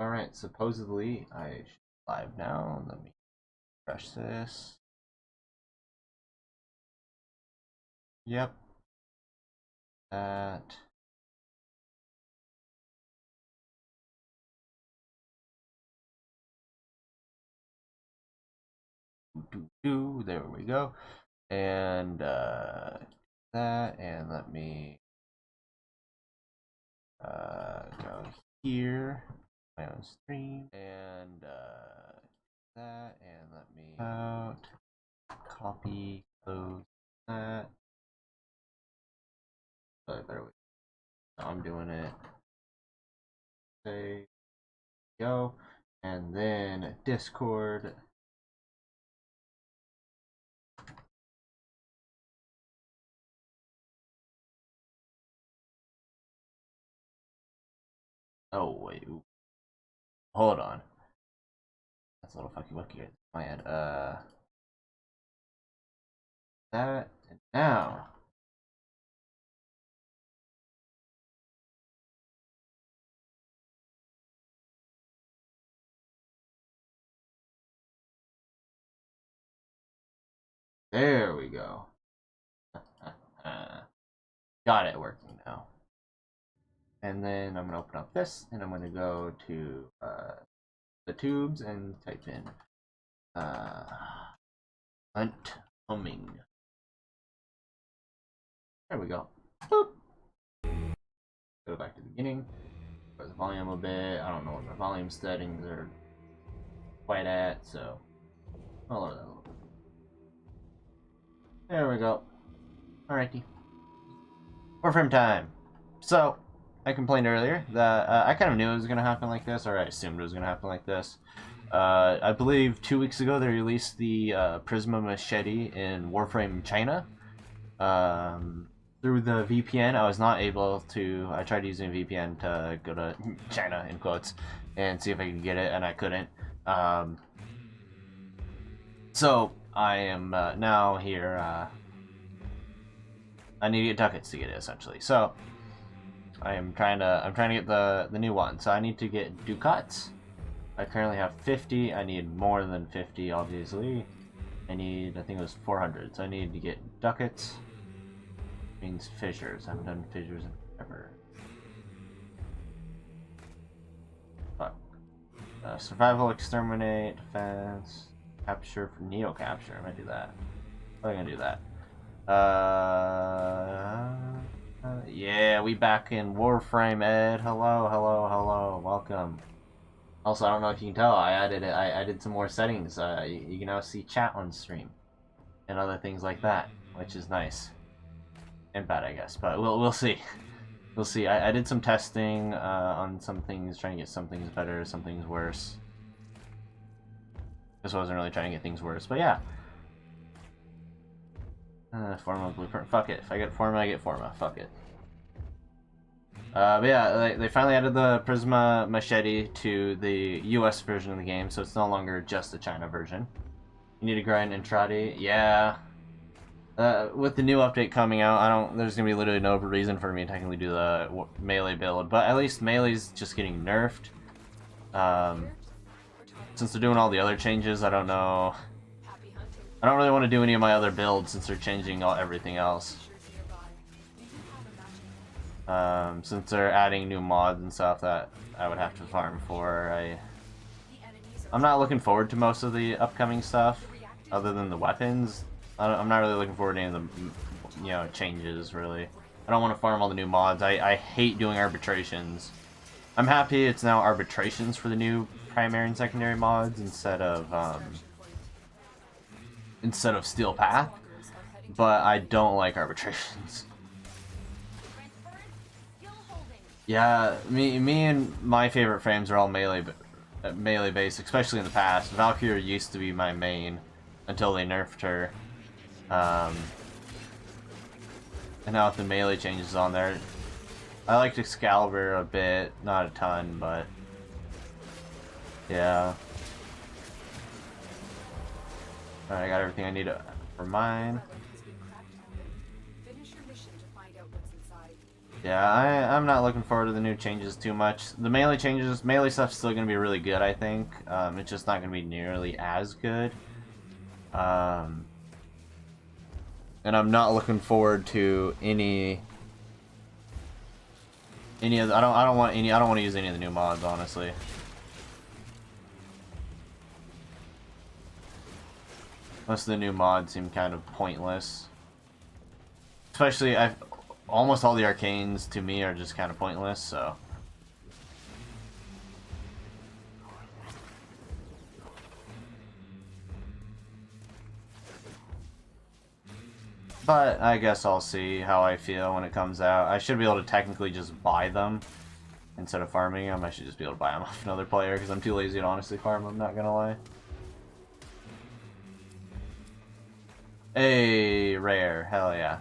Alright, supposedly I should be live now. Let me refresh this. Yep. That. There we go. And that, and let me go here, my own stream, and that, and let me out, copy, close that. But there we go. I'm doing it. There go. And then Discord. Oh wait, hold on. That's a little fucky wucky at my end. That, and now. There we go. Got it working now. And then I'm gonna open up this, and I'm gonna go to the tubes and type in hunt humming. There we go. Boop. Go back to the beginning. Put the volume a bit. I don't know what my volume settings are quite at, so I'll lower that a little bit. There we go. Alrighty. Warframe time. So, I complained earlier that I kind of knew it was going to happen like this, or I assumed it was going to happen like this. I believe 2 weeks ago they released the Prisma Machete in Warframe China. Through the VPN, I was not able to. I tried using a VPN to go to China, in quotes, and see if I could get it, and I couldn't. So, I am now here. I need to get Ducats to get it, essentially. So, I'm trying to get the new one. So I need to get Ducats. I currently have 50. I need more than 50, obviously. I think it was 400. So I need to get Ducats. Means fissures. I haven't done fissures in forever. Fuck. Survival, exterminate, defense, capture for neo capture. I might do that. I'm gonna do that. Yeah, we back in Warframe, Ed. Hello, welcome. Also, I don't know if you can tell, I added some more settings. You can now see chat on stream and other things like that, which is nice and bad, I guess. But we'll see. We'll see. I did some testing on some things, trying to get some things better, some things worse. This wasn't really trying to get things worse, but yeah. Forma blueprint. Fuck it. If I get Forma, I get Forma. Fuck it. But yeah, they finally added the Prisma Machete to the US version of the game, so it's no longer just the China version. You need to grind Entrati. Yeah. With the new update coming out, there's gonna be literally no reason for me to technically do the melee build, but at least melee's just getting nerfed. Since they're doing all the other changes, I don't know. I don't really want to do any of my other builds since they're changing everything else. Since they're adding new mods and stuff that I would have to farm for, I'm not looking forward to most of the upcoming stuff, other than the weapons. I'm not really looking forward to any of the, changes, really. I don't want to farm all the new mods. I hate doing arbitrations. I'm happy it's now arbitrations for the new primary and secondary mods instead of Steel Path, but I don't like arbitrations. Yeah, me and my favorite frames are all melee based, especially in the past. Valkyrie used to be my main until they nerfed her. And now with the melee changes on there, I liked Excalibur a bit, not a ton, but yeah. Alright, I got everything I need for mine. Yeah, I'm not looking forward to the new changes too much. The melee changes, melee stuff's still going to be really good, I think. It's just not going to be nearly as good. And I'm not looking forward to any of the, I don't want to use any of the new mods, honestly. Most of the new mods seem kind of pointless. Especially, almost all the arcanes to me are just kind of pointless, so. But I guess I'll see how I feel when it comes out. I should be able to technically just buy them instead of farming them. I should just be able to buy them off another player because I'm too lazy to honestly farm them, not gonna lie. Hey, rare. Hell yeah.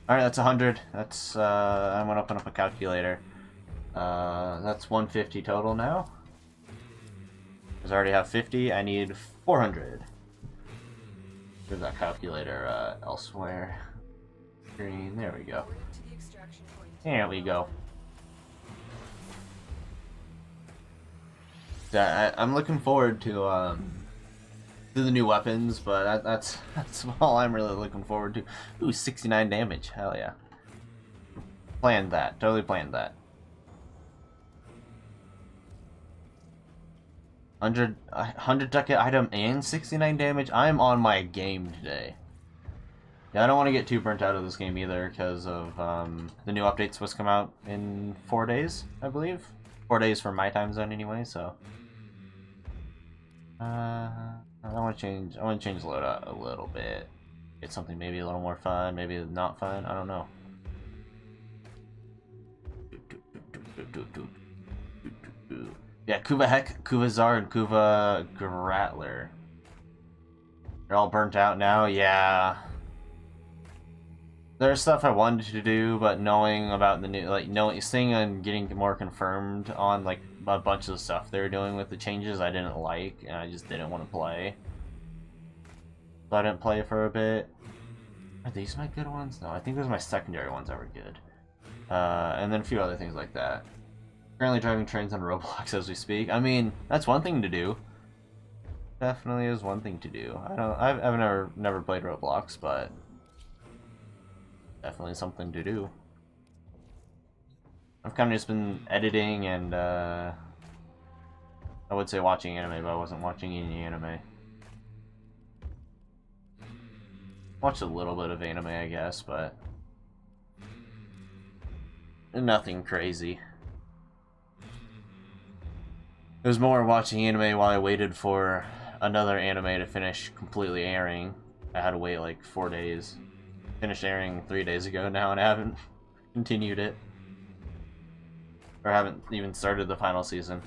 Alright, that's 100. That's, I'm gonna open up a calculator. That's 150 total now. Because I already have 50, I need 400. There's that calculator, elsewhere. Green, there we go. There we go. Yeah, I'm looking forward to the new weapons, but that's all I'm really looking forward to. Ooh, 69 damage. Hell yeah. Planned that. Totally planned that. 100 ducat item and 69 damage. I'm on my game today. Yeah, I don't want to get too burnt out of this game either because of the new update's supposed to come out in 4 days, I believe. 4 days for my time zone anyway, so. I want to change the loadout a little bit. Get something maybe a little more fun, maybe not fun. I don't know. Yeah, Kuva Heck, Kuva Zar, and Kuva Gratler. They're all burnt out now. Yeah. There's stuff I wanted to do, but knowing about the new, seeing and getting more confirmed on like a bunch of the stuff they were doing with the changes I didn't like, and I just didn't want to play. So I didn't play for a bit. Are these my good ones? No, I think those are my secondary ones that were good. And then a few other things like that. Currently driving trains on Roblox as we speak. I mean, that's one thing to do. Definitely is one thing to do. I've never played Roblox, but definitely something to do. I've kind of just been editing and I would say watching anime, but I wasn't watching any anime. Watched a little bit of anime, I guess, but nothing crazy. It was more watching anime while I waited for another anime to finish completely airing. I had to wait like 4 days. Finished airing 3 days ago now, and I haven't continued it. Or haven't even started the final season.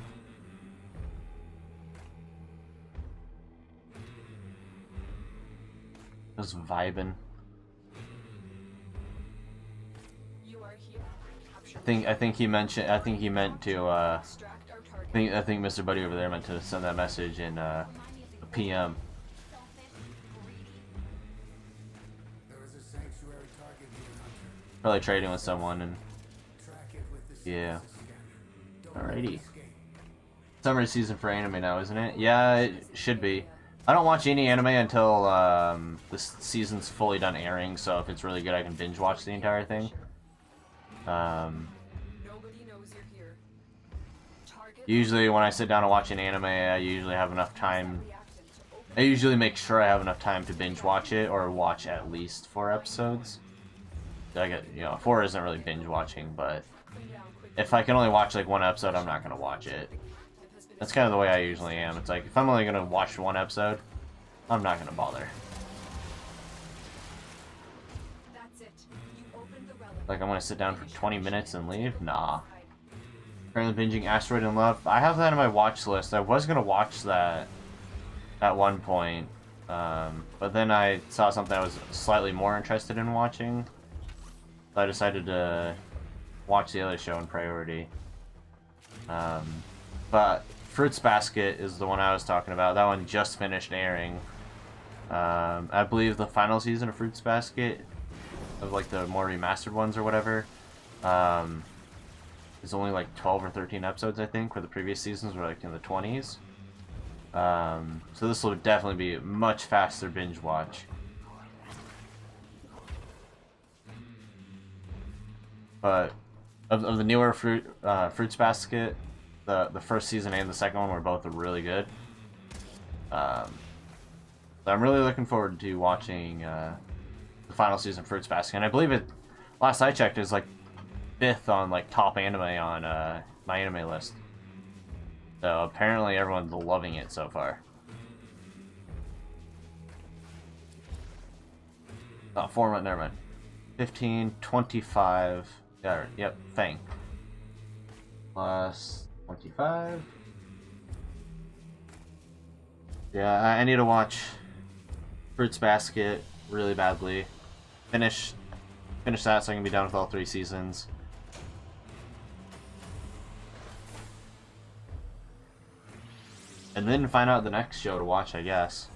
Just vibing. I think he meant to I think Mr. Buddy over there meant to send that message in a PM. Probably trading with someone and yeah. Alrighty. Summer season for anime now, isn't it? Yeah, it should be. I don't watch any anime until this season's fully done airing, so if it's really good I can binge watch the entire thing. Usually when I sit down to watch an anime, I usually have enough time. I usually make sure I have enough time to binge watch it or watch at least 4 episodes. I get, 4 isn't really binge watching, but if I can only watch like 1 episode, I'm not gonna watch it. That's kind of the way I usually am. It's like if I'm only gonna watch 1 episode, I'm not gonna bother. Like I'm gonna sit down for 20 minutes and leave? Nah. Currently binging Asteroid in Love. I have that on my watch list. I was gonna watch that at one point, but then I saw something I was slightly more interested in watching. So I decided to watch the other show in priority. But Fruits Basket is the one I was talking about. That one just finished airing. I believe the final season of Fruits Basket, of like the more remastered ones or whatever, There's only like 12 or 13 episodes, I think, where the previous seasons were like in the 20s. So this will definitely be a much faster binge watch. But of the newer Fruits Basket, the first season and the second one were both really good. So I'm really looking forward to watching the final season of Fruits Basket. And I believe it, last I checked, is like 5th on like top anime on my anime list. So apparently everyone's loving it so far. Oh, 4 months, never mind. 15, 25. Yeah, yep, Fang. Plus 25. Yeah, I need to watch Fruits Basket really badly. Finish that so I can be done with all 3 seasons. And then find out the next show to watch, I guess.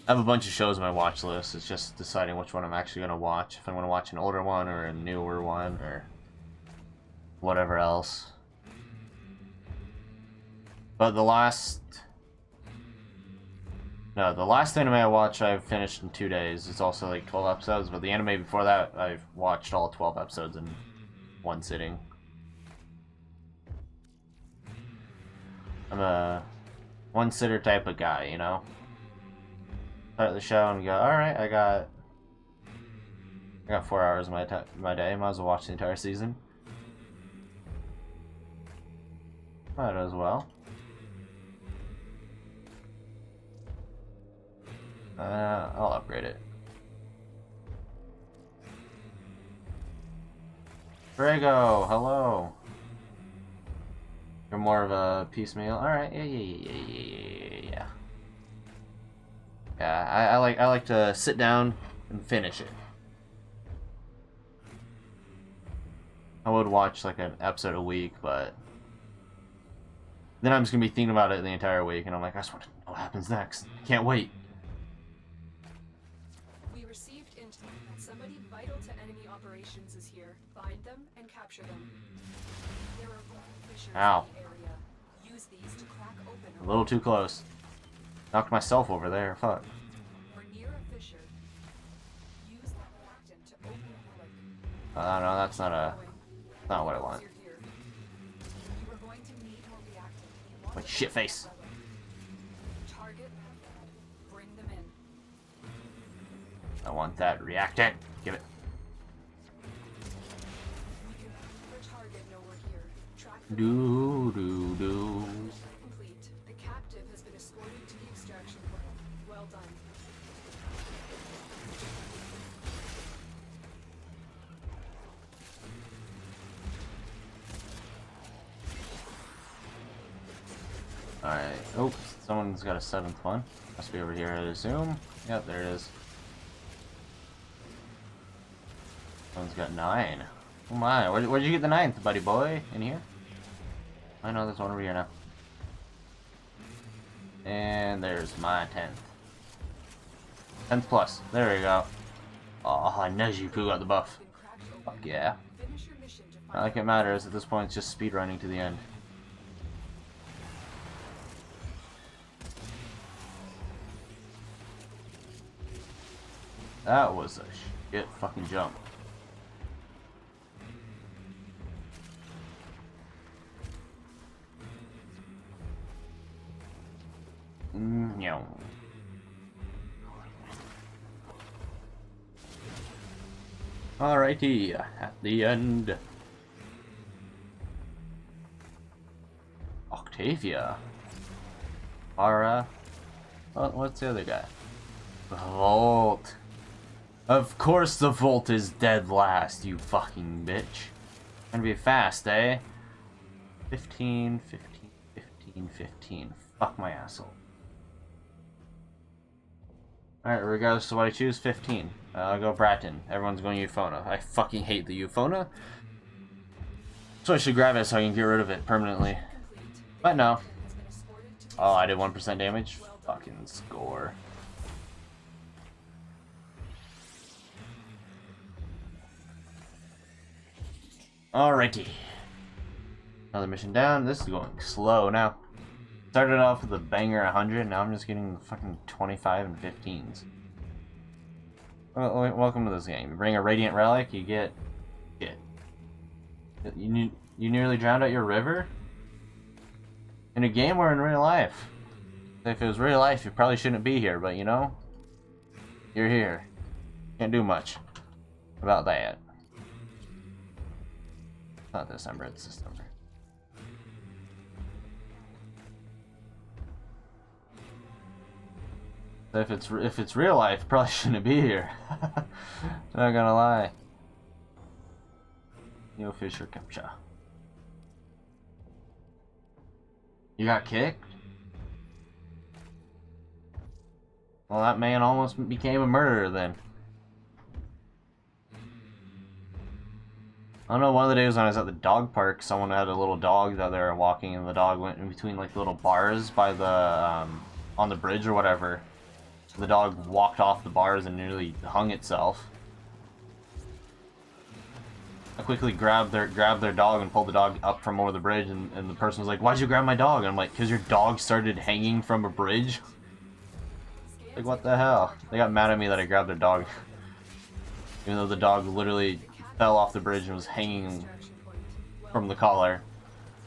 I have a bunch of shows on my watch list. It's just deciding which one I'm actually going to watch. If I want to watch an older one or a newer one or whatever else. But the last anime I watched I've finished in 2 days. It's also like 12 episodes, but the anime before that I've watched all 12 episodes in one sitting. I'm a one-sitter type of guy, you know? Start the show and go, alright, I got 4 hours of my day, might as well watch the entire season. Might as well. I'll upgrade it. Drago, hello. You're more of a piecemeal. Alright, yeah. Yeah, I like to sit down and finish it. I would watch like an episode a week, but then I'm just gonna be thinking about it the entire week, and I'm like, I just want to know what happens next. I can't wait. We received intel that somebody vital to enemy operations is here. Find them and capture them. There are fissures in the area. Use these to crack open. A little too close. Knocked myself over there. Fuck. We're near a fissure. Use the reactant to open the lake. No, that's not what I want. You are going to need more reactant. Like shit face. Target. Bring them in. I want that reactant. Give it. We can keep our target know we're here. Track the Do. complete. The captive has been escorted to the extraction point. Well done. Alright. Oops. Someone's got a 7th one. Must be over here, I assume. Yep, there it is. Someone's got 9. Oh my. Where'd you get the 9th, buddy boy? In here? I know there's one over here now. And there's my 10th. 10th plus. There we go. Oh, Nezuko got the buff. Fuck yeah. Finish your mission to Not like it matters. At this point, it's just speedrunning to the end. That was a shit fucking jump. No. Alrighty, at the end. Octavia. Ara. What's the other guy? The Vault. Of course the Vault is dead last, you fucking bitch. Gonna be fast, eh? 15, 15, 15, 15. Fuck my asshole. Alright, regardless of what I choose, 15. I'll go Bratton. Everyone's going Euphona. I fucking hate the Euphona. So I should grab it so I can get rid of it permanently. But no. Oh, I did 1% damage? Fucking score. Alrighty. Another mission down. This is going slow now. Started off with a banger 100, now I'm just getting fucking 25 and 15s. Well, welcome to this game. You bring a Radiant Relic, you get... You nearly drowned out your river? In a game or in real life? If it was real life, you probably shouldn't be here, but you know? You're here. Can't do much about that. It's not December, it's December. If it's real life, probably shouldn't be here. Not gonna lie. Yo, Fisher capture. You got kicked? Well, that man almost became a murderer then. I don't know, one of the days when I was at the dog park, someone had a little dog that they were walking, and the dog went in between like little bars by the on the bridge or whatever. The dog walked off the bars and nearly hung itself. I quickly grabbed their dog and pulled the dog up from over the bridge, and the person was like, "Why'd you grab my dog?" And I'm like, "Cause your dog started hanging from a bridge." Like, what the hell? They got mad at me that I grabbed their dog, even though the dog literally fell off the bridge and was hanging from the collar,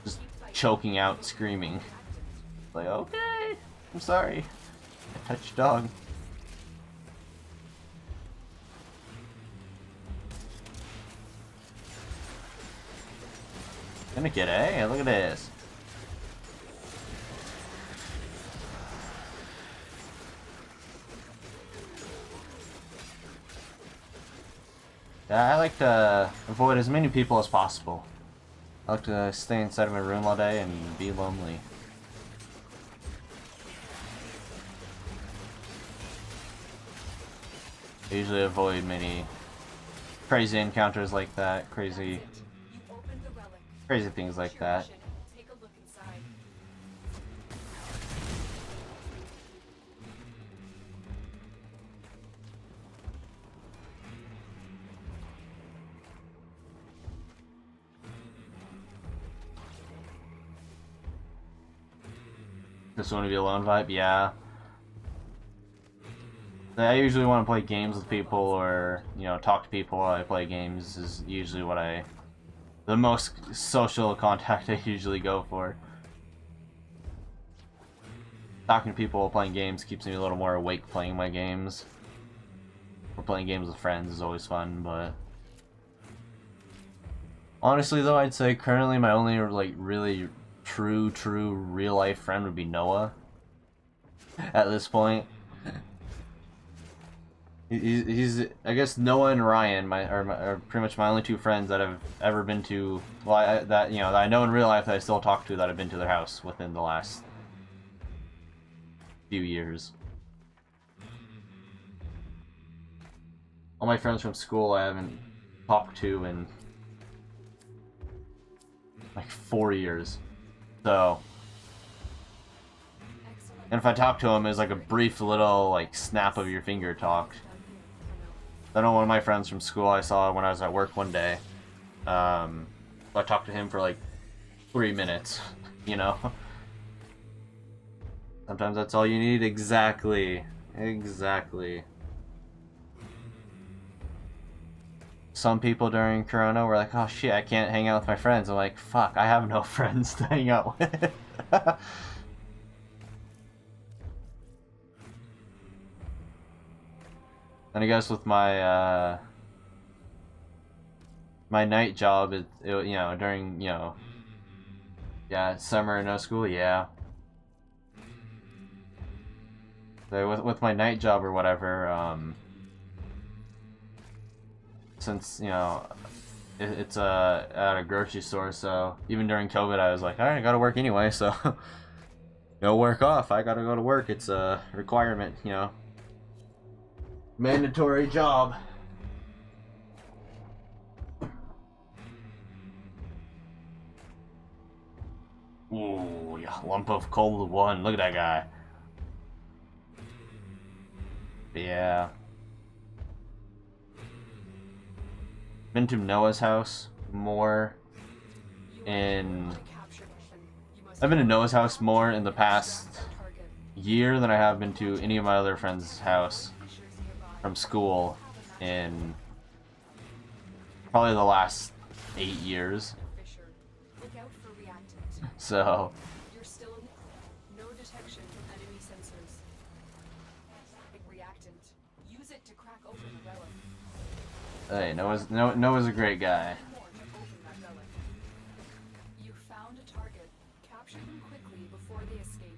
just choking out, screaming. Like, okay, I'm sorry. I touched dog. Gonna get eh? Look at this. Yeah, I like to avoid as many people as possible. I like to stay inside of my room all day and be lonely. I usually avoid many crazy encounters like that, crazy things like that. Just want to be alone vibe, yeah. I usually want to play games with people, or, you know, talk to people while I play games is usually what the most social contact I usually go for. Talking to people while playing games keeps me a little more awake playing my games. Or playing games with friends is always fun, but... Honestly though, I'd say currently my only, like, really true real life friend would be Noah. At this point. He's I guess Noah and Ryan are pretty much my only two friends that I've ever been to. Well, that I know in real life that I still talk to, that I've been to their house within the last few years. All my friends from school I haven't talked to in like 4 years. So, and if I talk to them, it's like a brief little like snap of your finger talk. I know one of my friends from school I saw when I was at work one day. I talked to him for like 3 minutes, you know? Sometimes that's all you need. Exactly. Some people during Corona were like, oh shit, I can't hang out with my friends. I'm like, fuck, I have no friends to hang out with. And I guess with my my night job, it you know, during, you know, yeah, summer no school, yeah. So with my night job or whatever, since, you know, it's at a grocery store, so even during COVID I was like, alright, I gotta work anyway, so no work off, I gotta go to work, it's a requirement, you know. Mandatory job. Ooh, yeah, lump of cold one. Look at that guy. Yeah. Been to Noah's house. more in... To capture mission, you must I've been to Noah's house more in the past extract our target. year than I have been to any of my other friends' house Fissures nearby. from school in probably the last 8 years. Fissure. Look out for reactant. So, You're still in the... No detection from enemy sensors. Reactant. Use it to crack open the relic. hey, Noah's a great guy. More to open that relic. You found a target. Capture them quickly before they escape.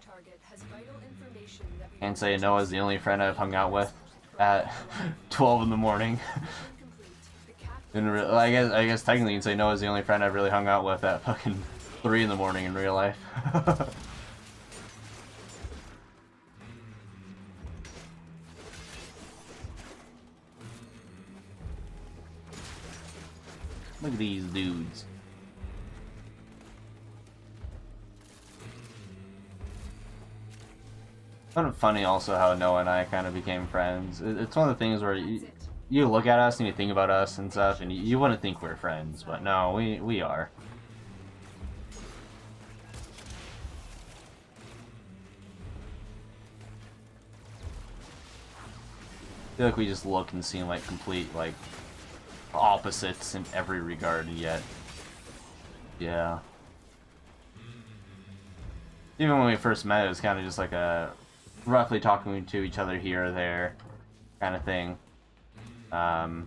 Target has vital information that we Can't say Noah's the only friend I've hung out with at 12 in the morning. complete. The captain I guess technically you can say Noah's the only friend I've really hung out with at fucking 3 in the morning in real life. Look at these dudes. Kind of funny also how Noah and I kind of became friends. It's one of the things where you look at us and you think about us and stuff, and you wouldn't think we're friends, but no, we are. I feel like we just look and seem like complete, like, opposites in every regard, and yet, yeah. Even when we first met, it was kind of just like a roughly talking to each other here or there kind of thing. Then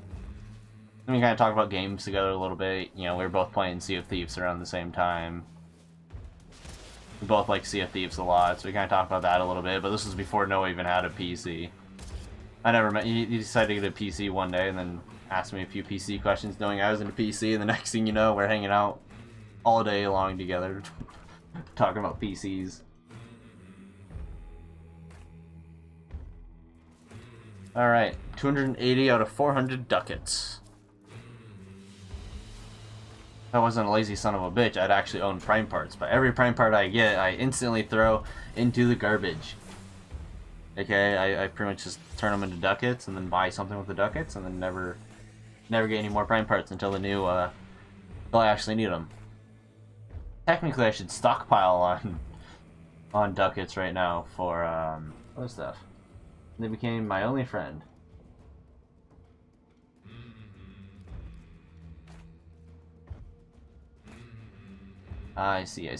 we kind of talked about games together a little bit. You know, we were both playing Sea of Thieves around the same time. We both like Sea of Thieves a lot, so we kind of talked about that a little bit, but this was before Noah even had a PC. I never met, he decided to get a PC one day and then asked me a few PC questions knowing I was into PC, and the next thing you know, we're hanging out all day long together talking about PCs. Alright, 280 out of 400 ducats. If I wasn't a lazy son of a bitch, I'd actually own prime parts, but every prime part I get, I instantly throw into the garbage. Okay, I pretty much just turn them into ducats and then buy something with the ducats and then never get any more prime parts until the new, until I actually need them. Technically, I should stockpile on ducats right now for, other stuff. They became my only friend. I see.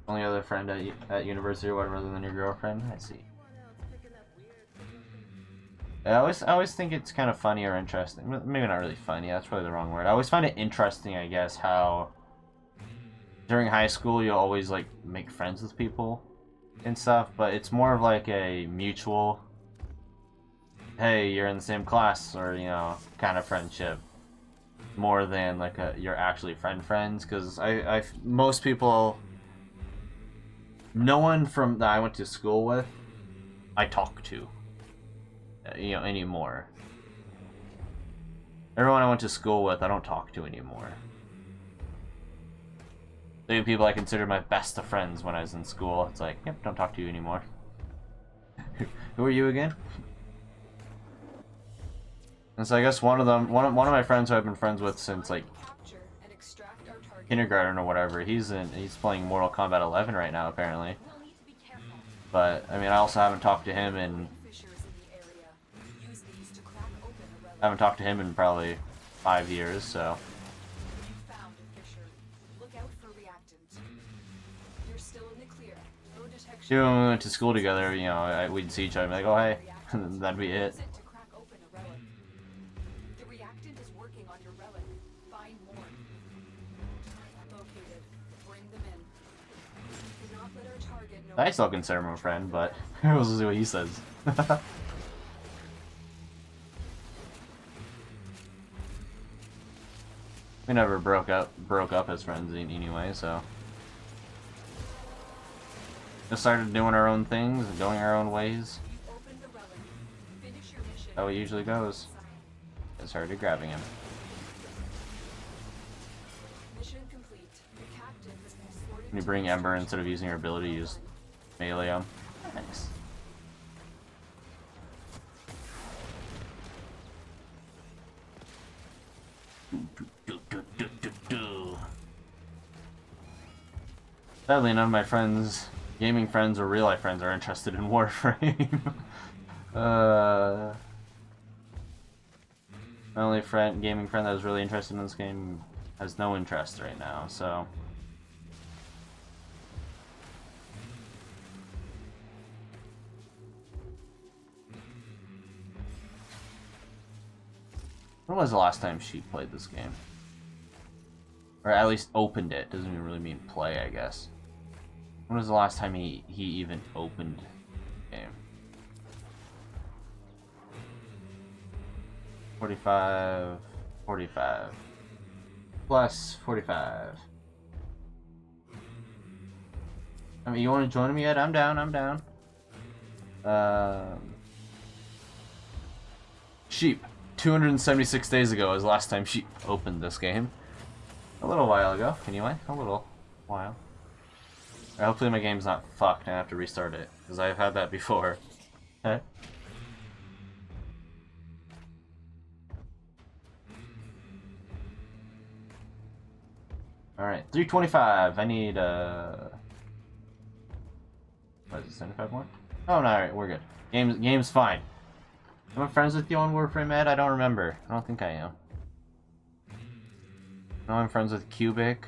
Only other friend at university or whatever other than your girlfriend? I see. I always think it's kind of funny or interesting. Maybe not really funny, that's probably the wrong word. I always find it interesting, I guess, how during high school you always like make friends with people and stuff, but it's more of like a mutual, hey, you're in the same class, or, you know, kind of friendship, more than like you're actually friends, because most people, no one from that I went to school with I talk to, you know, anymore. Everyone I went to school with I don't talk to anymore. The people I considered my best of friends when I was in school, it's like, yep, don't talk to you anymore. Who are you again? And so I guess one of my friends who I've been friends with since like kindergarten or whatever, he's playing Mortal Kombat 11 right now apparently. But I mean, I also haven't talked to him in probably 5 years, so. Even when we went to school together, you know, we'd see each other and be like, oh hey, and that'd be it. I still consider him a friend, but we'll see what he says. We never broke up as friends anyway, so. Just started doing our own things and going our own ways. That's how it usually goes. I started grabbing him. When you bring Ember instead of using her ability, you just melee him. Nice. Sadly, none of my friends, gaming friends or real life friends, are interested in Warframe. My only gaming friend that was really interested in this game has no interest right now, so. When was the last time she played this game? Or at least opened it. Doesn't even really mean play, I guess. When was the last time he even opened the game? 45, 45. Plus 45. I mean, you want to join me yet? I'm down, I'm down. Sheep. 276 days ago was the last time Sheep opened this game. A little while ago, anyway. A little while. Hopefully my game's not fucked and I have to restart it, because I've had that before. Okay. Alright, 325. I need, what is it, 75 more? Oh, no, alright, we're good. Game's fine. Am I friends with you on Warframe, Ed? I don't remember. I don't think I am. No, I'm friends with Cubic.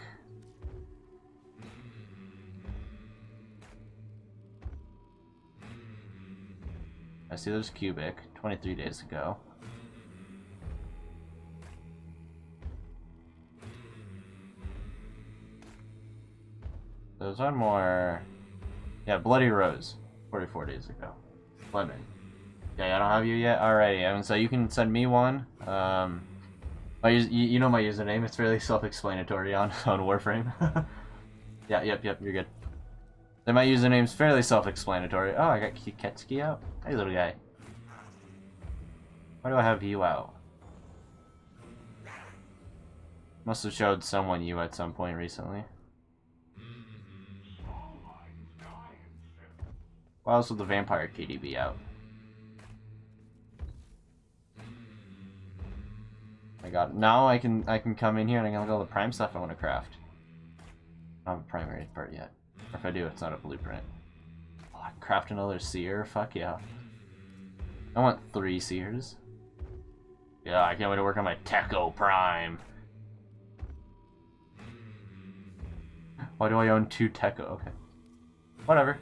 I see there's Cubic, 23 days ago. There's one more. Yeah, Bloody Rose, 44 days ago. Lemon. Yeah, I don't have you yet? Alrighty, and so you can send me one. You know my username, it's fairly self-explanatory on Warframe. Yeah, yep, you're good. Then my username's fairly self-explanatory. Oh, I got Kiketsuki out? Hey, little guy. Why do I have you out? Must have showed someone you at some point recently. Why else would the vampire KDB out? I got it. Now I can come in here and I can look at all the prime stuff I want to craft. I don't have a primary part yet. Or if I do, it's not a blueprint. Oh, I can craft another seer? Fuck yeah. I want 3 seers. Yeah, I can't wait to work on my Techo Prime. Why do I own 2 Techo? Okay. Whatever.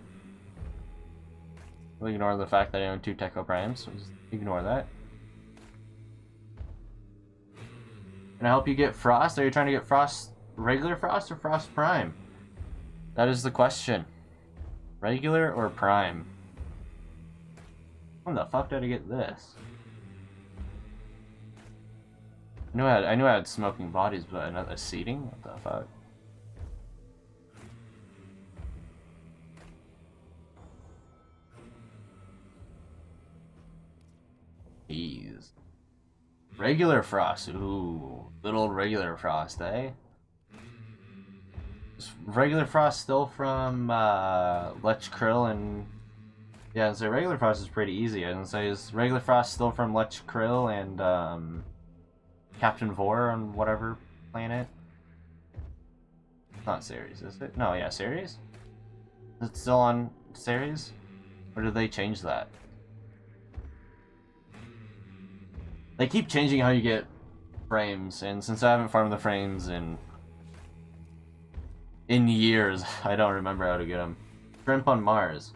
We'll ignore the fact that I own 2 Techo Primes. So just ignore that. Can I help you get Frost? Are you trying to get Frost, regular Frost or Frost Prime? That is the question. Regular or Prime? When the fuck did I get this? I knew I had smoking bodies, but another seating? What the fuck? Jeez. Regular Frost. Ooh. Little regular Frost, eh? Is regular Frost still from Lech Krill and... Yeah, so regular Frost is pretty easy. I was gonna say, is regular Frost still from Lech Krill and Captain Vor on whatever planet? It's not Ceres, is it? No, yeah, Ceres? Is it still on Ceres? Or did they change that? They keep changing how you get frames, and since I haven't farmed the frames in years, I don't remember how to get them. Shrimp on Mars.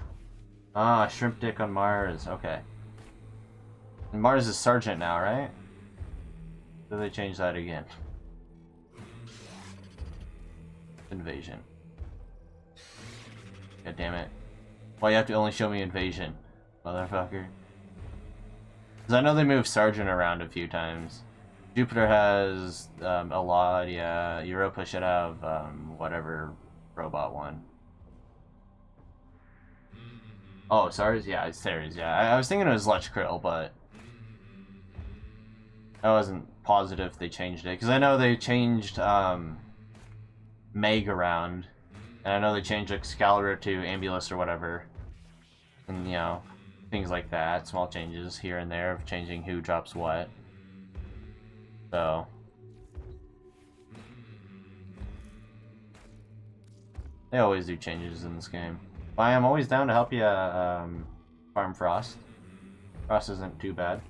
Ah, shrimp dick on Mars. Okay. And Mars is Sergeant now, right? Did they change that again? Invasion. God damn it. Why you have to only show me Invasion, motherfucker? Because I know they moved Sergeant around a few times. Jupiter has a lot, yeah. Europa should have whatever robot one. Oh, Ceres? Yeah, it's Ceres, yeah. I was thinking it was Lech Krill, but I wasn't positive if they changed it. Because I know they changed Meg around. And I know they changed Excalibur to Ambulus or whatever. And, you know, things like that. Small changes here and there of changing who drops what. So... They always do changes in this game. But I am always down to help you farm Frost. Frost isn't too bad.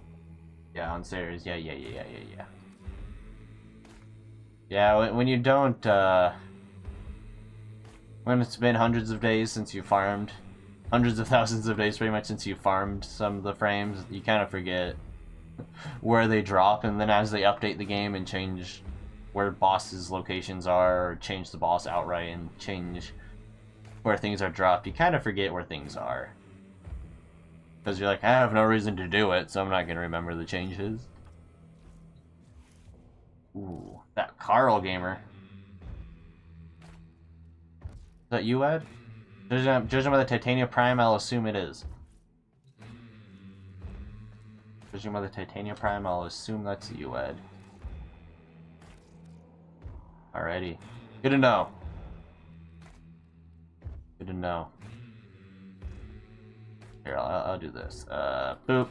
Yeah, on stairs. Yeah. Yeah, when you don't, when it's been hundreds of days since you farmed, hundreds of thousands of days pretty much since you farmed some of the frames, you kind of forget where they drop, and then as they update the game and change where bosses' locations are, or change the boss outright and change where things are dropped, you kind of forget where things are. Because you're like, I have no reason to do it, so I'm not going to remember the changes. Ooh, that Carl gamer. Is that you, Ed? Judging by the Titania Prime, I'll assume it is. Judging by the Titania Prime, I'll assume that's you, Ed. Alrighty. Good to know. Good to know. Here, I'll do this. Boop.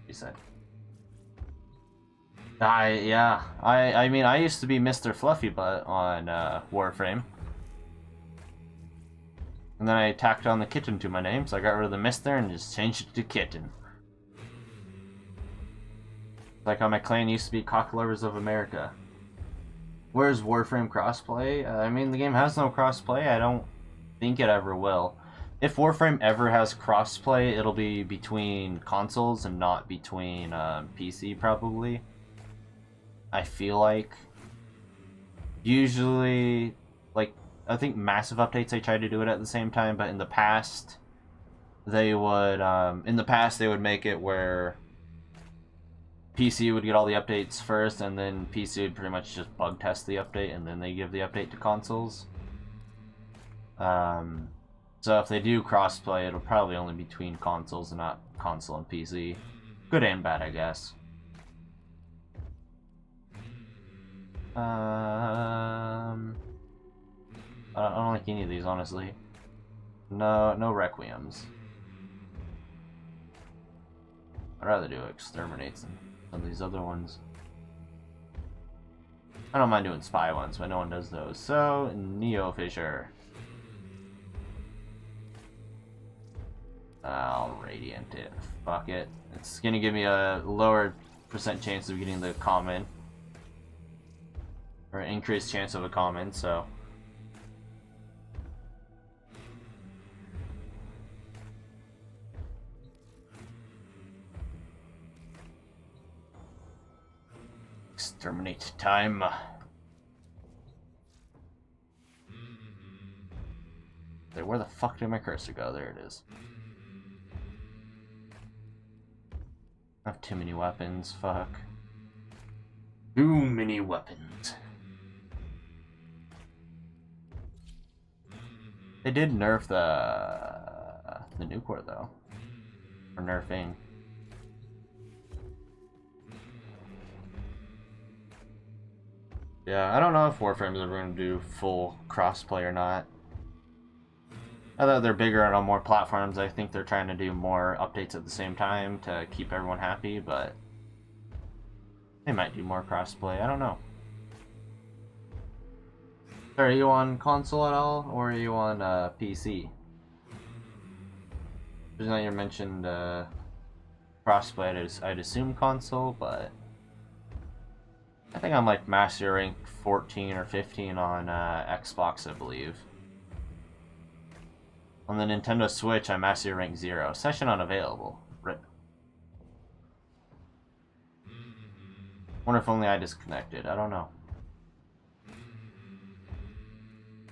You said. I mean, I used to be Mr. Fluffy Butt on Warframe. And then I tacked on the kitten to my name, so I got rid of the Mr. and just changed it to Kitten. Like how my clan used to be Cock Lovers of America. Where's Warframe crossplay? I mean, the game has no crossplay. I don't think it ever will. If Warframe ever has crossplay, it'll be between consoles and not between PC, probably. I feel like. Usually, like, I think massive updates, they try to do it at the same time, but in the past, they would, make it where PC would get all the updates first, and then PC would pretty much just bug test the update, and then they give the update to consoles. So if they do crossplay, it'll probably only be between consoles and not console and PC. Good and bad, I guess. I don't like any of these, honestly. No Requiems. I'd rather do Exterminates than some of these other ones. I don't mind doing spy ones, but no one does those. So, Neo Fisher. I'll Radiant it. Fuck it. It's gonna give me a lower % chance of getting the common. Or an increased chance of a common, so. Exterminate time. Where the fuck did my cursor go? There it is. I have too many weapons, fuck. Too many weapons. They did nerf the Nucor though. Or nerfing. Yeah, I don't know if Warframe's ever going to do full crossplay or not. Now that they're bigger and on more platforms, I think they're trying to do more updates at the same time to keep everyone happy, but they might do more crossplay. I don't know. Are you on console at all, or are you on PC? Just now you mentioned crossplay. I'd assume console, but I think I'm like Master Rank 14 or 15 on Xbox, I believe. On the Nintendo Switch, I'm Master Rank 0. Session unavailable. RIP. Wonder if only I disconnected. I don't know.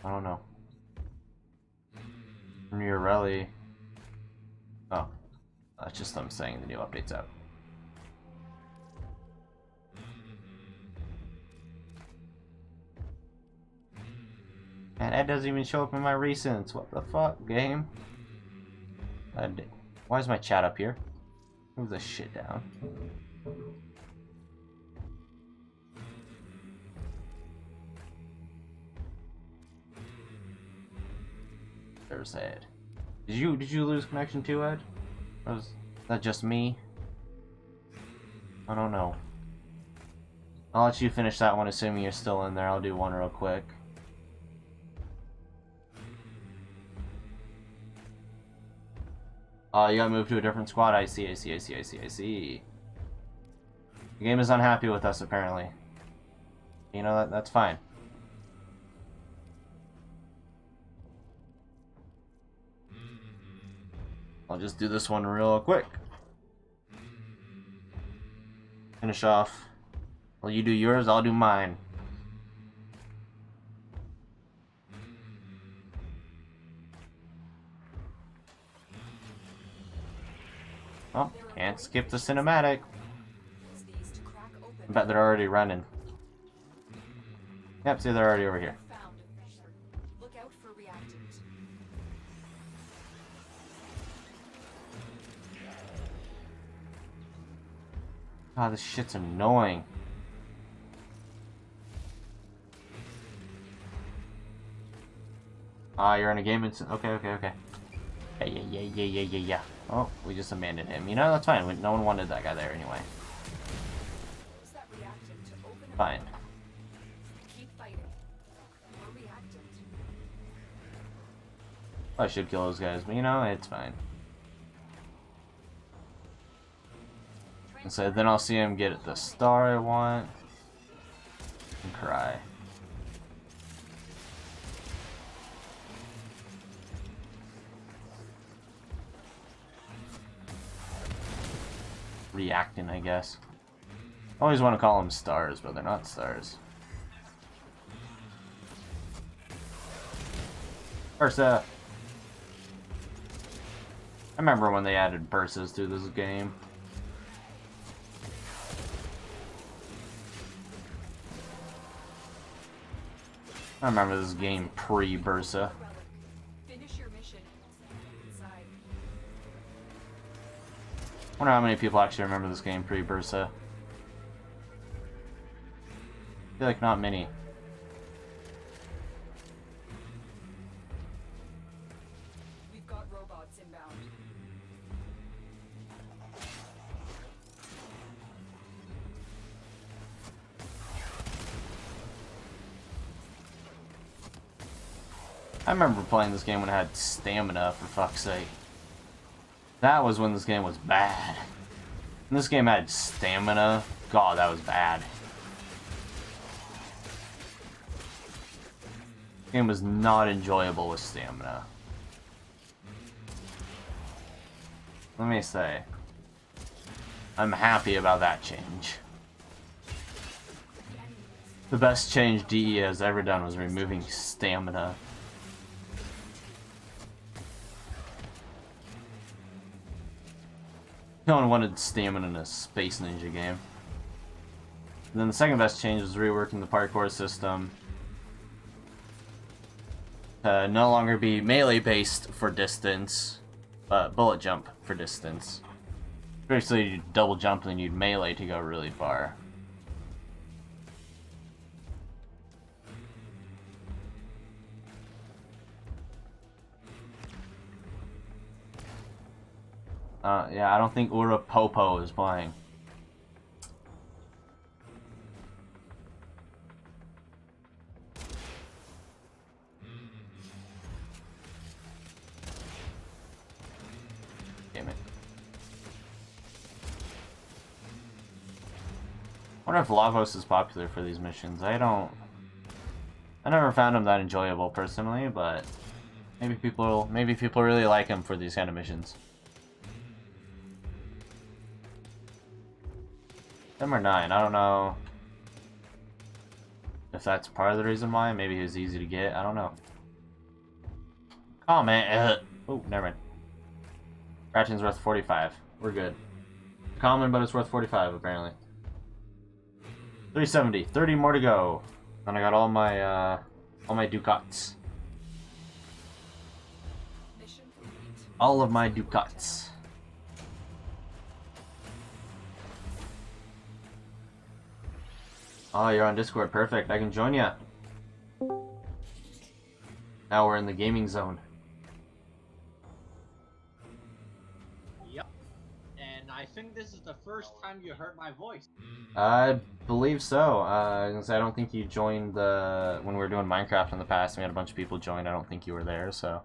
I don't know. Murelli. Oh. That's just them saying the new update's out. And Ed doesn't even show up in my recents. What the fuck, game? Why is my chat up here? Move this shit down. There's Ed. Did you lose connection too, Ed? Or was that just me? I don't know. I'll let you finish that one, assuming you're still in there. I'll do one real quick. You got moved to a different squad. I see, I see, I see, I see, I see. The game is unhappy with us, apparently. You know, that's fine. I'll just do this one real quick. Finish off. Well, you do yours, I'll do mine. Oh, can't skip the cinematic. I bet they're already running. Yep, see, they're already over here. Look out for reactant. God, this shit's annoying. You're in a game instant. Okay, okay, okay. Yeah. Oh, we just abandoned him. You know, that's fine. No one wanted that guy there anyway. Use that reactant to open a Fine. Keep fighting. More reactant. I should kill those guys, but you know, it's fine. And so then I'll see him get the star I want. And cry. Reacting, I guess. I always want to call them stars, but they're not stars. Bursa! I remember when they added Bursas to this game. I remember this game pre-Bursa. Finish your mission. Inside. I wonder how many people actually remember this game pre-Bursa. I feel like not many. We've got robots inbound. I remember playing this game when it had stamina, for fuck's sake. That was when this game was bad. When this game had stamina, God, that was bad. This game was not enjoyable with stamina. Let me say, I'm happy about that change. The best change DE has ever done was removing stamina. No one wanted stamina in a Space Ninja game. And then the second best change was reworking the parkour system to no longer be melee based for distance, but bullet jump for distance. Basically, you'd double jump and then you'd melee to go really far. Yeah, I don't think Ura Popo is playing. Damn it. I wonder if Lavos is popular for these missions. I never found him that enjoyable personally, but maybe people really like him for these kind of missions. Them or 9, I don't know if that's part of the reason why. Maybe he was easy to get, I don't know. Oh man, oh, never mind. Ratchet's worth 45. We're good. Common, but it's worth 45 apparently. 370, 30 more to go. Then I got all my Ducats. Mission complete. All of my Ducats. Oh, you're on Discord. Perfect. I can join ya. Now we're in the gaming zone. Yep. And I think this is the first time you heard my voice. I believe so. I was gonna say, I don't think you joined when we were doing Minecraft in the past. We had a bunch of people join. I don't think you were there, so.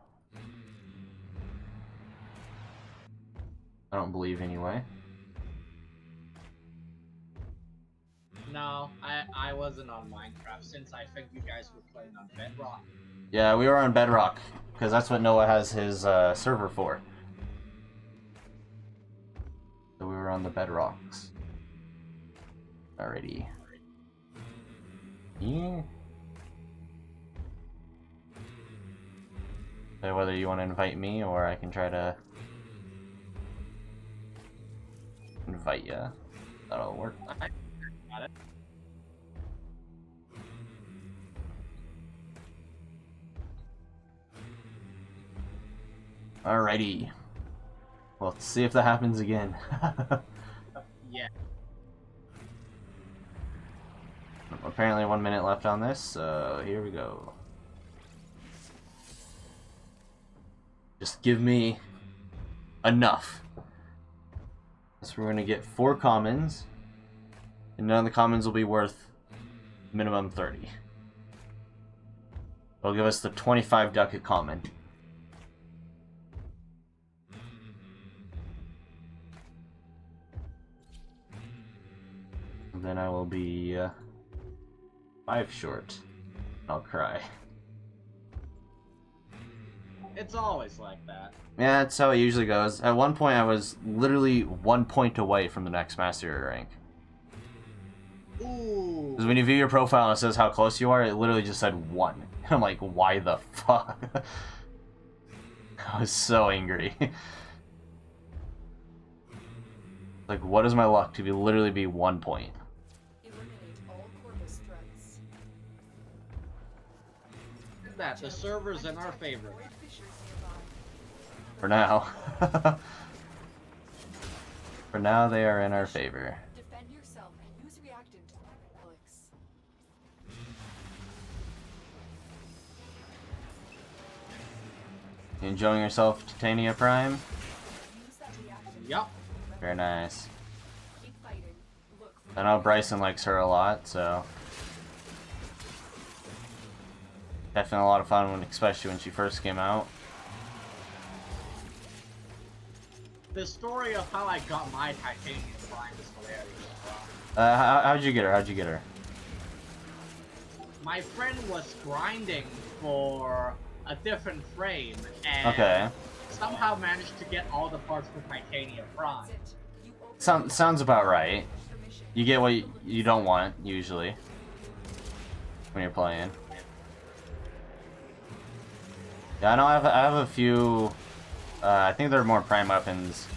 I don't believe anyway. No, I wasn't on Minecraft since I think you guys were playing on Bedrock. Yeah, we were on Bedrock, because that's what Noah has his server for. So we were on the Bedrocks. Alrighty. Yeah. So whether you want to invite me, or I can try to invite ya. That'll work. I got it. Alrighty. Well, let's see if that happens again. Yeah. Apparently 1 minute left on this, so here we go. Just give me enough. So we're gonna get 4 commons, and none of the commons will be worth minimum 30. It'll give us the 25 ducat common. And then I will be 5 short. I'll cry. It's always like that. Yeah, that's how it usually goes. At one point, I was literally 1 point away from the next mastery rank. Ooh. Because when you view your profile and it says how close you are, it literally just said 1. I'm like, why the fuck? I was so angry. Like, what is my luck to literally be 1 point? Eliminate all corpus threats. Look at that, the server's in our favor. Avoid fissures nearby. For now. For now, they are in our favor. Defend yourself and use reactant to Alex. You enjoying yourself, Titania Prime? Use that reactant. Yup. Very nice. Keep fighting. Look for I know Bryson likes her a lot, so definitely a lot of fun, especially when she first came out. The story of how I got my titanium slime is hilarious. How'd you get her? How'd you get her? My friend was grinding for a different frame and Okay. somehow managed to get all the parts for titanium prime. it. You open Sounds about right. permission. You get what you don't want, usually, when you're playing. Yeah, I know I have a few, I think there are more prime weapons.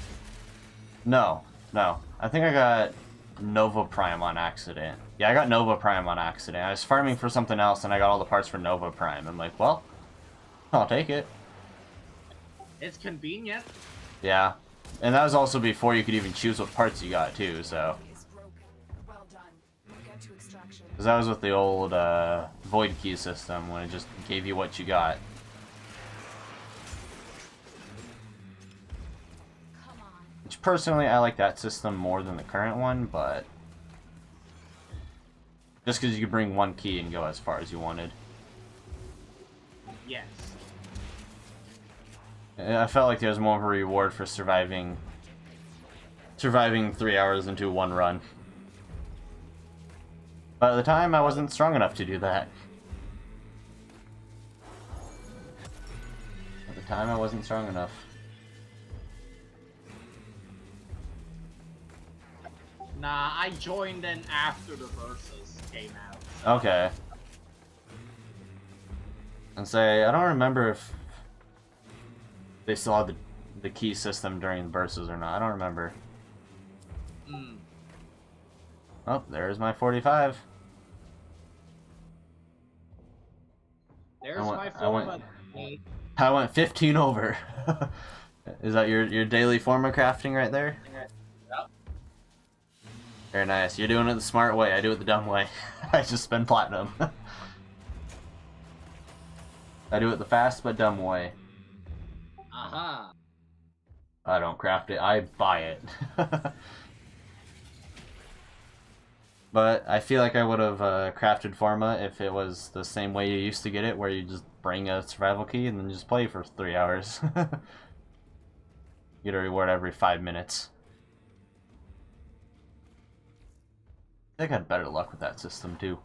No. I think I got Nova Prime on accident. Yeah, I got Nova Prime on accident. I was farming for something else and I got all the parts for Nova Prime. I'm like, well, I'll take it. It's convenient. Yeah. And that was also before you could even choose what parts you got, too, so. Is broken. Well done. Get to extraction. Because that was with the old Void Key system, when it just gave you what you got. Come on. Which, personally, I like that system more than the current one, but just because you could bring one key and go as far as you wanted. Yes. I felt like there was more of a reward for surviving 3 hours into one run. But at the time, I wasn't strong enough to do that. At the time, I wasn't strong enough. Nah, I joined in after the verses came out. Okay. And say, I don't remember if they still had the key system during the verses or not. I don't remember. Mm. Oh, there's my 45. There's I went- my I form went- of I went 15 over. Is that your daily form of crafting right there? Yep. Very nice. You're doing it the smart way. I do it the dumb way. I just spend platinum. I do it the fast but dumb way. Uh-huh. I don't craft it. I buy it. But I feel like I would have crafted Forma if it was the same way you used to get it, where you just bring a survival key and then just play for 3 hours. You get a reward every 5 minutes. I think I had better luck with that system too.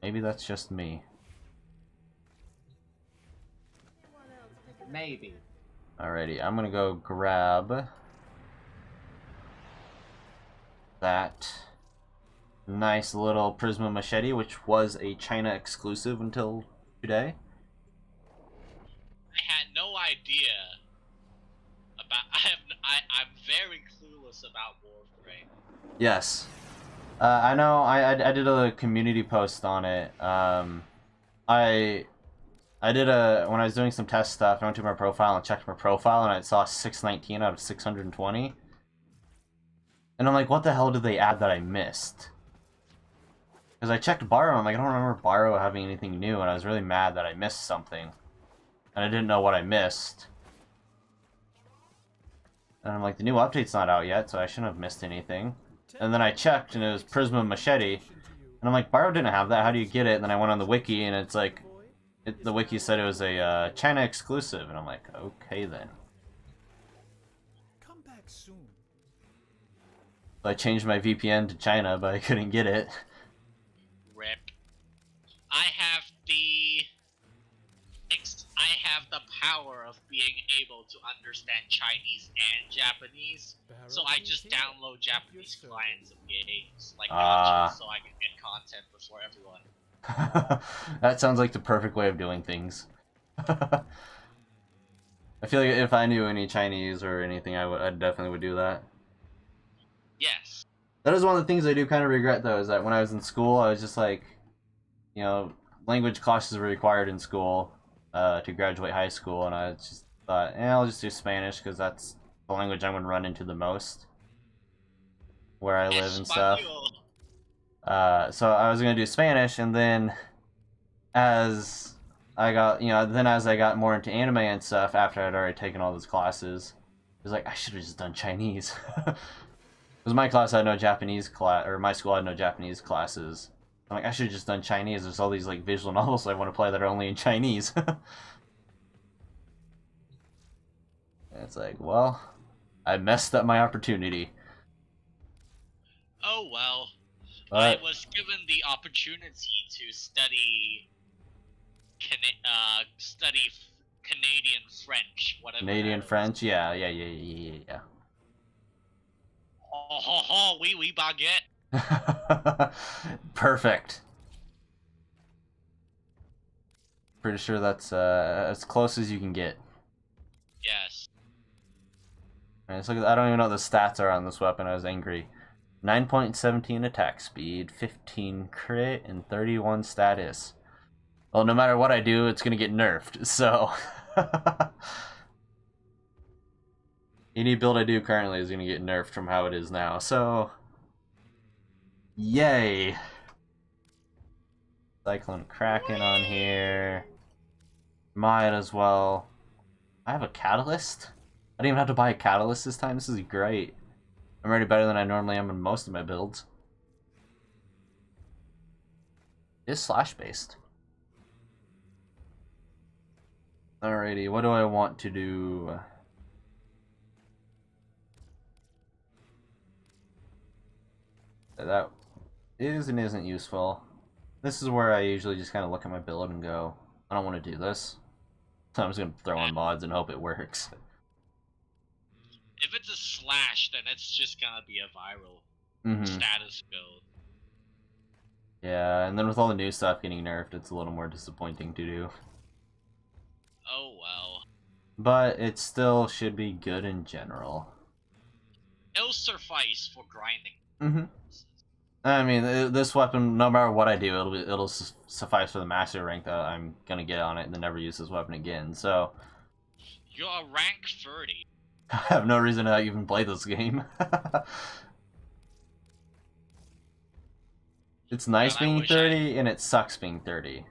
Maybe that's just me. Maybe. Alrighty, I'm gonna go grab that nice little Prisma Machete, which was a China exclusive until today. I had no idea about. I'm very clueless about Warframe. Yes. I know, I did a community post on it. I did when I was doing some test stuff, I went to my profile and checked my profile, and I saw 619 out of 620. And I'm like, what the hell did they add that I missed? Because I checked Borrow, and I'm like, I don't remember Borrow having anything new, and I was really mad that I missed something. And I didn't know what I missed. And I'm like, the new update's not out yet, so I shouldn't have missed anything. And then I checked, and it was Prisma Machete. And I'm like, Borrow didn't have that, how do you get it? And then I went on the wiki, and it's like, the wiki said it was a China exclusive. And I'm like, okay then. Come back soon. So I changed my VPN to China, but I couldn't get it. Rip. I have the power of being able to understand Chinese and Japanese, so I just download Japanese clients of games like Gotcha, so I can get content before everyone. That sounds like the perfect way of doing things. I feel like if I knew any Chinese or anything, I definitely would do that. Yes. That is one of the things I do kind of regret, though, is that when I was in school, I was just like, you know, language classes were required in school to graduate high school, and I just thought, I'll just do Spanish because that's the language I'm going to run into the most where I live and stuff. So I was going to do Spanish, and then as I got more into anime and stuff after I'd already taken all those classes, it was like, I should have just done Chinese. Because my class had no Japanese or my school had no Japanese classes. I'm like, I should have just done Chinese. There's all these like visual novels I want to play that are only in Chinese. And it's like, well, I messed up my opportunity. Oh well. But I was given the opportunity to study Canadian French, whatever. Canadian French, yeah. Oh ho ho, oui baguette. Perfect. Pretty sure that's as close as you can get. Yes. Alright, so I don't even know what the stats are on this weapon. I was angry. 9.17 attack speed, 15 crit, and 31 status. Well, no matter what I do, it's gonna get nerfed, so... Any build I do currently is gonna get nerfed from how it is now, so... Yay! Cyclone Kraken on here. Might as well. I have a catalyst? I didn't even have to buy a catalyst this time. This is great. I'm already better than I normally am in most of my builds. It is slash based. Alrighty, what do I want to do? That is and isn't useful. This is where I usually just kind of look at my build and go, I don't want to do this. So I'm just going to throw on mods and hope it works. If it's a slash, then it's just gonna be a viral status build. Yeah, and then with all the new stuff getting nerfed, it's a little more disappointing to do. Oh well. But it still should be good in general. It'll suffice for grinding. I mean, this weapon, no matter what I do, it'll suffice for the master rank that I'm gonna get on it and then never use this weapon again. So You're a rank 30. I have no reason to even play this game. It's nice being 30, and it sucks being 30.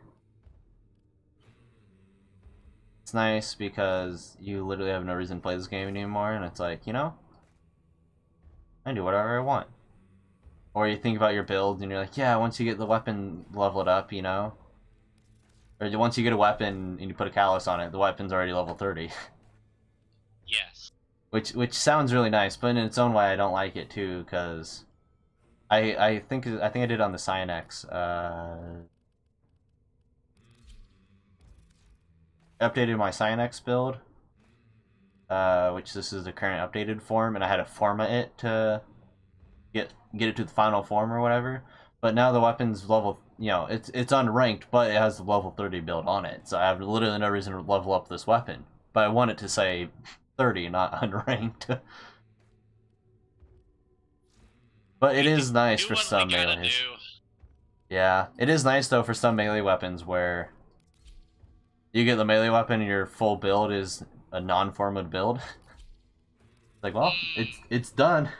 It's nice because you literally have no reason to play this game anymore, and it's like, you know, I can do whatever I want. Or you think about your build, and you're like, yeah, once you get the weapon leveled up, you know? Or once you get a weapon and you put a callus on it, the weapon's already level 30. Yes. which sounds really nice, but in its own way, I don't like it too because I think I did it on the Cyanex. Updated my Cyanex build, which this is the current updated form, and I had to format it to get it to the final form or whatever. But now the weapon's level, it's unranked, but it has the level 30 build on it, so I have literally no reason to level up this weapon. But I want it to say 30, not unranked. But it is nice for some melees. Yeah, it is nice though for some melee weapons where you get the melee weapon and your full build is a non-format build. Like, well, it's done.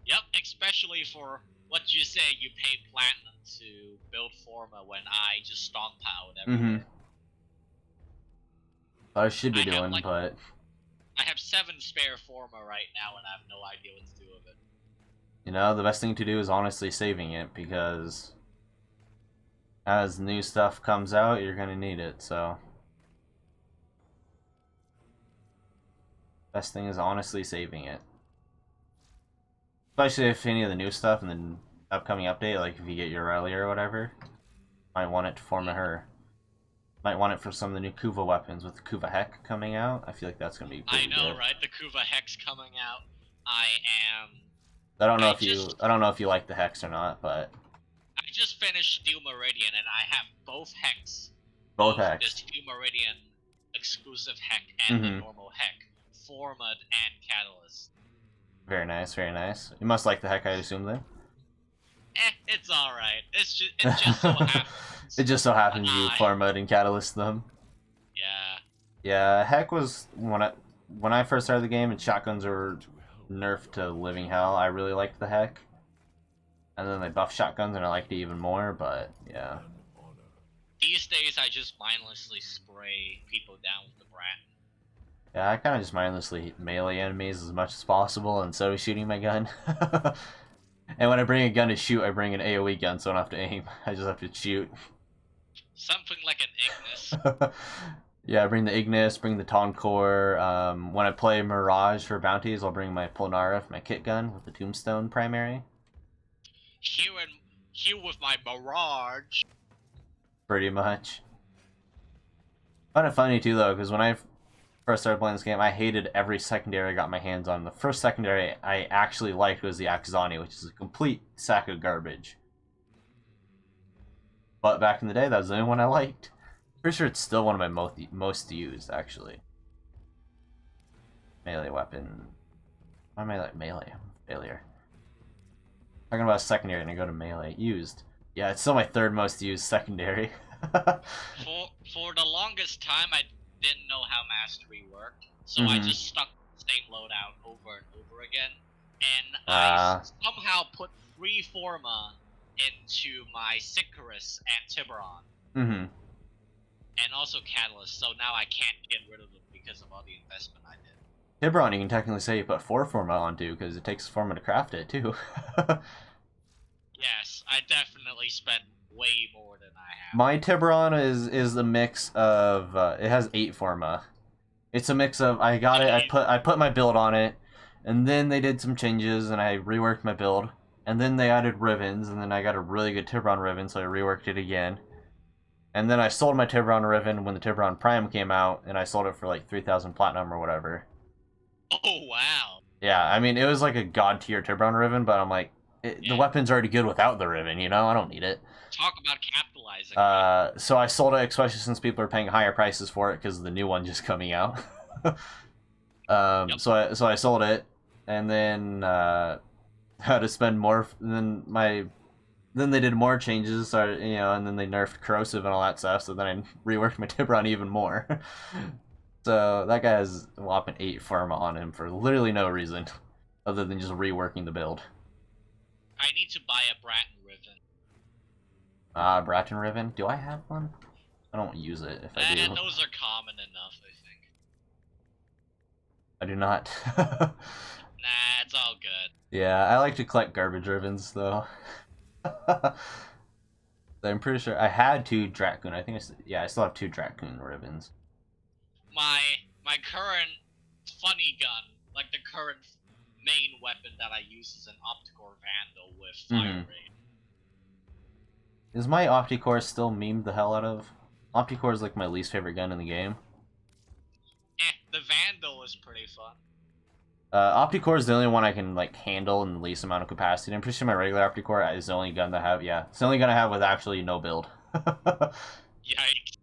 Yep, especially for what you say, you pay platinum to build Forma when I just stockpiled everywhere. I should be doing, but I have 7 spare Forma right now, and I have no idea what to do with it. The best thing to do is honestly saving it, because as new stuff comes out, you're gonna need it, so best thing is honestly saving it. Especially if any of the new stuff in the upcoming update, like if you get your Aurelia or whatever, might want it to form a her. Might want it for some of the new Kuva weapons with the Kuva Heck coming out. I feel like that's gonna be pretty good. I know, right? The Kuva Hex coming out. I don't know if you like the Hex or not, but I just finished Steel Meridian and I have both Hex. Both Hex. The Steel Meridian exclusive Heck and the normal Heck, Format and Catalyst. Very nice, very nice. You must like the Heck, I assume, then? It's alright. It just so happens. It just so happens you Format and Catalyst them. Yeah. Yeah, Heck was when I first started the game and shotguns were nerfed to living hell. I really liked the Heck, and then they buffed shotguns and I liked it even more. But yeah. These days, I just mindlessly spray people down with the Bratton. Yeah, I kind of just mindlessly melee enemies as much as possible, and so shooting my gun. And when I bring a gun to shoot, I bring an AoE gun, so I don't have to aim. I just have to shoot. Something like an Ignis. Yeah, I bring the Ignis, bring the Toncore. When I play Mirage for bounties, I'll bring my Polnareff, my kit gun with the Tombstone primary. Here with my Mirage. Pretty much. Kind of funny too, though, because when I first started playing this game, I hated every secondary I got my hands on. The first secondary I actually liked was the Axani, which is a complete sack of garbage. But back in the day, that was the only one I liked. Pretty sure it's still one of my most used, actually. Melee weapon. Why am I like melee? Failure. Talking about secondary and I go to melee. Used. Yeah, it's still my third most used secondary. For the longest time, I didn't know how mastery worked, so I just stuck the same loadout over and over again, and I somehow put 3 Forma into my Sicarus and Tiburon. And also Catalyst, so now I can't get rid of them because of all the investment I did. Tiburon, you can technically say you put 4 Forma onto, because it takes Forma to craft it, too. Yes, I definitely spent way more than I have. My Tiburon is a mix of it has 8 Forma. It's a mix of I put my build on it, and then they did some changes and I reworked my build, and then they added ribbons, and then I got a really good Tiburon ribbon, so I reworked it again. And then I sold my Tiburon ribbon when the Tiburon Prime came out, and I sold it for like 3,000 platinum or whatever. Oh wow. Yeah, I mean it was like a god tier Tiburon ribbon, but I'm like the weapon's already good without the ribbon, I don't need it. Talk about capitalizing. So I sold it, especially since people are paying higher prices for it because of the new one just coming out. So I sold it, and then had to spend more. Then they did more changes, so, and then they nerfed corrosive and all that stuff. So then I reworked my Tiburon even more. So that guy has a whopping 8 Forma on him for literally no reason, other than just reworking the build. I need to buy a Bratton ribbon. Bratton ribbon? Do I have one? I don't use it if I do. Those are common enough, I think. I do not. Nah, it's all good. Yeah, I like to collect garbage ribbons, though. I'm pretty sure I had 2 Dracoon. I still have 2 Dracoon ribbons. My current funny gun, like the current main weapon that I use is an Opticore Vandal with Fire Raid. Is my Opticore still memed the hell out of? Opticore is like my least favorite gun in the game. The Vandal is pretty fun. Opticore is the only one I can like handle in the least amount of capacity. I'm pretty sure my regular Opticore is the only gun that I have. Yeah, it's the only gun I have with actually no build. Yikes.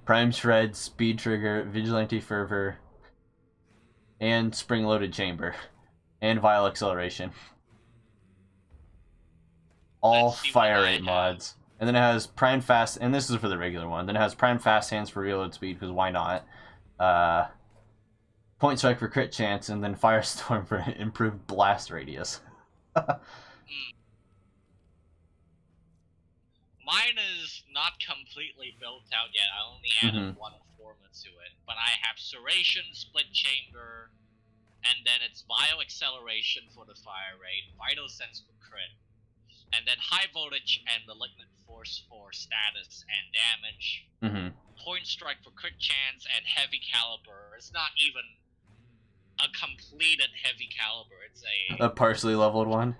Prime Shred, Speed Trigger, Vigilante Fervor, and Spring-Loaded Chamber, and Vile Acceleration. All fire rate mods. And then it has Prime Fast, and this is for the regular one. Then it has Prime Fast Hands for reload speed, because why not? Point Strike for crit chance, and then Firestorm for improved blast radius. Mine is not completely built out yet. I only added one forma to it. But I have Serration, Split Chamber, and then it's Vile Acceleration for the fire rate, Vital Sense for crit, and then High Voltage and Malignant Force for status and damage. Point Strike for crit chance, and Heavy Caliber. It's not even a completed Heavy Caliber. It's a partially leveled one.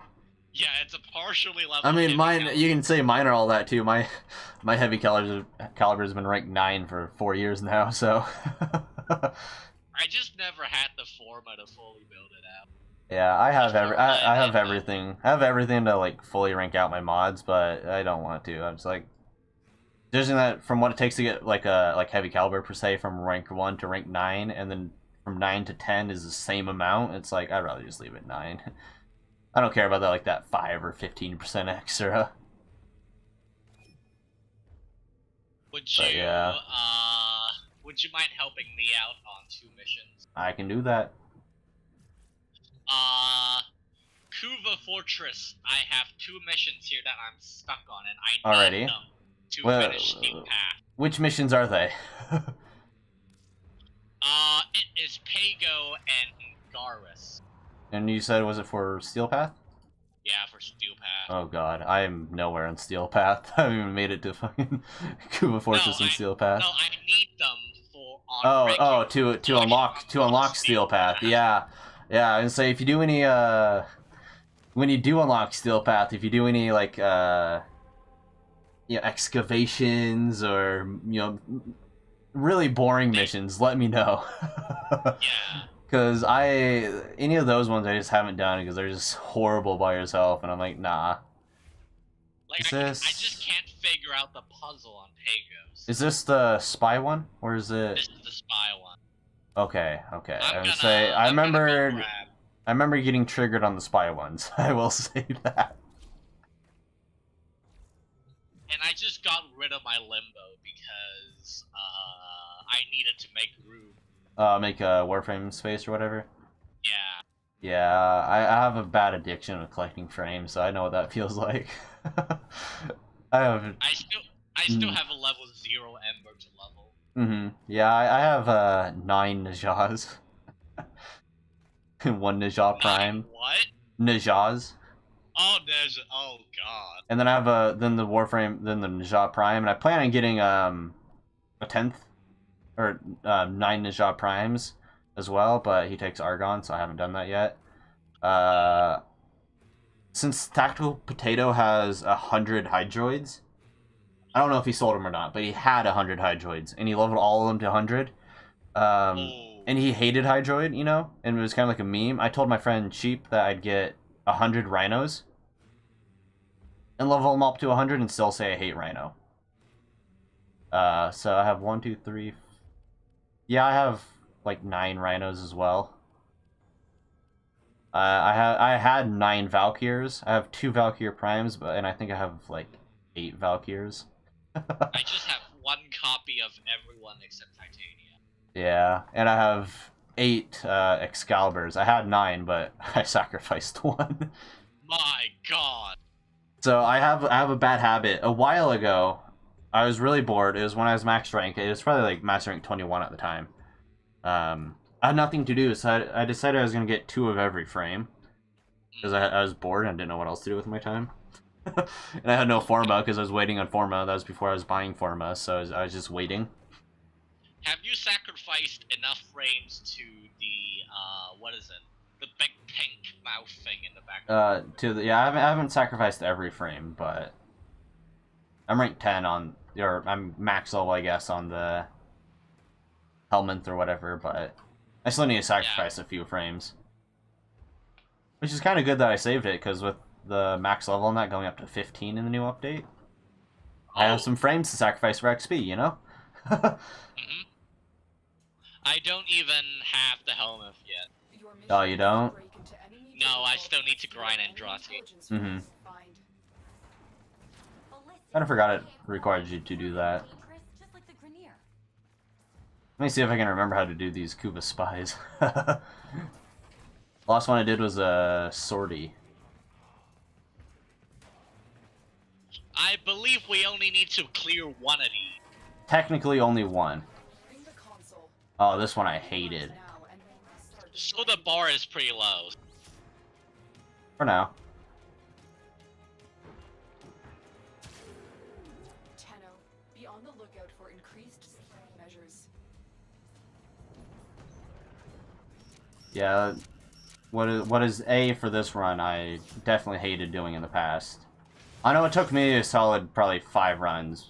Yeah, it's a partially leveled. I mean, mine. caliber. You can say mine are all that too. My Heavy Caliber has been ranked 9 for 4 years now. So. I just never had the forma to fully build it out. Yeah, I have I have everything. I have everything to like fully rank out my mods, but I don't want to. I'm just like, judging that from what it takes to get like Heavy Caliber per se from rank 1 to rank 9, and then from 9 to 10 is the same amount. It's like I'd rather just leave it 9. I don't care about that, like that 5 or 15% extra. Would you? Yeah. Would you mind helping me out on 2 missions? I can do that. Kuva Fortress. I have 2 missions here that I'm stuck on, and I Already? need them to finish Steel Path. Which missions are they? It is Pago and Garrus. And you said, was it for Steel Path? Yeah, for Steel Path. Oh god, I am nowhere on Steel Path. I haven't even made it to fucking Kuva Fortress and Steel Path. No, I need them for to unlock Steel Path. Yeah. Yeah, and say if you do any when you do unlock Steel Path, if you do any like excavations or really boring missions, let me know. Yeah. Because any of those ones I just haven't done because they're just horrible by yourself, and I'm like, nah. Like I just can't figure out the puzzle on Pagos. Is this the spy one, or is it? This is the spy one. Okay. I remember getting triggered on the spy ones. I will say that. And I just got rid of my limbo because I needed to make room. Make a Warframe space or whatever? Yeah. Yeah, I have a bad addiction of collecting frames, so I know what that feels like. I still have a level 0 Ember to level. Yeah, I have 9 Najahs. And 1 Najah Prime. What? Najahs. Oh, oh god. And then I have the Najah Prime, and I plan on getting a 10th or 9 Najah Primes as well, but he takes Argon, so I haven't done that yet. Since Tactical Potato has 100 Hydroids, I don't know if he sold them or not, but he had 100 Hydroids, and he leveled all of them to 100. And he hated Hydroid, and it was kind of like a meme. I told my friend Cheap that I'd get 100 Rhinos and level them up to 100 and still say I hate Rhino. So I have 1, 2, 3... Yeah, I have like 9 Rhinos as well. I had 9 Valkyrs. I have 2 Valkyr Primes, and I think I have like 8 Valkyrs. I just have 1 copy of everyone except Titania. Yeah, and I have 8 Excaliburs. I had 9, but I sacrificed 1. My god. So I have a bad habit. A while ago, I was really bored. It was when I was max rank. It was probably like max rank 21 at the time. I had nothing to do, so I decided I was going to get 2 of every frame. Because I was bored and I didn't know what else to do with my time. And I had no Forma because I was waiting on Forma. That was before I was buying Forma, so I was just waiting. Have you sacrificed enough frames to the what is it? The big pink mouth thing in the back. Yeah, I haven't sacrificed every frame, but I'm ranked 10 on, or I'm max level, I guess, on the helmet or whatever, but I still need to sacrifice a few frames. Which is kind of good that I saved it, because with the max level on that going up to 15 in the new update, I have some frames to sacrifice for XP, you know? I don't even have the helmet yet. Oh, you don't? No, I still need to grind Andrassi. Mm-hmm. Kind of forgot it required you to do that. Let me see if I can remember how to do these Kuva spies. Last one I did was a sortie. I believe we only need to clear one of these. Technically only one. Oh, this one I hated. So the bar is pretty low. For now. Be on the lookout for increased safety measures. Yeah, what is A for this run, I definitely hated doing in the past. I know it took me a solid probably 5 runs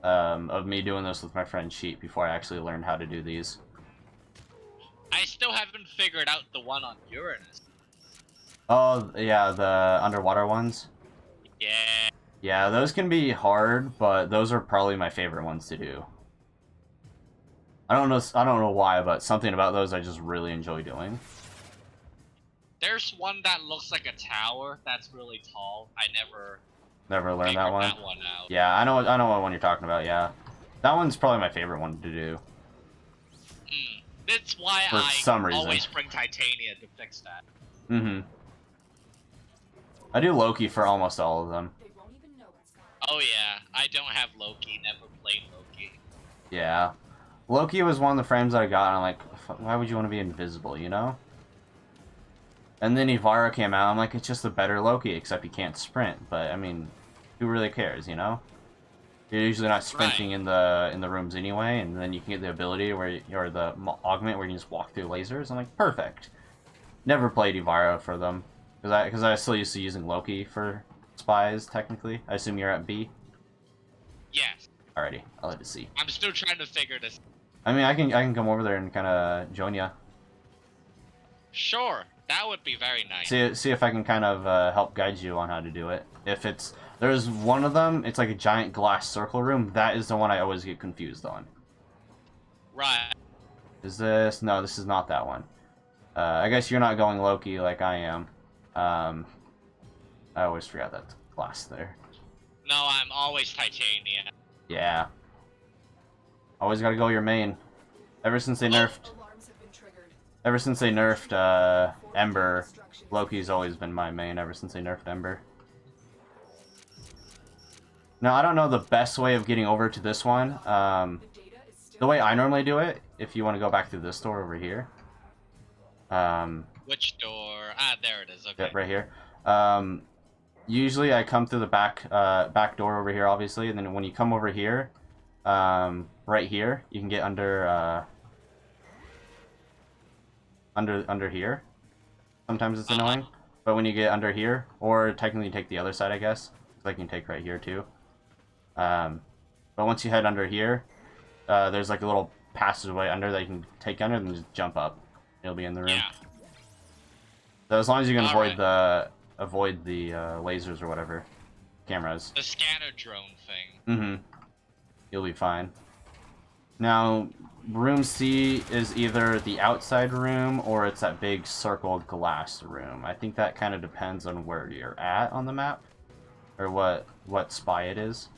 of me doing this with my friend Sheep before I actually learned how to do these. I still haven't figured out the one on Uranus. Oh, yeah, the underwater ones? Yeah. Yeah, those can be hard, but those are probably my favorite ones to do. I don't know why, but something about those I just really enjoy doing. There's one that looks like a tower that's really tall. I never learned that one. Out. Yeah, I know what one you're talking about. Yeah, that one's probably my favorite one to do. That's why I always bring Titania to fix that. Mm-hmm. I do Loki for almost all of them. Oh yeah, I don't have Loki. Never played Loki. Yeah, Loki was one of the frames that I got, and I'm like, why would you want to be invisible, you know? And then Ivara came out, I'm like, it's just a better Loki, except he can't sprint. But I mean, who really cares, you know? You're usually not sprinting in the rooms anyway, and then you can get the ability where or the augment where you can just walk through lasers. I'm like, perfect. Never played Ivara for them because I still used to using Loki for spies. Technically, I assume you're at B. Yes. Alrighty, I'll let it see. I'm still trying to figure this. I mean, I can come over there and kind of join ya. Sure, that would be very nice. See if I can kind of help guide you on how to do it. If there's one of them, it's like a giant glass circle room. That is the one I always get confused on. Right. Is this? No, this is not that one. I guess you're not going Loki like I am. I always forgot that glass there. No, I'm always Titania. Yeah. Always gotta go your main. Ever since they nerfed Ember, Loki's always been my main ever since they nerfed Ember. Now, I don't know the best way of getting over to this one. The way I normally do it, if you want to go back through this door over here. Which door? Ah, there it is. Okay. Yep, right here. Usually I come through the back door over here, obviously, and then when you come over here, right here, you can get under here. Sometimes it's annoying, but when you get under here, or technically take the other side, I guess, because I can take right here too. But once you head under here, there's like a little passageway under that you can take under and then just jump up. It'll be in the room. Yeah. So as long as you can avoid the lasers or whatever, cameras. The scanner drone thing. Mm-hmm. You'll be fine. Now, room C is either the outside room or it's that big circle glass room. I think that kind of depends on where you're at on the map, or what spy it is.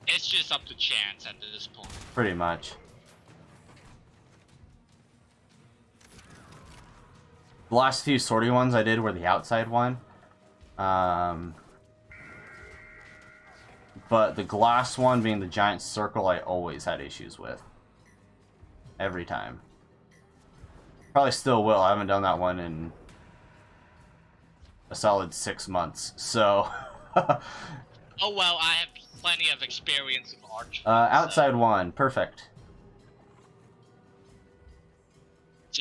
It's just up to chance at this point. Pretty much. The last few sortie ones I did were the outside one. But the glass one being the giant circle, I always had issues with. Every time. Probably still will. I haven't done that one in a solid 6 months, so... Oh well, I have plenty of experience with Arch. outside one, perfect.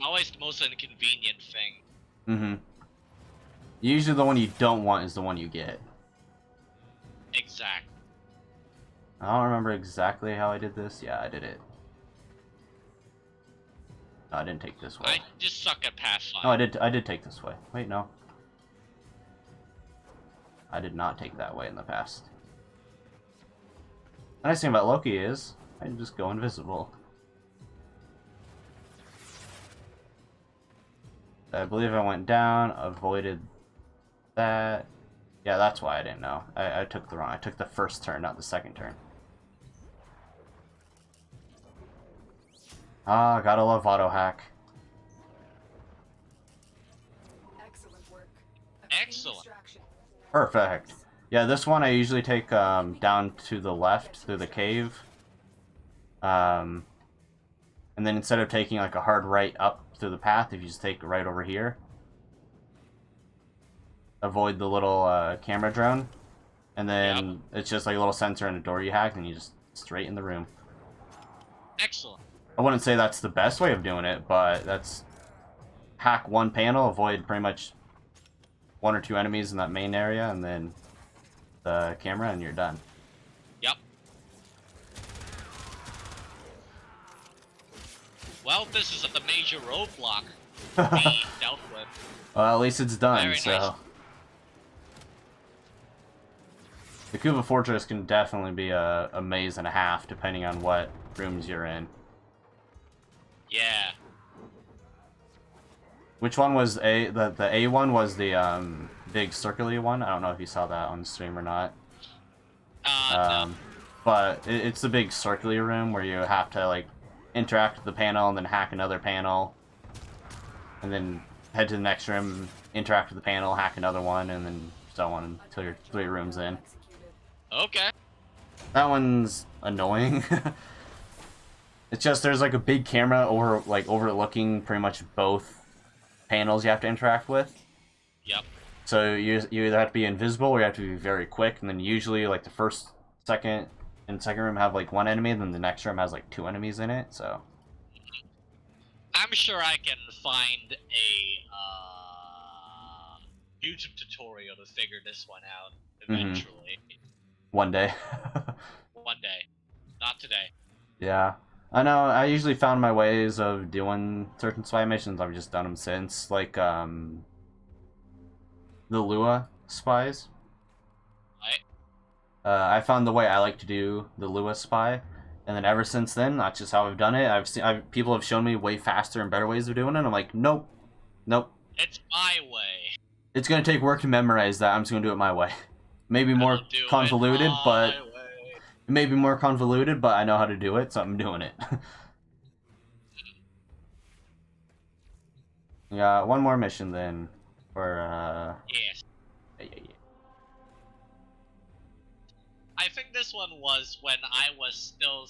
always the most inconvenient thing. Mm-hmm. Usually the one you don't want is the one you get. Exactly. I don't remember exactly how I did this. Yeah, I did it. No, I didn't take this way. I just suck at Pathfinder. No, I did take this way. Wait, no. I did not take that way in the past. The nice thing about Loki is, I can just go invisible. I believe I went down, avoided that. Yeah, that's why I didn't know. I took the wrong. I took the first turn, not the second turn. Ah, gotta love auto hack. Excellent work. Excellent. Perfect. Yeah, this one I usually take down to the left through the cave. And then instead of taking like a hard right up through the path, if you just take right over here. Avoid the little camera drone. And then it's just like a little sensor and a door you hack, and you just straight in the room. Excellent. I wouldn't say that's the best way of doing it, but that's hack one panel, avoid pretty much one or two enemies in that main area, and then the camera, and you're done. Yep. Well, this is a major roadblock being dealt with. Well, at least it's done, Very so... nice. The Kuva Fortress can definitely be a maze and a half, depending on what rooms you're in. Yeah. Which one was A? The A one was the big circular one. I don't know if you saw that on stream or not. No. But it's the big circular room where you have to like interact with the panel and then hack another panel, and then head to the next room, interact with the panel, hack another one, and then so on until you're 3 rooms in. Okay. That one's annoying. It's just there's like a big camera overlooking pretty much both panels you have to interact with. Yep. So you either have to be invisible or you have to be very quick, and then usually like the first, second room have like 1 enemy, and then the next room has like 2 enemies in it. So I'm sure I can find a YouTube tutorial to figure this one out eventually. one day. One day. Not today. Yeah. I know, I usually found my ways of doing certain spy missions. I've just done them since, like, the Lua spies. Right. I found the way I like to do the Lua spy, and then ever since then, that's just how I've done it. People have shown me way faster and better ways of doing it, and I'm like, nope. It's my way. It's gonna take work to memorize that, I'm just gonna do it my way. Maybe more convoluted, but... It may be more convoluted, but I know how to do it, so I'm doing it. Yeah, one more mission then. For, Yes. Yeah. I think this one was when I was still,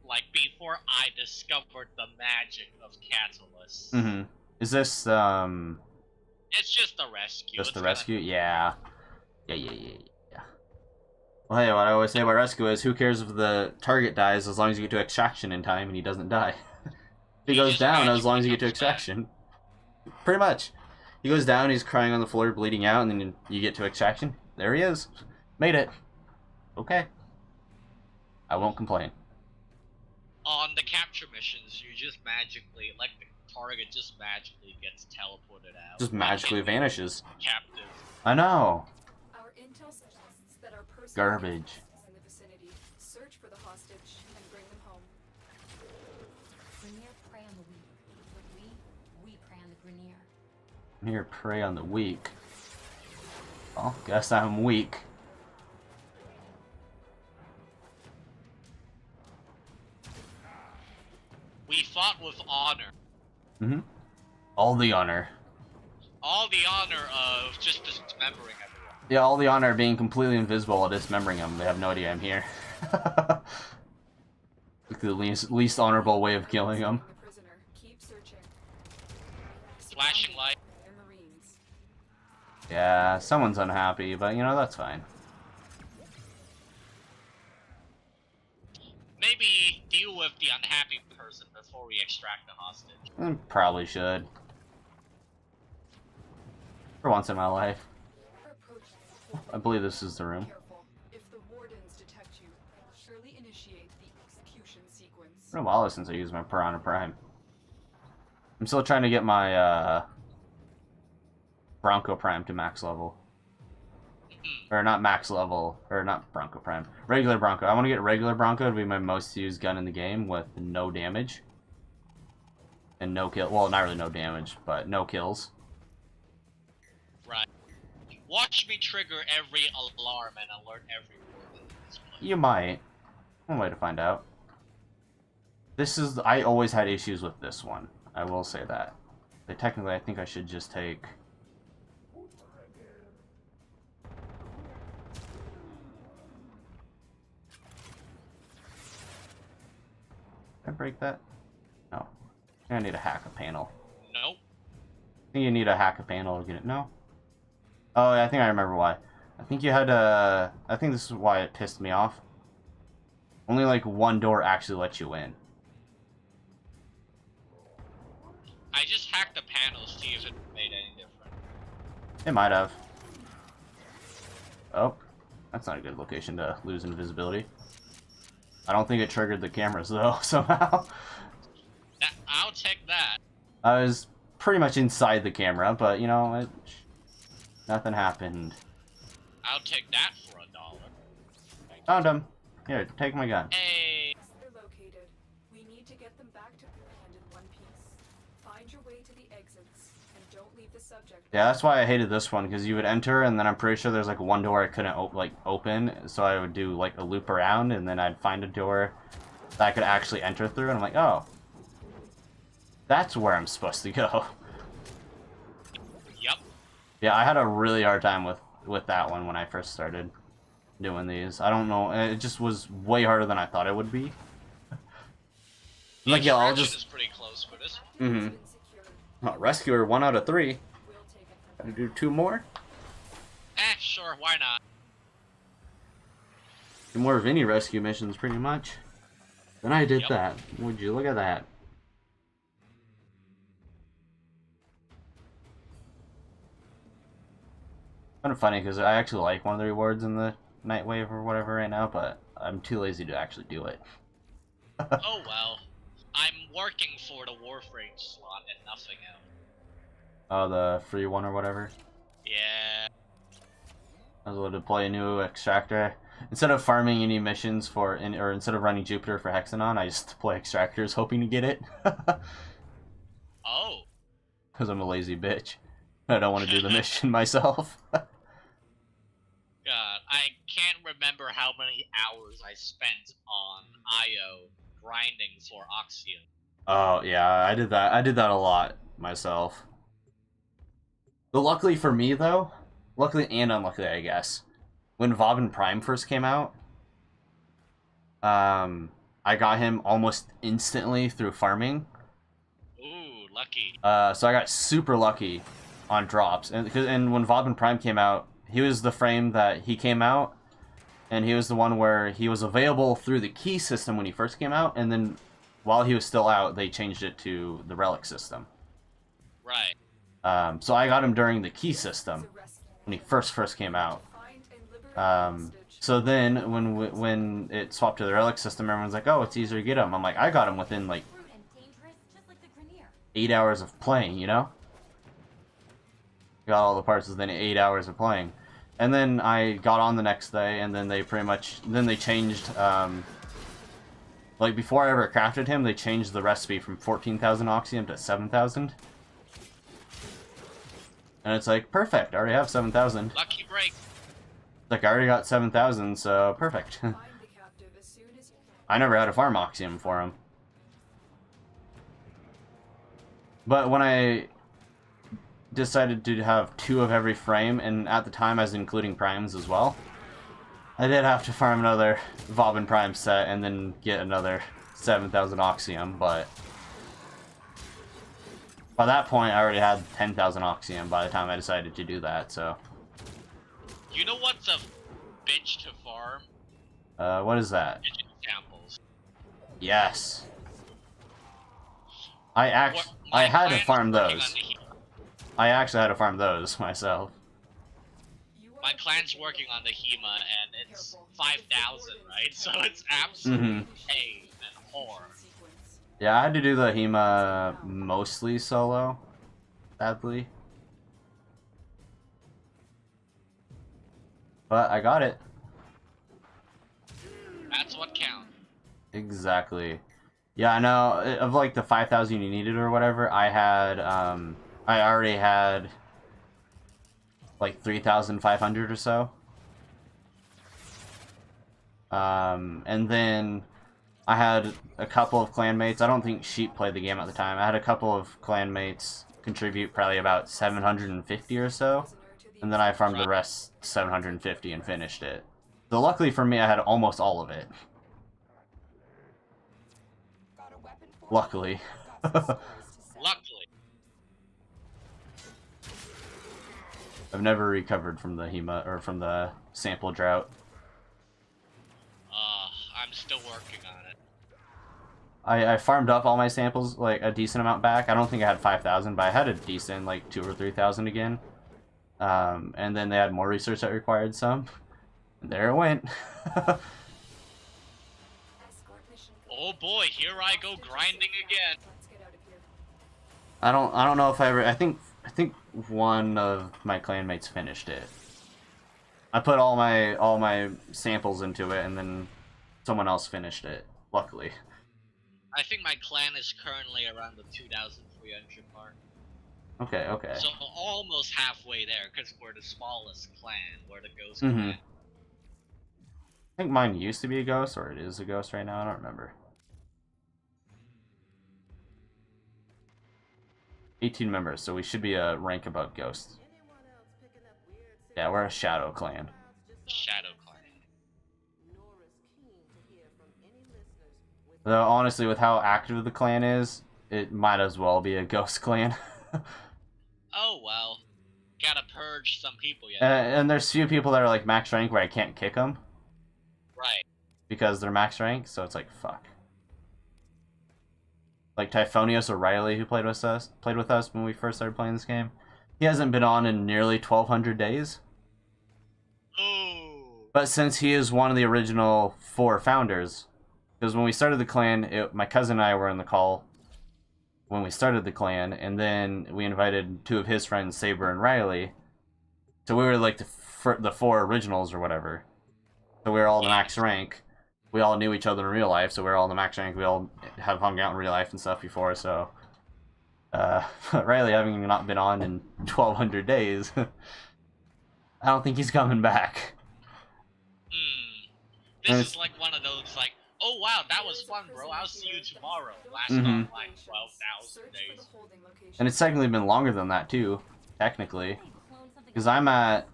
like, before I discovered the magic of Catalyst. Mm-hmm. Is this, It's just a rescue. just It's the kinda- rescue? Yeah. Yeah. Well, hey, what I always say about rescue is, who cares if the target dies as long as you get to extraction in time and he doesn't die. He He goes just down as long as you get to magically comes extraction. Pretty much. He goes down, he's crying on the floor, bleeding out, and then you get to extraction. There he is. Made it. Okay. I won't complain. On the capture missions, you just magically, like, the target just magically gets teleported out. Just magically vanishes. Captive. I know. Our intel suggests that our person Garbage. is in the vicinity. Search for the hostage and bring them home. Grenier prey on the weak, but we prey on the Grenier. I'm here to prey on the weak. Well, guess I'm weak. We fought with honor. Mm-hmm. All the honor. All the honor of just dismembering everyone. Yeah, all the honor of being completely invisible while dismembering them. They have no idea I'm here. Like the least honorable way of killing them. The prisoner. Keep searching. Flashing light. They're Marines. Yeah, someone's unhappy, but you know, that's fine. maybe deal with the unhappy person before we extract the hostage. Probably should. For once in my life. We're approaching. I believe this is the room. Careful. If the wardens detect you, surely initiate the execution sequence. It's been a while since I used my Piranha Prime. I'm still trying to get my Bronco Prime to max level. Or not max level, or not Bronco Prime. Regular Bronco. I want to get regular Bronco to be my most used gun in the game with no damage. And no kill. Well, not really no damage, but no kills. Right. Watch me trigger every alarm and alert every warden in this place. You might. One way to find out. This is... I always had issues with this one. I will say that. But technically, I think I should just take... Did I break that? No. I need to hack a panel. Nope. I think you need to hack a panel to get it. No? Oh, yeah, I think I remember why. I think you had to... I think this is why it pissed me off. Only, like, one door actually lets you in. I just hacked the panel to see if it made any difference. It might have. Oh. That's not a good location to lose invisibility. I don't think it triggered the cameras, though, somehow. I'll take that. I was pretty much inside the camera, but, you know, nothing happened. I'll take that for $1. Found him. Here, take my gun. Hey. They're located. We need to get them back to command in one piece. Find your way to the exits and don't leave the subject. Yeah, that's why I hated this one, because you would enter, and then I'm pretty sure there's, like, one door I couldn't, open, so I would do, like, a loop around, and then I'd find a door that I could actually enter through, and I'm like, oh. That's where I'm supposed to go. Yep. Yeah, I had a really hard time with that one when I first started doing these. I don't know, it just was way harder than I thought it would be. Like, yeah, I'll just... is pretty close for this one. Mm-hmm. Oh, Rescuer, 1 out of 3. Gotta do 2 more? Sure, why not? 2 more Vinny rescue missions, pretty much. Then I did Yep. that. Would you look at that? Kind of funny, because I actually like one of the rewards in the Night Wave or whatever right now, but I'm too lazy to actually do it. Oh well. I'm working for the Warframe slot and nothing else. Oh, the free one or whatever? Yeah. I was able to play a new extractor. Instead of farming any missions or instead of running Jupiter for Hexanon, I just play extractors hoping to get it. Oh. Because I'm a lazy bitch. I don't want to do the mission myself. God, I can't remember how many hours I spent on IO grinding for Oxium. Oh, yeah, I did that. I did that a lot myself. But luckily for me, though, luckily and unluckily, I guess, when Vauban Prime first came out, I got him almost instantly through farming. Ooh, lucky. So I got super lucky on drops. And when Vauban Prime came out, he was the frame that he came out, and he was the one where he was available through the key system when he first came out, and then while he was still out, they changed it to the relic system. Right. So I got him during the key system when he first came out. So then when it swapped to the relic system, everyone's like, "Oh, it's easier to get him." I'm like, I got him within like 8 hours of playing, you know? Got all the parts within 8 hours of playing. And then I got on the next day, and then they changed, like, before I ever crafted him, they changed the recipe from 14,000 Oxium to 7,000. And it's like, perfect, I already have 7,000. Lucky break. Like, I already got 7,000, so perfect. I never had a farm Oxium for him. But when I decided to have 2 of every frame, and at the time I was including primes as well, I did have to farm another Vauban Prime set and then get another 7,000 Oxium, but by that point I already had 10,000 Oxium by the time I decided to do that, so... You know what's a bitch to farm? What is that? Digit samples. Yes. I had to farm those. I actually had to farm those myself. My clan's working on the HEMA, and it's 5,000, right? So it's absolutely pain and horror. Yeah, I had to do the HEMA mostly solo, sadly. But I got it. That's what counts. Exactly. Yeah, I know. Of like the 5,000 you needed or whatever, I already had like 3,500 or so. And then I had a couple of clanmates. I don't think Sheep played the game at the time. I had a couple of clanmates contribute probably about 750 or so. And then I farmed the rest 750 and finished it. So luckily for me, I had almost all of it. Luckily. Luckily. I've never recovered from the HEMA, or from the sample drought. I'm still working on it. I farmed up all my samples, like, a decent amount back. I don't think I had 5,000, but I had a decent, like, 2,000 or 3,000 again. And then they had more research that required some. And there it went. Oh boy, here I go grinding again. I don't know if I think one of my clanmates finished it. I put all my samples into it, and then someone else finished it. Luckily. I think my clan is currently around the 2,300 mark. Okay, okay. So almost halfway there, because we're the smallest clan. We're the ghost clan. I think mine used to be a ghost, or it is a ghost right now. I don't remember. 18 members, so we should be a rank above ghosts. Yeah, we're a shadow clan. Shadow clan. Though honestly, with how active the clan is, it might as well be a ghost clan. Oh well, gotta purge some people yet. And there's few people that are like max rank where I can't kick them. Right. Because they're max rank, so it's like fuck. Like Typhonius O'Reilly, who played with us when we first started playing this game. He hasn't been on in nearly 1,200 days. Ooh. But since he is one of the original 4 founders, because when we started the clan, my cousin and I were in the call when we started the clan, and then we invited 2 of his friends, Saber and Riley. So we were like the 4 originals or whatever. So we were all the max rank. We all knew each other in real life, so we were all in the max rank. We all have hung out in real life and stuff before, so... Riley having not been on in 1,200 days, I don't think he's coming back. This is like one of those, like, oh wow, that was fun, bro, I'll see you tomorrow. Lasted on like 12,000 days. And it's technically been longer than that, too, technically. Because I'm at,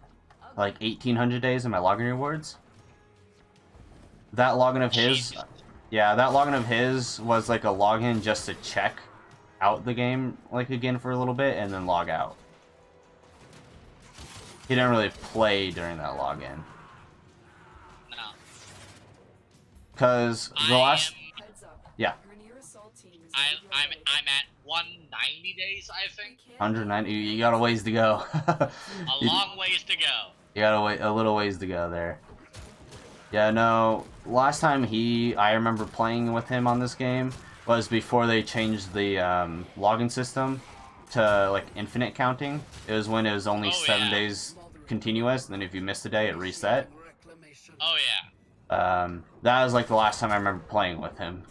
like, 1,800 days in my login rewards. That login of his, yeah, that login of his was like a login just to check out the game, like, again for a little bit, and then log out. He didn't really play during that login. No. Because the last... Yeah. I'm at 190 days, I think. 190, you got a ways to go. A long ways to go. You got a little ways to go there. Yeah, no, last time I remember playing with him on this game was before they changed the login system to, like, infinite counting. It was when it was only 7 days continuous, and then if you missed a day, it reset. Oh, yeah. That was, like, the last time I remember playing with him.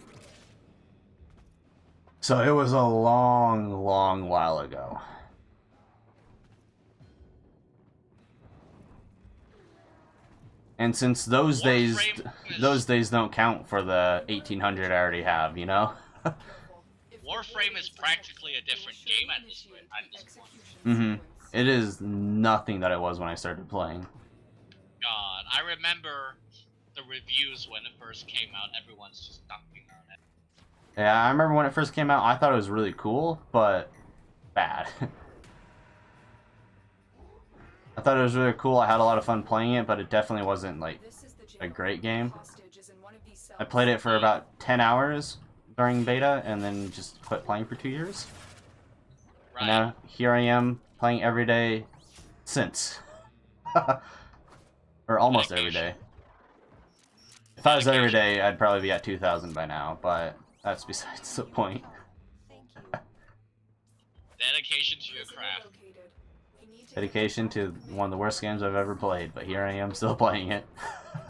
So it was a long, long while ago. And since those days don't count for the 1,800 I already have, you know? Warframe is practically a different game at this point. Mm-hmm. It is nothing that it was when I started playing. God, I remember the reviews when it first came out. Everyone's just dunking on it. Yeah, I remember when it first came out, I thought it was really cool, but bad. I thought it was really cool. I had a lot of fun playing it, but it definitely wasn't, like, a great game. I played it for about 10 hours during beta, and then just quit playing for 2 years. Right. And now, here I am, playing every day since. Or almost every day. If I was every day, I'd probably be at 2,000 by now, but that's besides the point. Thank you. Dedication to your Prisoner craft. located. We need to Dedication to one of the worst games I've ever played, but here I am still playing it.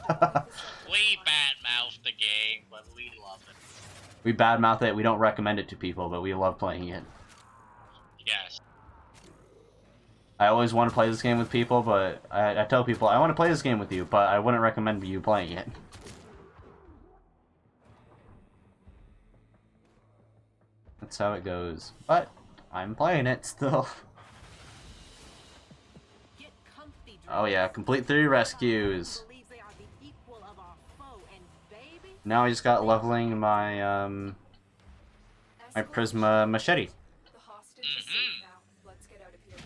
We badmouth the game, but we love it. We badmouth it, we don't recommend it to people, but we love playing it. Yes. I always want to play this game with people, but I tell people, I want to play this game with you, but I wouldn't recommend you playing it. That's how it goes. But, I'm playing it still. Get comfy, Oh yeah, complete 3 rescues. believes they are the equal of our foe, and baby, Now I just got leveling my, my Prisma Machete. The hostage is safe now. Let's get out of here.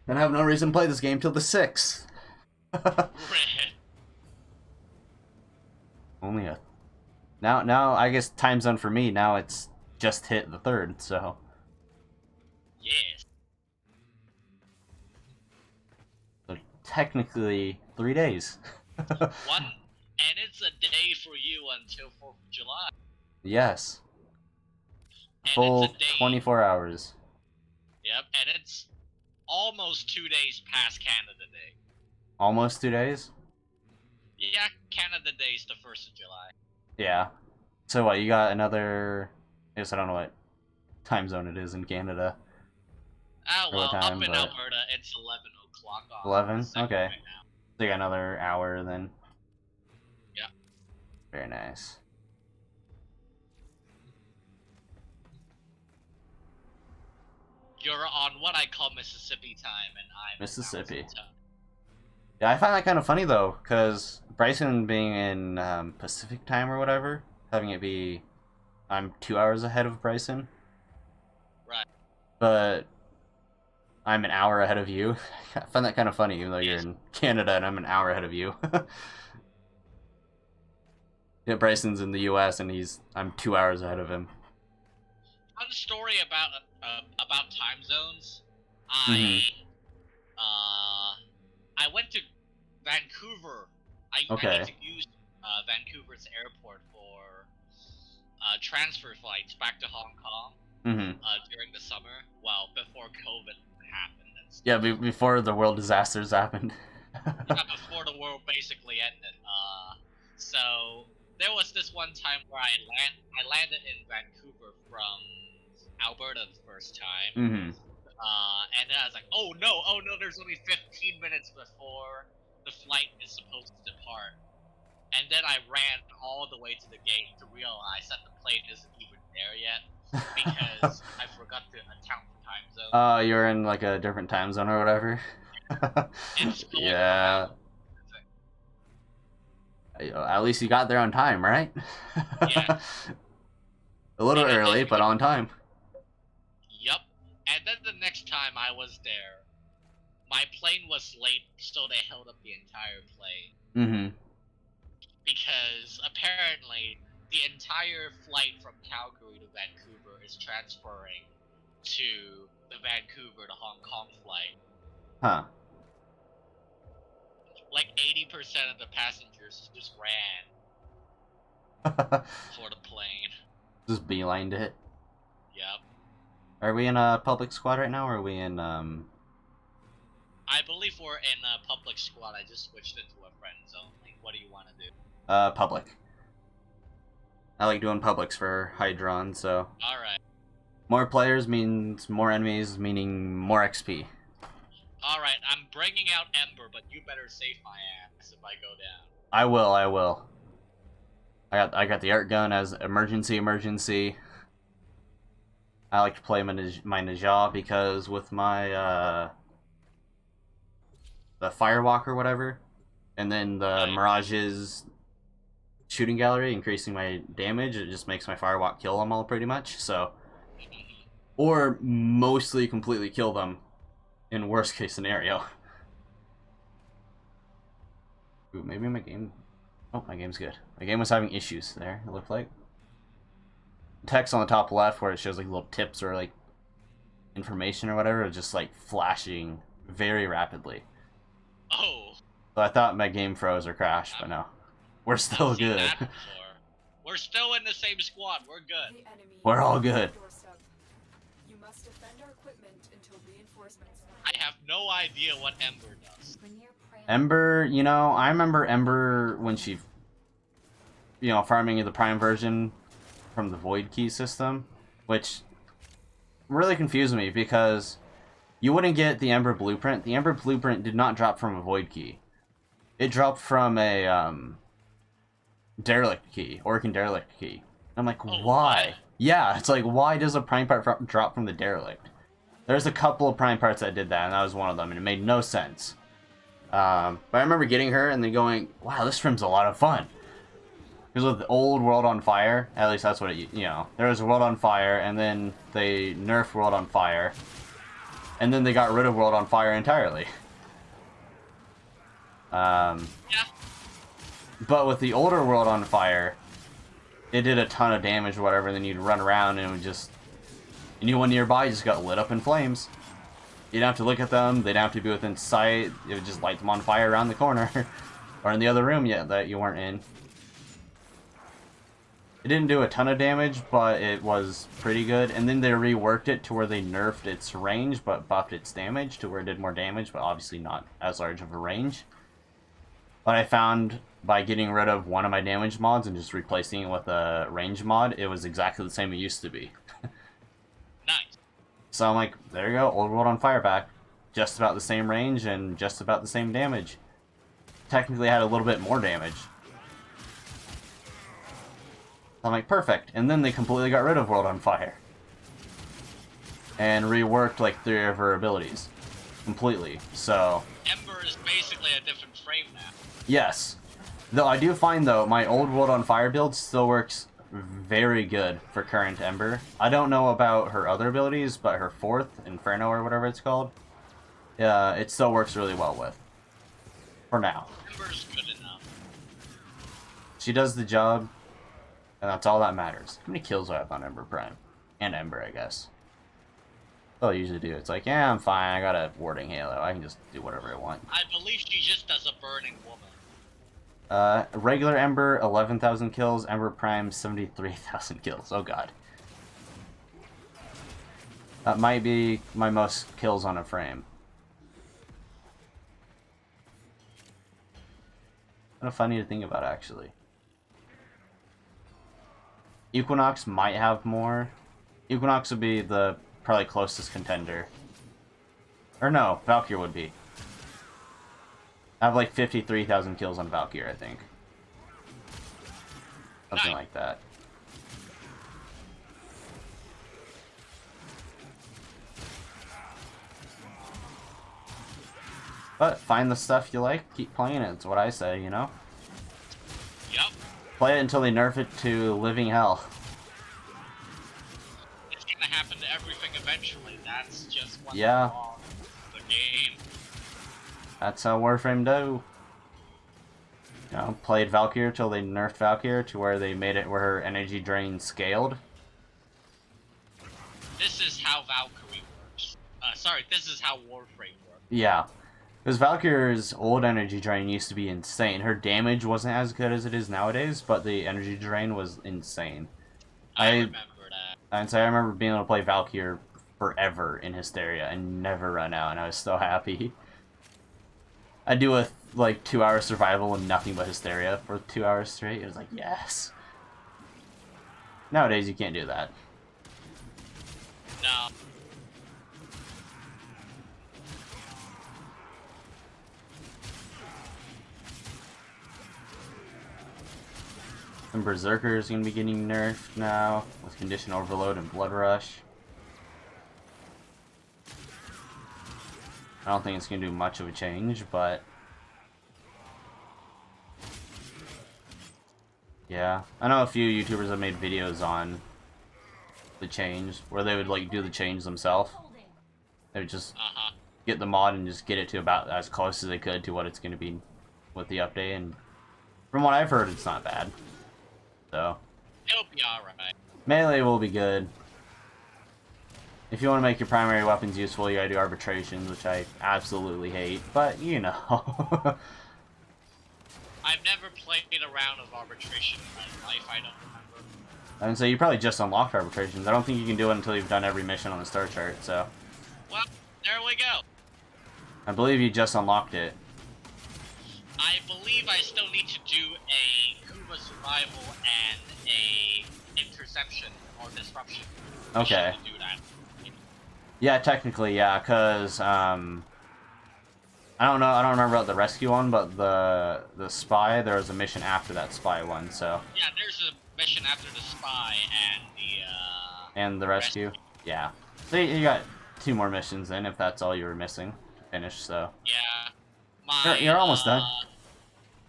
And I have no reason to play this game till the 6th. Only a... Now, I guess time zone for me, now it's just hit the 3rd, so... Yes. So technically, 3 days. And it's a day for you until 4th of July. Yes. And Full it's a day. 24 hours. Yep, and it's almost 2 days past Canada Day. Almost 2 days? Yeah, Canada Day is the 1st of July. Yeah. So what, you got another... I guess I don't know what time zone it is in Canada. Ah, For well, what time, up in but- Alberta, it's 11 o'clock on 11? the second Okay. right now. So you got another hour then. Yeah. Very nice. You're on what I call Mississippi time, and I'm Mississippi. Mountain time. Yeah, I find that kind of funny though, because Bryson being in Pacific time or whatever, having it be... I'm 2 hours ahead of Bryson. Right. But I'm an hour ahead of you. I find that kind of funny, even though you're in Canada and I'm an hour ahead of you. Yeah, Bryson's in the U.S. and I'm 2 hours ahead of him. Fun story about time zones. Mhm. I went to Vancouver. I Okay. need to use Vancouver's airport for transfer flights back to Hong Kong Mm-hmm. during the summer. Well, before COVID happened. And stuff. Yeah, before the world disasters happened. Yeah, before the world basically ended. So there was this one time where I landed in Vancouver from Alberta the first time. Mm-hmm. And then I was like, oh no, there's only 15 minutes before the flight is supposed to depart. And then I ran all the way to the gate to realize that the plane isn't even there yet because I forgot to account for time zone. You're in like a different time zone or whatever. It's going Yeah. At least you got there on time, right? Yeah. A little And then early, they- but on time. Yup. And then the next time I was there, my plane was late, so they held up the entire plane. Mm-hmm. Because apparently the entire flight from Calgary to Vancouver is transferring to the Vancouver to Hong Kong flight. Huh. Like 80% of the passengers just ran for the plane. Just beelined it. Yep. Are we in a public squad right now, or are we in, I believe we're in a public squad. I just switched it to a friends only. What do you want to do? public? I like doing publics for Hydron, so... Alright. More players means more enemies, meaning more XP. Alright, I'm bringing out Ember, but you better save my ass if I go down. I will. I got the art gun as emergency. I like to play my Najah because with my the Firewalk or whatever, and then the Right. Mirage's shooting gallery increasing my damage, it just makes my Firewalk kill them all pretty much. So, or mostly completely kill them in worst case scenario. Ooh, maybe my game Oh, my game's good. My game was having issues there, it looked like. Text on the top left where it shows like little tips or like information or whatever, just like flashing very rapidly. Oh. So I thought my game froze or crashed, but no. We're still I've seen good. that before. We're still in the same squad. We're good. The enemy We're all is good. on your doorstep. You must defend our equipment until reinforcements I have no idea what Ember does. Grenier Pram. Ember, you know, I remember Ember when she, you know, farming the Prime version from the Void Key system, which really confused me because you wouldn't get the Ember Blueprint. The Ember Blueprint did not drop from a Void Key. It dropped from a, Derelict Key, Orcan Derelict Key. I'm like, Oh, why? what? Yeah, it's like, why does a Prime part drop from the Derelict? There's a couple of Prime parts that did that, and that was one of them, and it made no sense. But I remember getting her and then going, wow, this trim's a lot of fun. Because with the old World on Fire, at least that's what it, you know, there was World on Fire, and then they nerfed World on Fire, and then they got rid of World on Fire entirely. Yeah. But with the older World on Fire, it did a ton of damage or whatever, and then you'd run around and it would just, anyone nearby just got lit up in flames. You didn't have to look at them, they didn't have to be within sight, it would just light them on fire around the corner. Or in the other room yet that you weren't in. It didn't do a ton of damage, but it was pretty good. And then they reworked it to where they nerfed its range, but buffed its damage to where it did more damage, but obviously not as large of a range. But I found by getting rid of one of my damage mods and just replacing it with a range mod, it was exactly the same it used to be. Nice. So I'm like, there you go, Old World on Fire back. Just about the same range and just about the same damage. Technically had a little bit more damage. I'm like, perfect. And then they completely got rid of World on Fire. And reworked like 3 of her abilities. Completely. So, Ember is basically a different frame now. yes. Though I do find though, my old World on Fire build still works very good for current Ember. I don't know about her other abilities, but her 4th, Inferno or whatever it's called, it still works really well with. For now. Ember's good enough. She does the job. And that's all that matters. How many kills do I have on Ember Prime? And Ember, I guess. That's all I usually do. It's like, yeah, I'm fine. I got a warding halo. I can just do whatever I want. I believe she just does a burning woman. Regular Ember, 11,000 kills. Ember Prime, 73,000 kills. Oh, God. That might be my most kills on a frame. Kind of funny to think about, actually. Equinox might have more. Equinox would be the probably closest contender. Or no, Valkyr would be. I have like 53,000 kills on Valkyr, I think. Something like that. But find the stuff you like, keep playing it. It's what I say, you know? Yep. Play it until they nerf it to living hell. It's gonna happen to everything eventually. That's just what's Yeah. wrong with the game. That's how Warframe do. You know, played Valkyr till they nerfed Valkyr to where they made it where her energy drain scaled. This is how Valkyrie works. Sorry, this is how Warframe works. Yeah. Because Valkyr's old energy drain used to be insane. Her damage wasn't as good as it is nowadays, but the energy drain was insane. I remember that. And so I remember being able to play Valkyr forever in Hysteria and never run out, and I was so happy. I'd do a like 2-hour survival and nothing but Hysteria for 2 hours straight. It was like, yes. Nowadays you can't do that. No. And Berserker is going to be getting nerfed now with Condition Overload and Blood Rush. I don't think it's going to do much of a change, but yeah. I know a few YouTubers have made videos on the change, where they would like do the change themselves. They would just get the mod and just get it to about as close as they could to what it's going to be with the update, and From what I've heard, it's not bad. So. It'll be alright. Melee will be good. If you want to make your primary weapons useful, you gotta do arbitrations, which I absolutely hate, but you know. I've never played a round of arbitration in my life, I don't remember. And so you probably just unlocked arbitrations. I don't think you can do it until you've done every mission on the star chart, so. Well, there we go. I believe you just unlocked it. I believe I still need to do a Kuba survival and a interception or disruption. Okay. To do that. Yeah, technically, yeah, because, I don't know, I don't remember about the rescue one, but the spy, there was a mission after that spy one, so. Yeah, there's a mission after the spy and the, And the rescue? Yeah. So you got 2 more missions then, if that's all you were missing to finish, so. Yeah. You're almost done.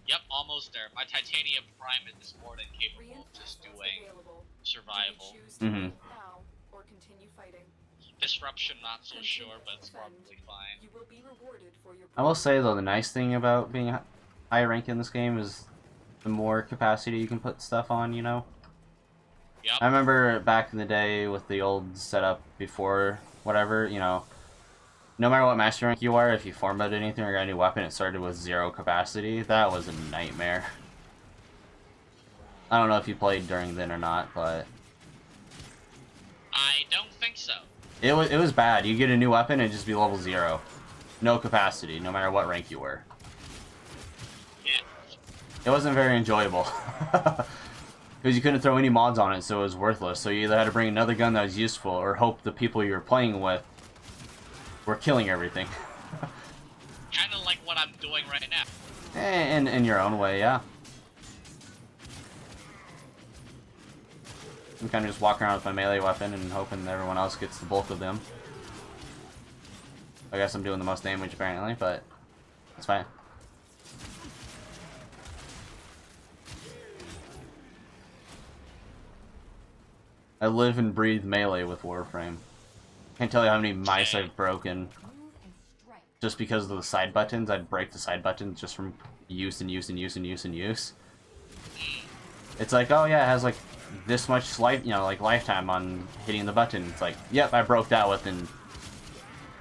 Yep, almost there. My Titanium Prime is more than capable of just doing survival. Mm-hmm. Now or continue fighting. Disruption, not so sure, but it's probably fine. You will be rewarded for your I will say, though, the nice thing about being high rank in this game is the more capacity you can put stuff on, you know? Yep. I remember back in the day with the old setup before whatever, you know, no matter what master rank you are, if you formatted anything or got a new weapon, it started with 0 capacity. That was a nightmare. I don't know if you played during then or not, but I don't think so. it was bad. You get a new weapon and it'd just be level 0. No capacity, no matter what rank you were. Yeah. It wasn't very enjoyable. Because you couldn't throw any mods on it, so it was worthless. So you either had to bring another gun that was useful, or hope the people you were playing with were killing everything. Kind of like what I'm doing right now. In your own way, yeah. I'm kind of just walking around with my melee weapon and hoping that everyone else gets the bulk of them. I guess I'm doing the most damage apparently, but it's fine. I live and breathe melee with Warframe. Can't tell you how many mice I've broken. Move and strike. Just because of the side buttons, I'd break the side buttons just from use and use and use and use and use. It's like, oh yeah, it has like this much life, you know, like lifetime on hitting the button. It's like, yep, I broke that within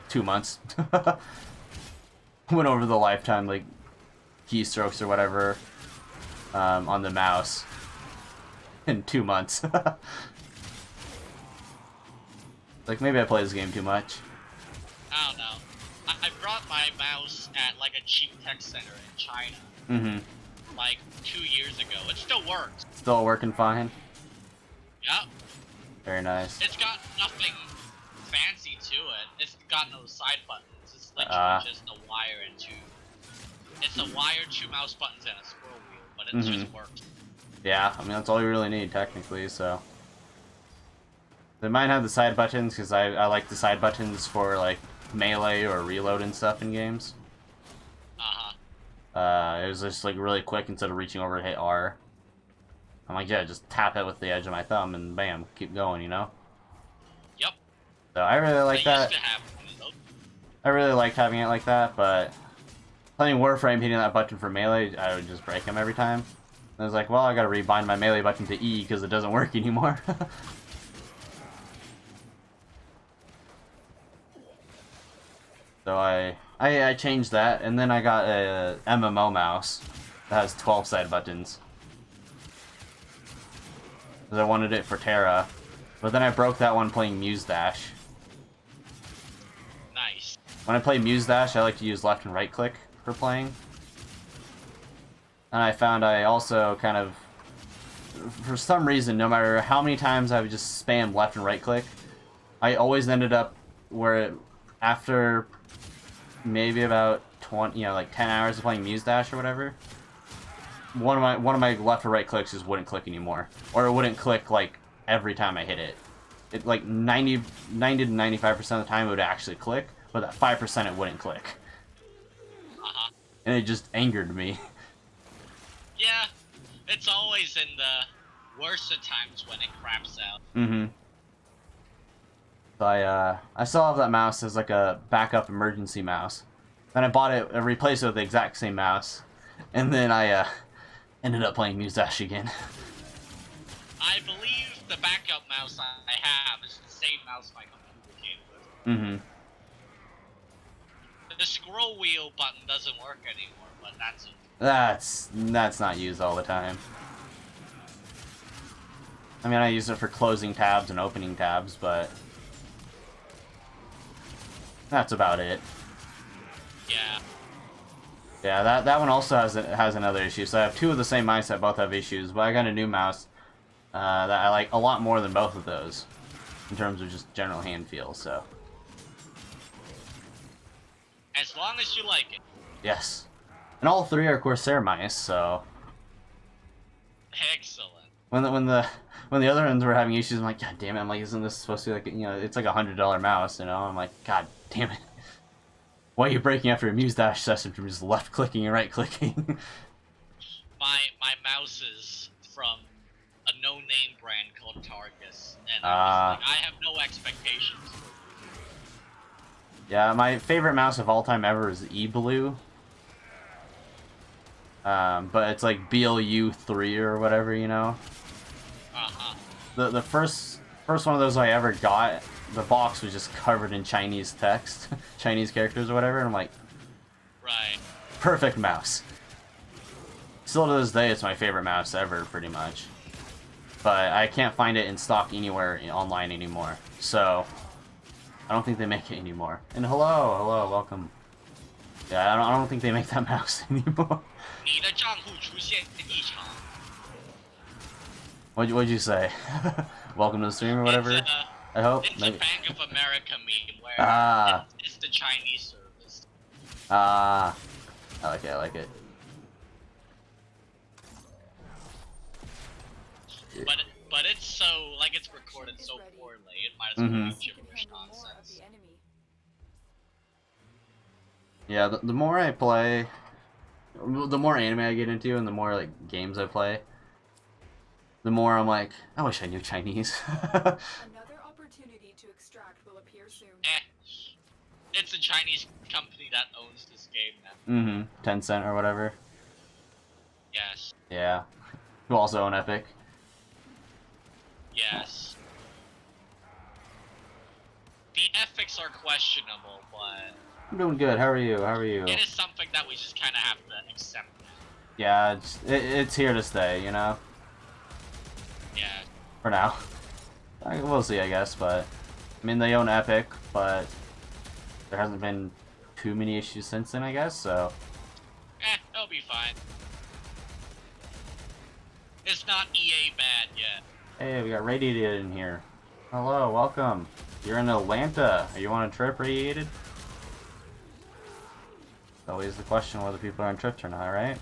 2 months. Went over the lifetime, like, keystrokes or whatever, on the mouse in 2 months. Like, maybe I play this game too much. I don't know. I brought my mouse at like a cheap tech center in China. Mm-hmm. Like 2 years ago. It still works. Still working fine. Yep. Very nice. It's got nothing fancy to it. It's got no side buttons. It's literally just a wire and 2. It's a wire, 2 mouse buttons, and a scroll wheel, but it just works. Yeah, I mean, that's all you really need, technically, so. They might have the side buttons, because I like the side buttons for, like, melee or reload and stuff in games. It was just, like, really quick instead of reaching over to hit R. I'm like, yeah, just tap it with the edge of my thumb, and bam, keep going, you know? Yep. So I really like that. Used to have one of those. I really liked having it like that, but playing Warframe, hitting that button for melee, I would just break him every time. And I was like, well, I gotta rebind my melee button to E because it doesn't work anymore. So I changed that, and then I got a MMO mouse that has 12 side buttons. Because I wanted it for Terra. But then I broke that one playing Muse Dash. Nice. When I play Muse Dash, I like to use left and right click for playing. And I found I also kind of, for some reason, no matter how many times I would just spam left and right click, I always ended up where after maybe about 20, like 10 hours of playing Muse Dash or whatever, one of my left or right clicks just wouldn't click anymore, or it wouldn't click like every time I hit it. It like 90 to 95% of the time it would actually click, but that 5% it wouldn't click, and it just angered me. Yeah, it's always in the worst of times when it craps out. Mm-hmm. So I still have that mouse as like a backup emergency mouse. Then I bought it, I replaced it with the exact same mouse, and then I Ended up playing Muse Dash again. I believe the backup mouse I have is the same mouse my computer came with. Mm-hmm. The scroll wheel button doesn't work anymore, but that's okay. That's not used all the time. I mean, I use it for closing tabs and opening tabs, but that's about it. Yeah. Yeah, that one also has another issue. So I have two of the same mice that both have issues, but I got a new mouse that I like a lot more than both of those in terms of just general hand feel. So As long as you like it. yes, and all three are Corsair mice. So Excellent. when the other ones were having issues, I'm like, God damn it! I'm like, isn't this supposed to be like, you know, it's like $100 mouse, you know? I'm like, God damn it! Why are you breaking after a Muse Dash session from just left clicking and right clicking? My mouse is from a no-name brand called Targus, and I have no expectations. Yeah, my favorite mouse of all time ever is eBlue. But it's like BLU3 or whatever, you know. The first one of those I ever got, the box was just covered in Chinese text, Chinese characters or whatever, and I'm like, Right. perfect mouse. Still to this day, it's my favorite mouse ever, pretty much. But I can't find it in stock anywhere online anymore, so I don't think they make it anymore. And hello, welcome. Yeah, I don't think they make that mouse anymore. 你的账户出现异常。 What'd you say? Welcome to the stream or whatever? I hope. It's Maybe. a Bank of America meme where it's the Chinese service. I like it. But it's so, like, it's recorded so poorly, it might as well be gibberish nonsense. Yeah, the more I play, the more anime I get into and the more like games I play, the more I'm like, I wish I knew Chinese. Another opportunity to extract will appear soon. It's a Chinese company that owns this game now. Tencent or whatever. Yes. Yeah. Who also own Epic. Yes. The ethics are questionable, but I'm doing good. How are you? it is something that we just kind of have to accept. Yeah, it's here to stay, you know? Yeah. For now. We'll see, I guess, but I mean, they own Epic, but there hasn't been too many issues since then, I guess, so It'll be fine. It's not EA bad yet. hey, we got Radiated in here. Hello, welcome. You're in Atlanta. Are you on a trip, Radiated? Always the question whether people are on trips or not, right?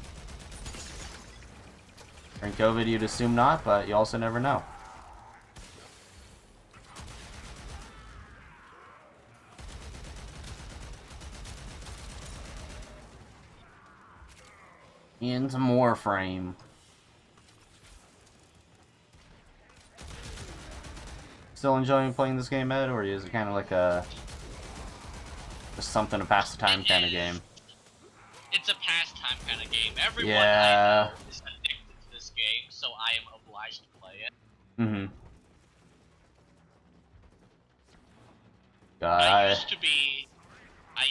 During COVID, you'd assume not, but you also never know. Into more frame. Still enjoying playing this game, Ed, or is it kind of like a just something to pass the time kind of game? It's a pastime kind of game. Everyone Yeah. I know is addicted to this game, so I am obliged to play it. God, I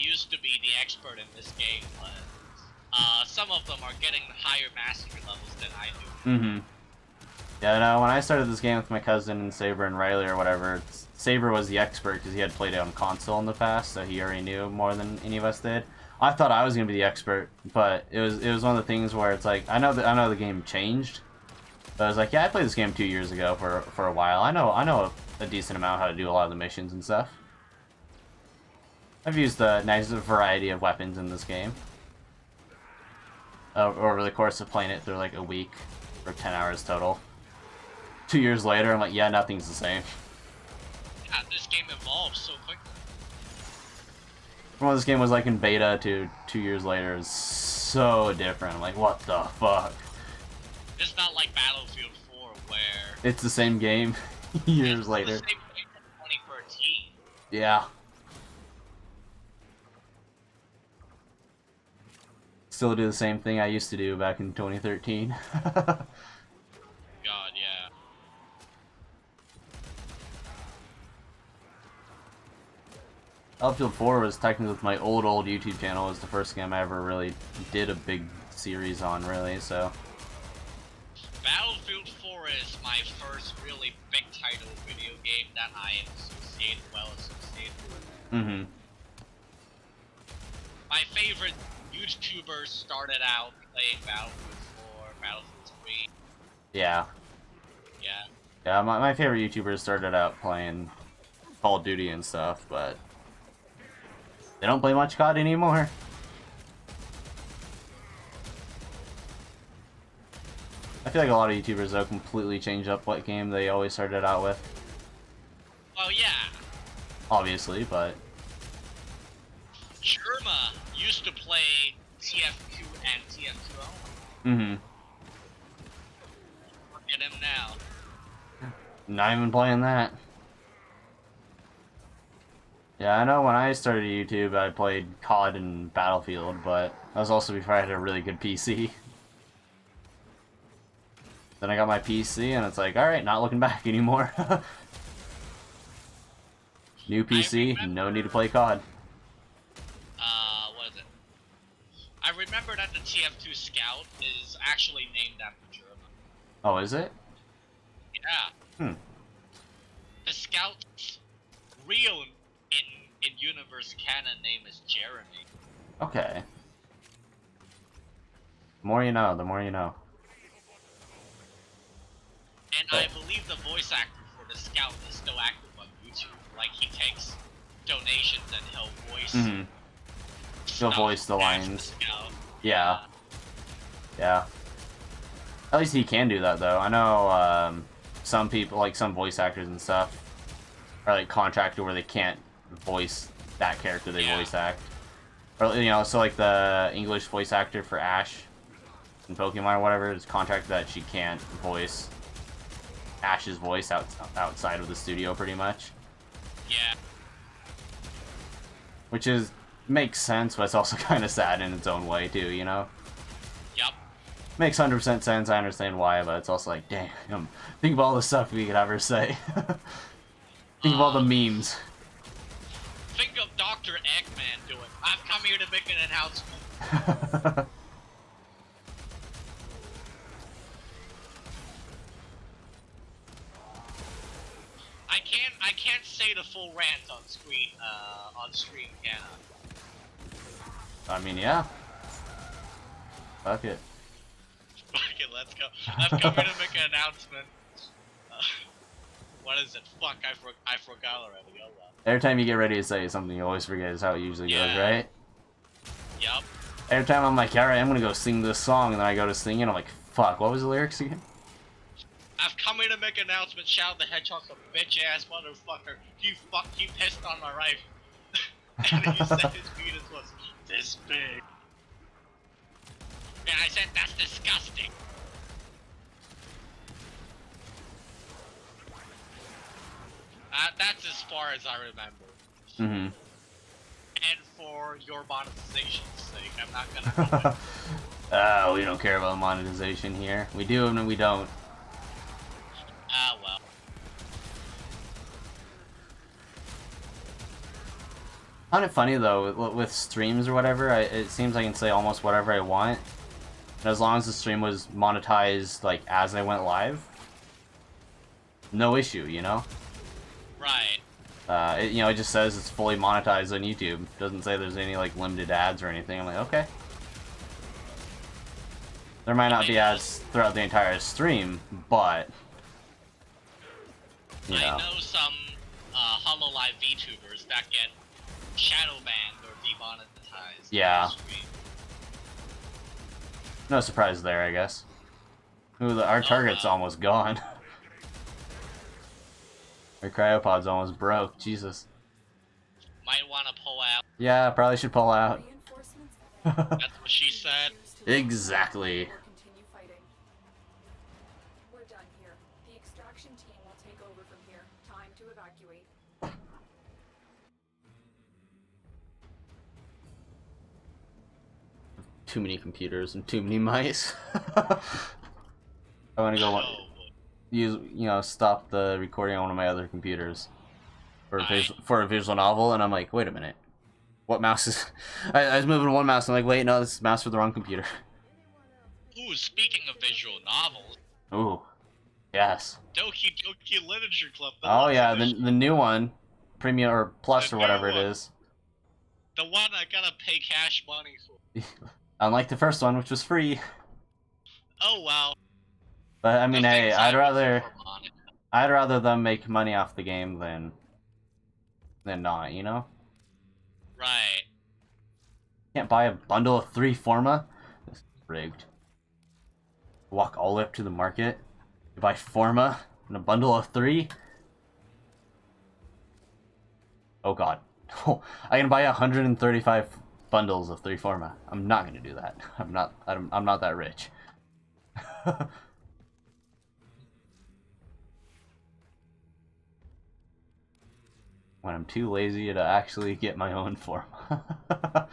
used to be the expert in this game, but some of them are getting higher mastery levels than I do. Yeah, no, when I started this game with my cousin and Saber and Riley or whatever, Saber was the expert because he had played it on console in the past, so he already knew more than any of us did. I thought I was gonna be the expert, but it was one of the things where it's like I know the game changed, but I was like, yeah, I played this game 2 years ago for a while. I know a decent amount how to do a lot of the missions and stuff. I've used a nice variety of weapons in this game over the course of playing it through like a week or 10 hours total. 2 years later, I'm like, yeah, nothing's the same. Yeah, this game evolves so quickly. From what this game was like in beta to 2 years later is so different. I'm like, what the fuck? It's not like Battlefield 4 where It's the same game years later. It's the same game from 2013. Yeah. still do the same thing I used to do back in 2013. God, yeah. Battlefield 4 was technically my old YouTube channel. It was the first game I ever really did a big series on, really, so. Battlefield 4 is my first really big title video game that I am associated with. Mm-hmm. My favorite YouTubers started out playing Battlefield 4, Battlefield 3. Yeah. Yeah. Yeah, my favorite YouTubers started out playing Call of Duty and stuff, but they don't play much COD anymore. I feel like a lot of YouTubers, though, completely changed up what game they always started out with. Well, yeah. Obviously, but... Sherma used to play TF2 and TF2 only. Mm-hmm. Look at him now. Not even playing that. Yeah, I know when I started YouTube, I played COD and Battlefield, but that was also before I had a really good PC. Then I got my PC, and it's like, alright, not looking back anymore. New PC, no need to play COD. What is it? I remember that the TF2 Scout is actually named after German. Oh, is it? Yeah. The Scout's real in-universe canon name is Jeremy. Okay. The more you know, the more you know. And I believe the voice actor for the Scout is still active on YouTube. Like, he takes donations and he'll voice... Mm-hmm. He'll voice the lines. Yeah. Yeah. At least he can do that, though. I know some people, like some voice actors and stuff, are like contracted where they can't voice that character they voice act. Or, you know, so like the English voice actor for Ash in Pokemon or whatever is contracted that she can't voice Ash's voice outside of the studio, pretty much. Yeah. Which is makes sense, but it's also kind of sad in its own way too, you know? Yup. Makes 100% sense, I understand why, but it's also like, damn, think of all the stuff we could ever say. Think of all the memes. Think of Dr. Eggman doing, I've come here to make an announcement. I can't say the full rant on stream, can I? I mean, yeah. Fuck it. Fuck it, let's go. I've come here to make an announcement. What is it? Fuck, I forgot already. Oh well. Every time you get ready to say something, you always forget is how it usually goes, right? Yup. Every time I'm like, alright, I'm gonna go sing this song, and then I go to sing it, I'm like, fuck, what was the lyrics again? I've come here to make an announcement. Shout the Hedgehog's a bitch ass motherfucker. He pissed on my rifle. And he said his penis was this big. And I said, that's disgusting. That's as far as I remember. Mm-hmm. And for your monetization's sake, I'm not gonna go in. We don't care about monetization here. We do and we don't. Ah, well. Kind of funny though, with streams or whatever, it seems I can say almost whatever I want. And as long as the stream was monetized, like, as I went live, no issue, you know? Right. You know, it just says it's fully monetized on YouTube. It doesn't say there's any, like, limited ads or anything. I'm like, okay. There might not be ads throughout the entire stream, but... You know. I know some HoloLive VTubers that get shadow banned or demonetized. Yeah. No surprise there, I guess. Ooh, our target's almost gone. Our cryopod's almost broke. Jesus. Might want to pull out. Yeah, probably should pull out. That's what she said. Exactly. Continue fighting. We're done here. The extraction team will take over from here. Time to evacuate. too many computers and too many mice. I want to go stop the recording on one of my other computers for a visual novel, and I'm like, wait a minute, what mouse is? I was moving one mouse, and I'm like, wait, no, this is mouse for the wrong computer. Ooh, speaking of visual novels. Ooh, yes. Doki Doki Literature Club. Oh yeah, the new one, Premium or Plus or whatever it is. The one I gotta pay cash money for. Unlike the first one, which was free. Oh wow. But I mean, hey, I'd rather them make money off the game than not, you know? Right. Can't buy a bundle of 3 Forma? This is rigged. Walk all the way up to the market, buy Forma and a bundle of 3? Oh god. I can buy 135 bundles of 3 Forma. I'm not gonna do that. I'm not that rich. When I'm too lazy to actually get my own Forma.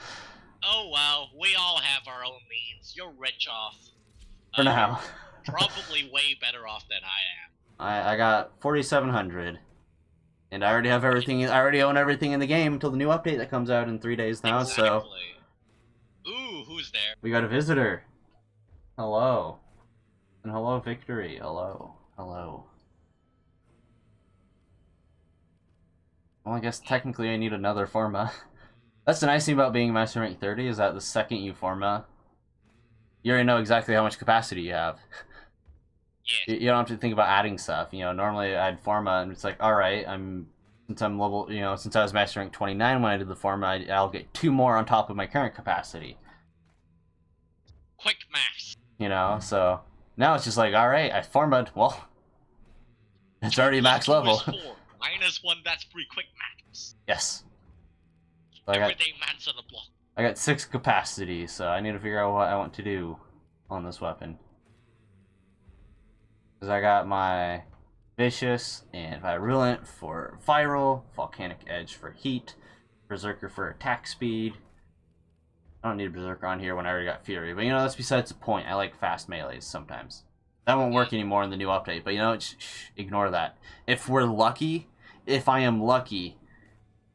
Oh wow, we all have our own means. You're rich off. For now. Probably way better off than I am. I got 4,700. And I already have everything. I already own everything in the game until the new update that comes out in 3 days now. Exactly. So, ooh, who's there? We got a visitor. Hello. And hello, Victory. Hello. Hello. Well, I guess technically I need another Forma. That's the nice thing about being Master Rank 30 is that the second you Forma, you already know exactly how much capacity you have. Yeah. You don't have to think about adding stuff. You know, normally I'd Forma and it's like, all right, since I'm level, since I was Master Rank 29 when I did the Forma, I'll get 2 more on top of my current capacity. Quick maths. You know, so now it's just like, all right, I Forma'd. Well, it's already max level. 4 minus 1. That's pretty quick maths. Yes. So Everyday maths on the block. I got 6 capacity, so I need to figure out what I want to do on this weapon. Because I got my Vicious and Virulent for Viral, Volcanic Edge for Heat, Berserker for attack speed. I don't need Berserker on here when I already got Fury, but that's besides the point. I like fast melees sometimes. That won't work anymore in the new update, but ignore that. If I am lucky,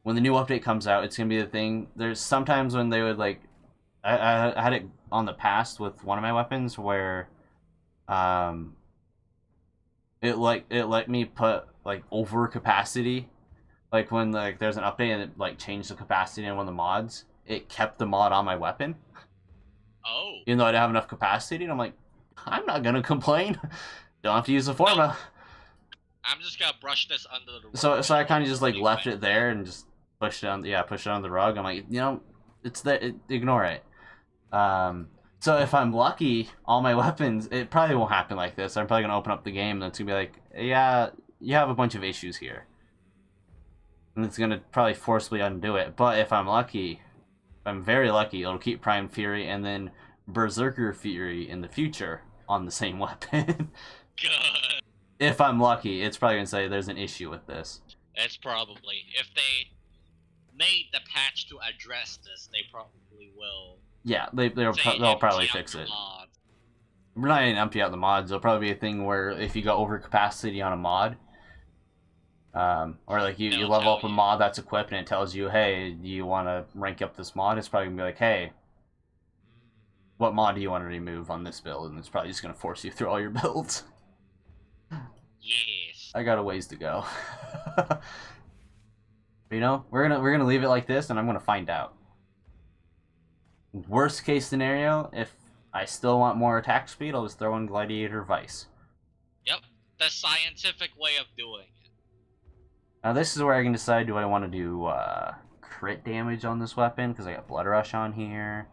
when the new update comes out, it's going to be the thing. There's sometimes when they would I had it on the past with one of my weapons where it let me put over capacity, when there's an update and it changed the capacity in one of the mods. It kept the mod on my weapon. Oh. Even though I didn't have enough capacity, and I'm like, I'm not gonna complain. Don't have to use the Forma. I'm just gonna brush this under the rug. So I kind of just left it there and just pushed it on the rug. I'm like, it's there. Ignore it. So if I'm lucky, all my weapons, it probably won't happen like this. I'm probably gonna open up the game and it's gonna be like, yeah, you have a bunch of issues here, and it's gonna probably forcibly undo it. But if I'm lucky, if I'm very lucky, it'll keep Prime Fury and then Berserker Fury in the future on the same weapon. Good. If I'm lucky, it's probably gonna say there's an issue with this. It's probably, if they made the patch to address this, they probably will. Yeah, they'll probably fix it. We're not even empty out the mods. There'll probably be a thing where if you go over capacity on a mod, or you level up a mod that's equipped and it tells you, hey, do you want to rank up this mod? It's probably gonna be like, hey, what mod do you want to remove on this build? And it's probably just gonna force you through all your builds. Yes. I got a ways to go. We're gonna leave it like this, and I'm gonna find out. Worst case scenario, if I still want more attack speed, I'll just throw in Gladiator Vice. Yep, the scientific way of doing it. Now this is where I can decide, do I want to do crit damage on this weapon, because I got Blood Rush on here.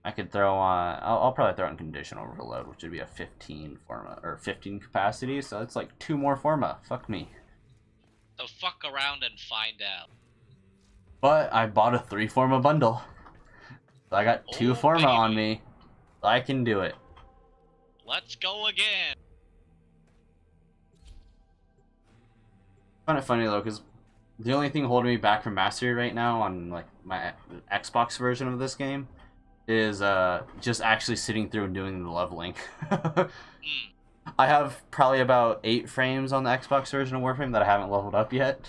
I could throw on, I'll probably throw in Condition Overload, which would be a 15 Forma, or 15 capacity, so it's 2 more Forma. Fuck me. So fuck around and find out. But I bought a 3 Forma bundle. So I got 2 Forma on me. I can do it. Let's go again. I find it funny though, because the only thing holding me back from mastery right now on my Xbox version of this game is just actually sitting through and doing the leveling. Mm. I have probably about 8 frames on the Xbox version of Warframe that I haven't leveled up yet.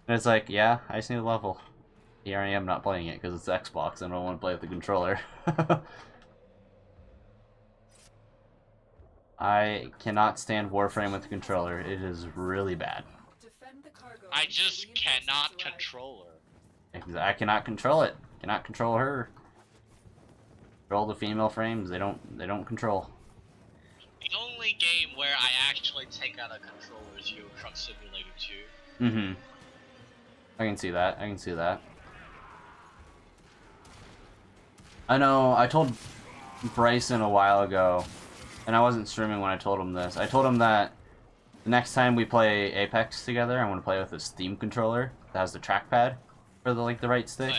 And it's like, yeah, I just need to level. Here I am not playing it because it's Xbox and I don't want to play with the controller. I cannot stand Warframe with the controller. It is really bad. Defend the cargo I until just reinforcements cannot arrive. control her. I cannot control it. Cannot control her. Control the female frames. They don't control. The only game where I actually take out a controller is Euro Truck Simulator 2. Mm-hmm. I can see that. I can see that. I know, I told Bryson a while ago, and I wasn't streaming when I told him this. I told him that the next time we play Apex together, I want to play with a Steam controller that has the trackpad for the the right stick.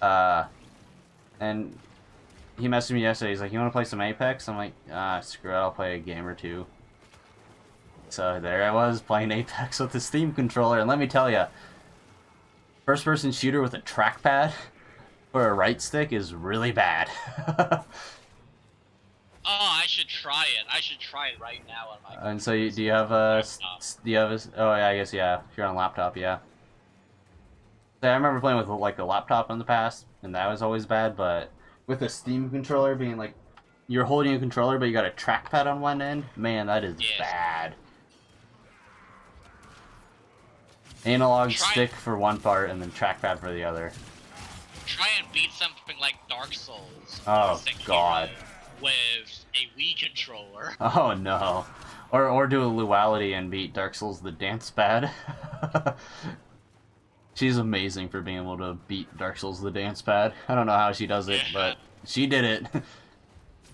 Oh yeah. And he messaged me yesterday. He's like, "You want to play some Apex?" I'm like, screw it. I'll play a game or two. So there I was playing Apex with the Steam controller, and let me tell you, first-person shooter with a trackpad for a right stick is really bad. Oh, I should try it. I should try it right now on my. And so, do you have a? Do you have a? Oh, yeah, I guess yeah. If you're on a laptop, yeah. So I remember playing with like a laptop in the past, and that was always bad. But with a Steam controller being like, you're holding a controller, but you got a trackpad on one end. Man, that is bad. Analog stick for one part, and then trackpad for the other. Try and beat something like Dark Souls. Oh God. With a Wii controller. Oh no. Or do a Luality and beat Dark Souls the dance pad. She's amazing for being able to beat Dark Souls the dance pad. I don't know how she does it, but she did it.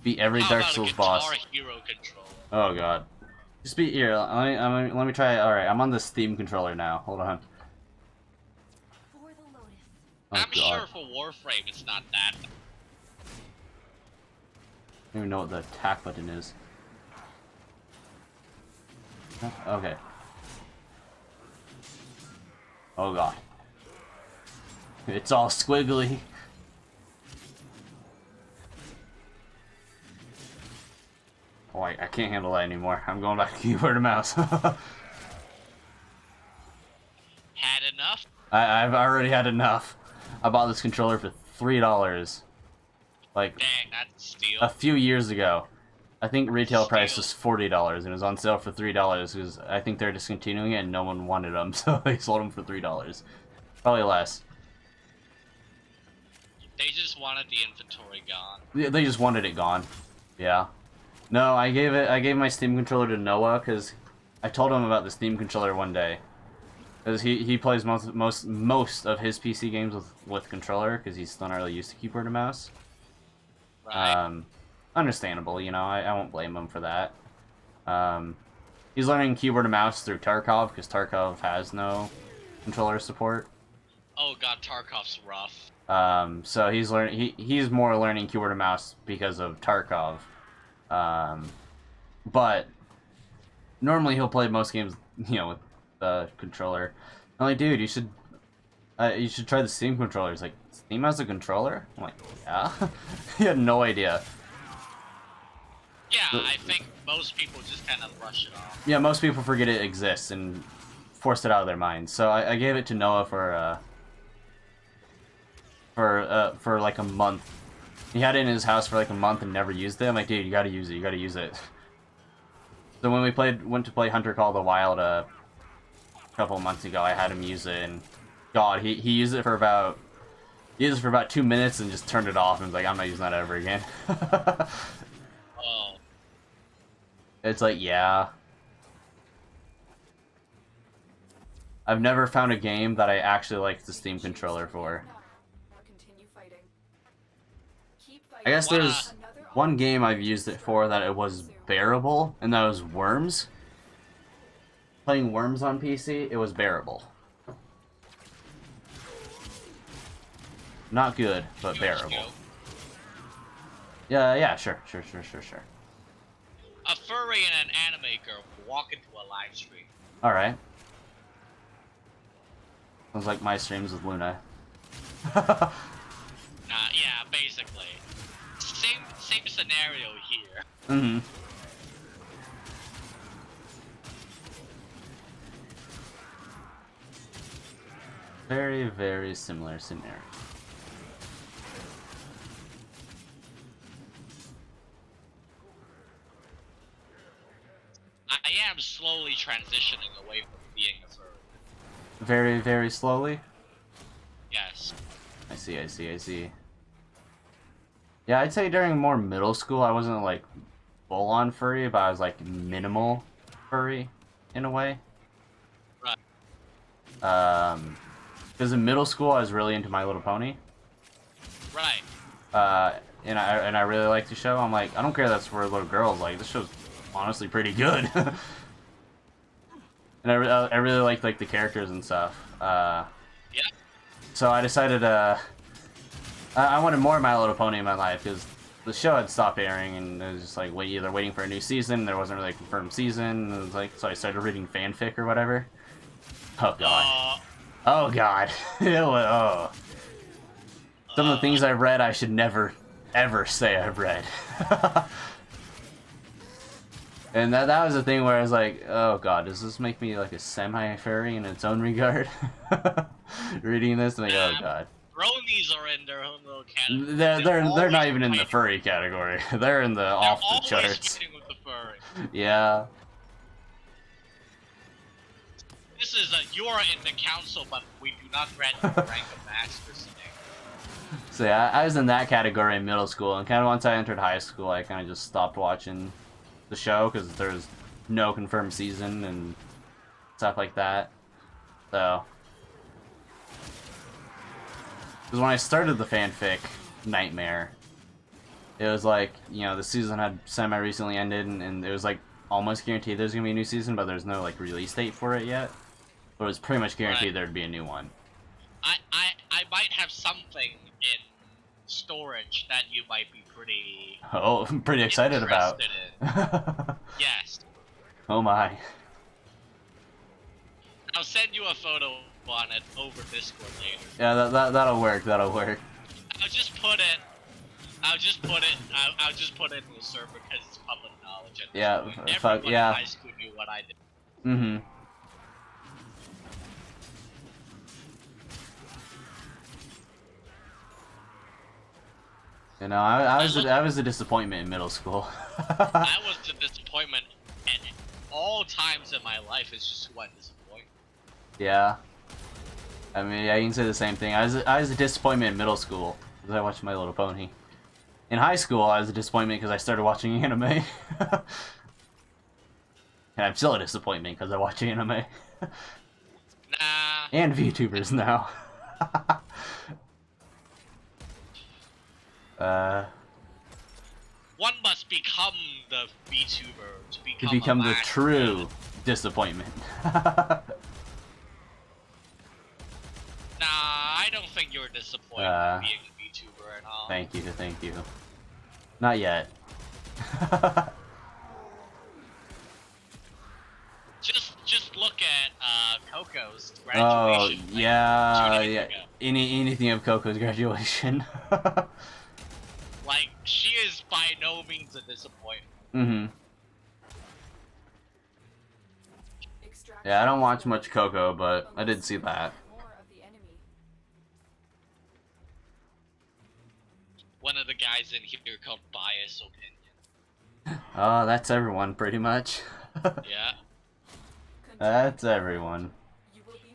Beat every Dark Souls boss. Hero controller? Oh God. Just beat here. Let me try. All right, I'm on the Steam controller now. Hold on. For the Lotus. Oh, I'm God. sure for Warframe it's not that. I don't even know what the attack button is. Okay. Oh God. It's all squiggly. Oh, I can't handle that anymore. I'm going back to keyboard and mouse. Had enough? I've already had enough. I bought this controller for $3. Like, Dang, that's a steal. a few years ago. I think retail price was $40 and it was on sale for $3 because I think they're discontinuing it and no one wanted them, so they sold them for $3. Probably less. They just wanted the inventory gone. They just wanted it gone. Yeah. No, I gave my Steam controller to Noah because I told him about the Steam controller one day. Because he plays most of his PC games with controller because he's still not really used to keyboard and mouse. Right. Understandable, you know, I won't blame him for that. He's learning keyboard and mouse through Tarkov, because Tarkov has no controller support. Oh God, Tarkov's rough. So he's more learning keyboard and mouse because of Tarkov. But normally he'll play most games, you know, with the controller. I'm like, dude, you should try the Steam controller. He's like, Steam has a controller? I'm like, yeah. He had no idea. Yeah, I think most people just kind of brush it off. Yeah, most people forget it exists and force it out of their minds. So I gave it to Noah for like a month. He had it in his house for like a month and never used it. I'm like, dude, you gotta use it. You gotta use it. So when we went to play Hunter Call of the Wild a couple of months ago, I had him use it, and God, he used it for about 2 minutes and just turned it off and was like, I'm not using that ever again. Oh. It's like, yeah. I've never found a game that I actually like the Steam controller for. Continue fighting. Keep I fighting. guess there's one game I've used it for that it was bearable, and that was Worms. Playing Worms on PC, it was bearable. Not good, but bearable. Yeah, sure. A furry and an anime girl walk into a live stream. Alright. Sounds like my streams with Luna. basically. Same scenario here. Mm-hmm. Very, very similar scenario. I am slowly transitioning away from being a furry. Very, very slowly? Yes. I see, I see, I see. Yeah, I'd say during more middle school, I wasn't, like, full-on furry, but I was, like, minimal furry, in a way. Right. Because in middle school, I was really into My Little Pony. Right. And I really liked the show. I'm like, I don't care that's for little girls, like, this show's honestly pretty good. And I really liked, like, the characters and stuff. Yeah. So I decided, I wanted more My Little Pony in my life, because the show had stopped airing, and it was just like, either waiting for a new season, there wasn't really a confirmed season, and it was like, so I started reading fanfic or whatever. Oh god. Oh god. Oh. Some of the things I've read, I should never, ever say I've read. And that was the thing where I was like, oh god, does this make me like a semi-furry in its own regard? Reading this, and like, oh god. Bronies are in their own little category. They're not even in the furry category. They're in the off the charts. With the furry. Yeah. This is you are in the council, but we do not grant you the rank of master today. So yeah, I was in that category in middle school, and kind of once I entered high school, I kind of just stopped watching the show because there's no confirmed season and stuff like that. So, because when I started the fanfic nightmare, it was like, you know, the season had semi-recently ended, and it was like almost guaranteed there's gonna be a new season, but there's no like release date for it yet. But it was pretty much guaranteed there'd be a new one. I might have something in storage that you might be pretty I'm pretty excited about. In. Yes. Oh my. I'll send you a photo on it over Discord later. Yeah, that'll work. That'll work. I'll just put it in the server because it's public knowledge. At Yeah. this point. Fuck. Everyone Yeah. in high school knew what I did. Mm-hmm. You know, I was a disappointment in middle school. I was a disappointment at all times in my life. It's just what disappointment. Yeah. I mean, yeah, you can say the same thing. I was a disappointment in middle school because I watched My Little Pony. In high school, I was a disappointment because I started watching anime. And I'm still a disappointment because I watch anime. Nah. And VTubers now. One must become the VTuber To become the last true man. disappointment. Nah, I don't think you're disappointed being a VTuber at all. Thank you, thank you. Not yet. Just look at Coco's Oh graduation. yeah, 2 days yeah. ago. Anything of Coco's graduation. Like, she is by no means a disappointment. Mm-hmm. Yeah, I don't watch much Coco, but I did see that. One of the guys in here called Bias Opinion. Oh, that's everyone, pretty much. Yeah. That's everyone.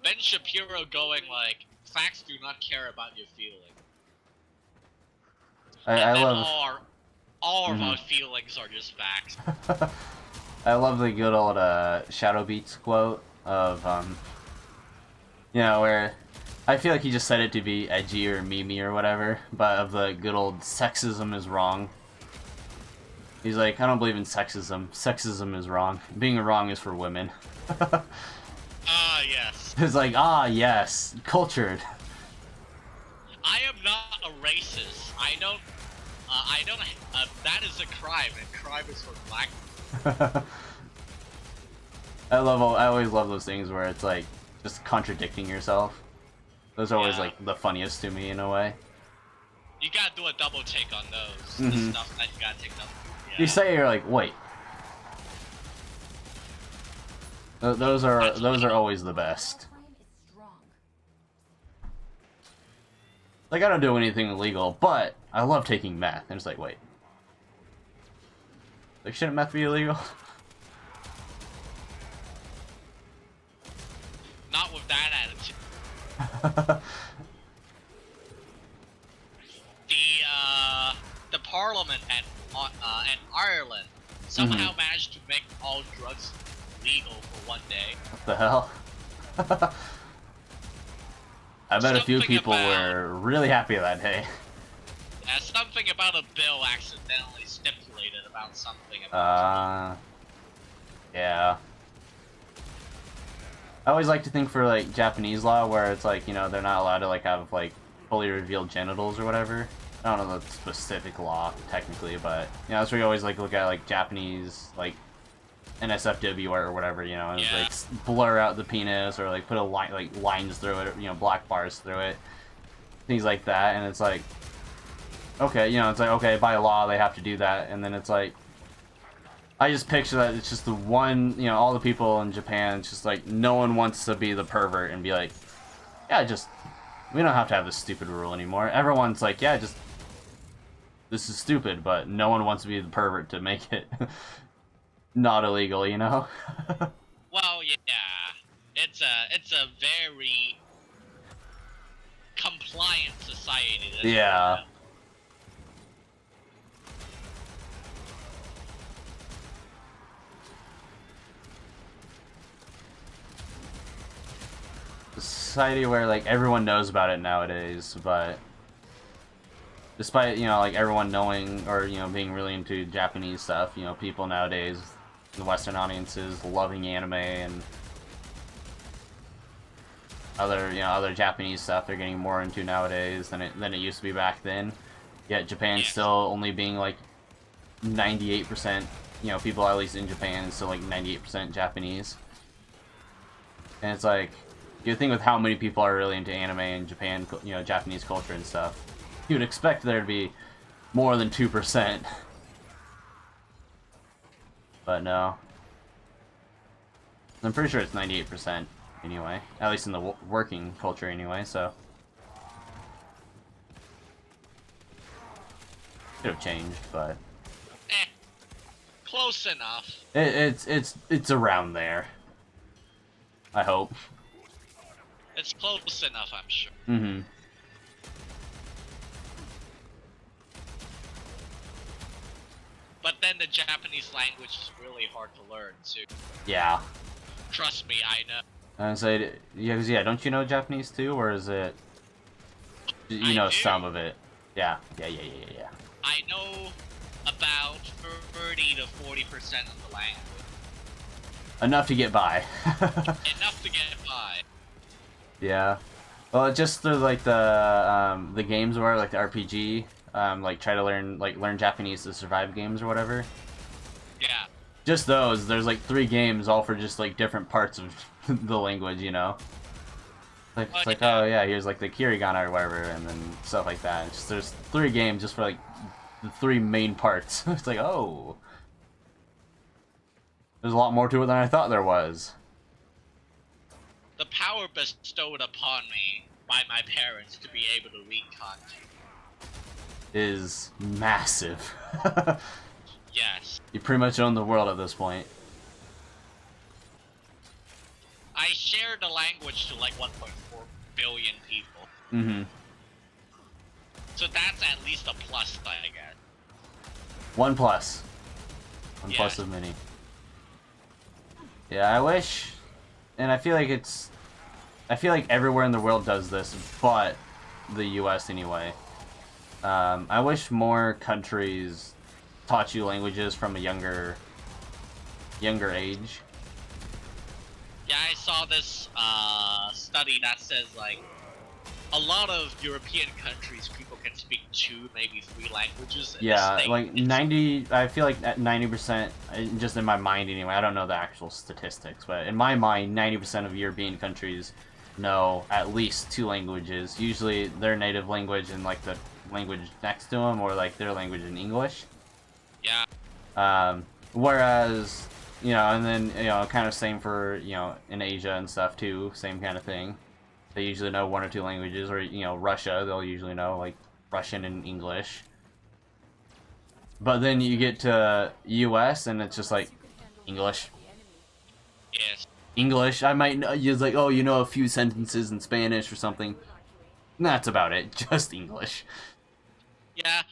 Ben Shapiro going like, facts do not care about your feelings. I love. All of our feelings are just facts. I love the good old Shadow Beats quote of you know, where I feel like he just said it to be edgy or memey or whatever, but of the good old sexism is wrong. He's like, I don't believe in sexism. Sexism is wrong. Being wrong is for women. Yes. It's like, yes, cultured. I am not a racist. I don't, that is a crime, and crime is for black people. I always love those things where it's like, just contradicting yourself. Those are always like the funniest to me in a way. You gotta do a double take on those. Mhm. The stuff that you gotta take down. Yeah. You say you're like, wait. Those are always the best. Flame is strong. Like, I don't do anything illegal, but I love taking meth. And it's like, wait. Like, shouldn't meth be illegal? Not with that attitude. The Parliament at Ireland somehow managed to make all drugs legal for one day. What the hell? I bet a few Something people were really happy that day. Something about a bill accidentally stipulated about something about yeah. I always like to think for, like, Japanese law, where it's like, you know, they're not allowed to, like, have, like, fully revealed genitals or whatever. I don't know the specific law, technically, but, you know, that's where you always, like, look at, like, Japanese, like, NSFW or whatever, you know, and Yeah. it's, like, blur out the penis, or, like, put a line, like, lines through it, or, you know, black bars through it, things like that, and it's like, okay, you know, it's like, okay, by law, they have to do that, and then it's like, I just picture that it's just the one, you know, all the people in Japan, it's just like, no one wants to be the pervert and be like, yeah, just, we don't have to have this stupid rule anymore. Everyone's like, yeah, just, this is stupid, but no one wants to be the pervert to make it not illegal, you know? Well, yeah, it's a very compliant society. Yeah. Society where, like, everyone knows about it nowadays, but despite, you know, like, everyone knowing or, you know, being really into Japanese stuff, you know, people nowadays, the Western audiences, loving anime and other, you know, other Japanese stuff they're getting more into nowadays than it used to be back then. Yet Japan's still only being, like, 98%, you know, people at least in Japan is still, like, 98% Japanese. And it's like, you think with how many people are really into anime in Japan, you know, Japanese culture and stuff, you would expect there to be more than 2%. But no. I'm pretty sure it's 98% anyway. At least in the working culture anyway, so. Could have changed, but. Close enough. It's around there. I hope. It's close enough, I'm sure. Mm-hmm. But then the Japanese language is really hard to learn, too. Yeah. Trust me, I know. And say, yeah, don't you know Japanese too, or is it? You know some of it. Yeah. I know about 30 to 40% of the language. Enough to get by. Enough to get by. Yeah. Well, just through like the games where like the RPG, like try to learn Japanese to survive games or whatever. Yeah. Just those. There's like 3 games all for just like different parts of the language, you know. Like it's like, oh yeah, here's like the Kirigana or whatever, and then stuff like that. It's just, there's 3 games just for like the 3 main parts. It's like, oh, there's a lot more to it than I thought there was. The power bestowed upon me by my parents to be able to read kanji Is massive. Yes. You pretty much own the world at this point. I share the language to like 1.4 billion people. Mm-hmm. So that's at least a plus, I guess. 1 plus. 1 plus of many. Yeah, I wish, and I feel like everywhere in the world does this, but the US anyway. I wish more countries taught you languages from a younger age. Yeah, I saw this study that says like a lot of European countries, people can speak 2, maybe 3 languages. Yeah, like 90. I feel like 90%, just in my mind anyway. I don't know the actual statistics, but in my mind, 90% of European countries know at least 2 languages. Usually their native language and like the language next to them, or like their language in English. Yeah. Whereas, and then, kind of same for, in Asia and stuff too, same kind of thing. They usually know one or two languages, or, Russia, they'll usually know, like, Russian and English. But then you get to US, and it's just like, English. Yes. English. I might know, it's like, oh, a few sentences in Spanish or something. That's about it, just English. Yeah,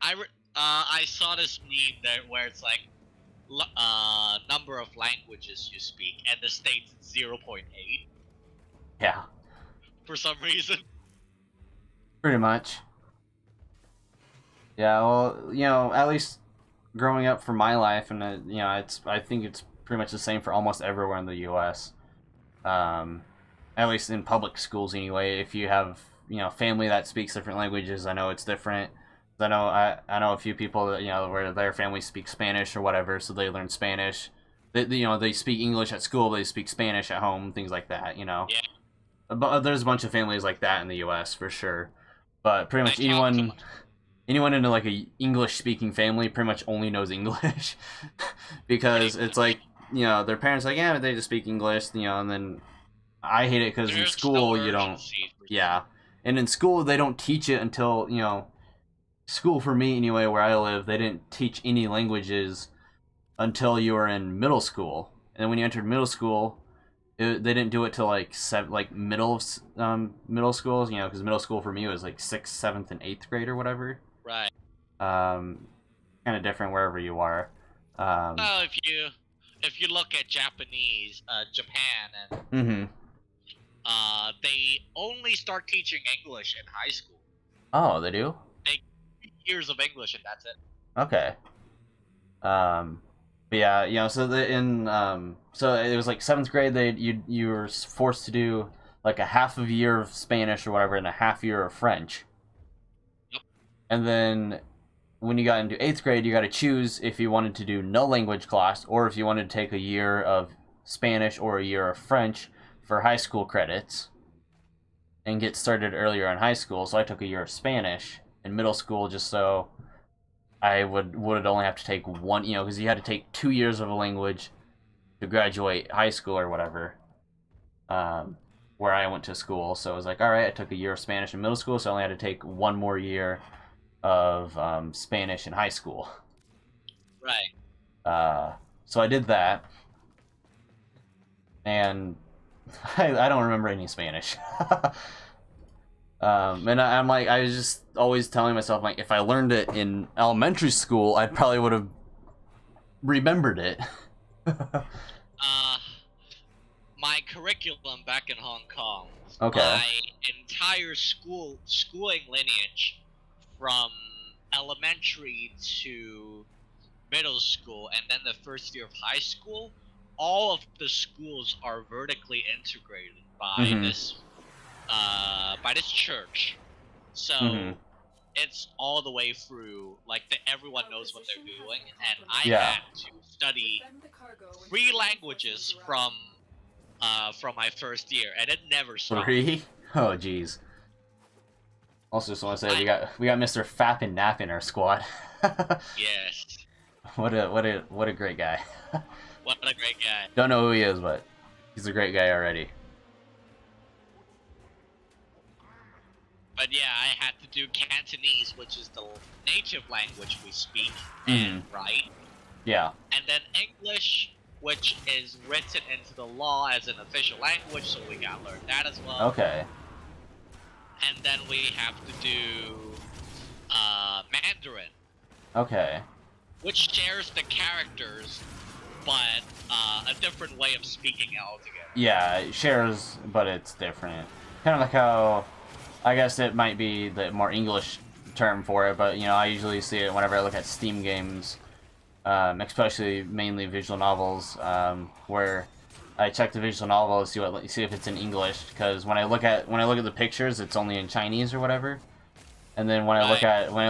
I saw this meme there where it's like, number of languages you speak, and the States it's 0.8. Yeah. For some reason. Pretty much. Yeah, well, at least growing up for my life, and I think it's pretty much the same for almost everywhere in the U.S. At least in public schools anyway. If you have family that speaks different languages, I know it's different. I know a few people that where their family speaks Spanish or whatever, so they learn Spanish. They speak English at school, but they speak Spanish at home, things like that. Yeah. But there's a bunch of families like that in the U.S. for sure. But pretty much anyone in like a English speaking family pretty much only knows English because it's like their parents are like, yeah, they just speak English, and then I hate it because in school you don't. Yeah, and in school they don't teach it until school for me anyway, where I live, they didn't teach any languages until you were in middle school, and when you entered middle school, they didn't do it till like middle schools, because middle school for me was like 6th, 7th, and 8th grade or whatever. Right. Kind of different wherever you are. Well, if you look at Japanese, Japan, and they only start teaching English in high school. Oh, they do? Years of English, and that's it. Okay. But yeah, so so it was like 7th grade. You were forced to do like a half of a year of Spanish or whatever, and a half year of French. Yep. And then when you got into 8th grade, you got to choose if you wanted to do no language class, or if you wanted to take a year of Spanish or a year of French for high school credits, and get started earlier in high school. So I took a year of Spanish in middle school, just so I would only have to take one, because you had to take 2 years of a language to graduate high school or whatever, where I went to school. So it was like, all right, I took a year of Spanish in middle school, so I only had to take one more year of Spanish in high school. Right. So I did that, and I don't remember any Spanish. And I'm like, I was just always telling myself, like, if I learned it in elementary school, I probably would have remembered it. My curriculum back in Hong Kong, okay, my entire schooling lineage from elementary to middle school and then the first year of high school, all of the schools are vertically integrated by this church, so it's all the way through, like, everyone knows what they're doing, and I had to study 3 languages from my first year, and it never stopped. 3? Oh, jeez. Also, just want to say we got Mr. Fap and Nap in our squad. Yes. What a great guy. What a great guy. Don't know who he is, but he's a great guy already. But yeah, I had to do Cantonese, which is the native language we speak and write. Yeah. And then English, which is written into the law as an official language, so we gotta learn that as well. Okay. And then we have to do Mandarin. Okay. Which shares the characters, but a different way of speaking altogether. Yeah, it shares, but it's different. Kind of like how, I guess it might be the more English term for it, but I usually see it whenever I look at Steam games, especially mainly visual novels, where I check the visual novel to see if it's in English, because when I look at the pictures, it's only in Chinese or whatever, and then when I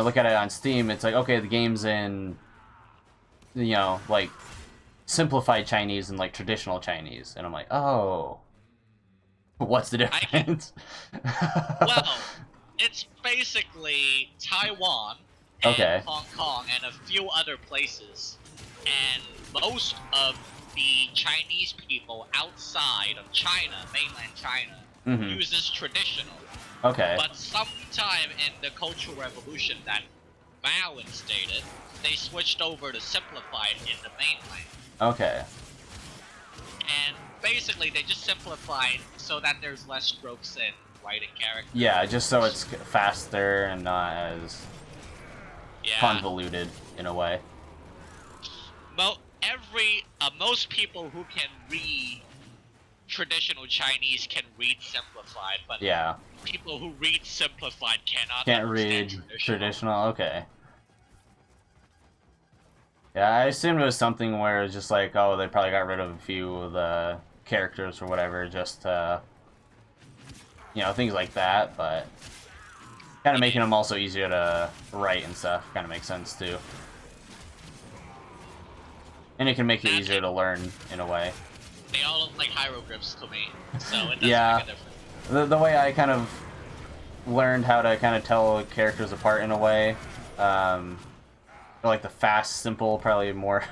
look at it on Steam, it's like, okay, the game's in, like simplified Chinese and like traditional Chinese, and I'm like, oh, what's the difference? Well, It's basically Taiwan and Okay. Hong Kong and a few other places. And most of the Chinese people outside of China, mainland China, Mm-hmm. uses traditional. Okay. But sometime in the Cultural Revolution that Mao instated, they switched over to simplified in the mainland. Okay. And basically they just simplified so that there's less strokes in writing characters. Yeah, just so it's faster and not as convoluted in a way. Most people who can read traditional Chinese can read simplified, but Yeah. people who read simplified cannot Can't understand read traditional. Okay. Yeah, I assumed it was something where it's just like, oh, they probably got rid of a few of the characters or whatever, just you know, things like that, but kind of making them also easier to write and stuff kind of makes sense too. And it can make it easier to learn in a way. They all look like hieroglyphs to me, so it doesn't Yeah. make a difference. The way I kind of learned how to kind of tell characters apart in a way, like the fast, simple, probably more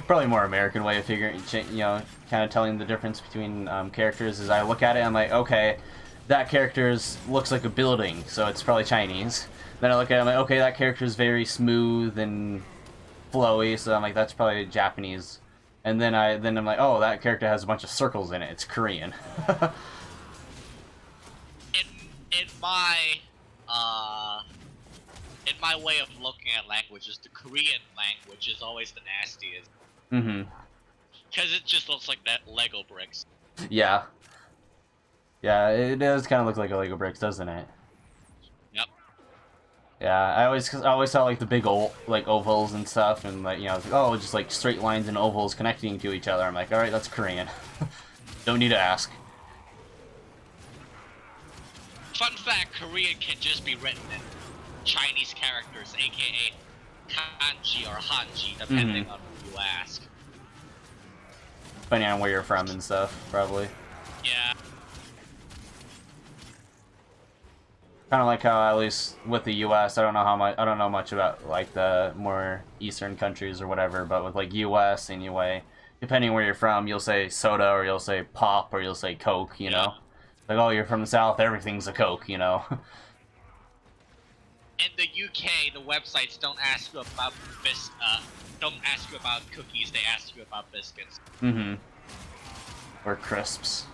American way of figuring, you know, kind of telling the difference between characters is I look at it and I'm like, okay, that character's looks like a building, so it's probably Chinese. Then I look at it and I'm like, okay, that character's very smooth and flowy, so I'm like, that's probably Japanese. And then I'm like, oh, that character has a bunch of circles in it, it's Korean. In my way of looking at languages, the Korean language is always the nastiest. Mm-hmm. Because it just looks like that Lego bricks. Yeah. Yeah, it does kind of look like a Lego bricks, doesn't it? Yep. Yeah, I always saw like the big like ovals and stuff, and like, you know, like, oh, just like straight lines and ovals connecting to each other. I'm like, all right, that's Korean. Don't need to ask. Fun fact: Korean can just be written in Chinese characters, aka kanji or hanji, depending on who you ask. Depending on where you're from and stuff, probably. Yeah. Kind of like how, at least with the U.S., I don't know much about like the more eastern countries or whatever, but with like U.S. anyway, depending where you're from, you'll say soda or you'll say pop or you'll say Coke, you know? Like, oh, you're from the South, everything's a Coke, you know? In the UK, the websites don't ask you about cookies, they ask you about biscuits. Mm-hmm. Or crisps.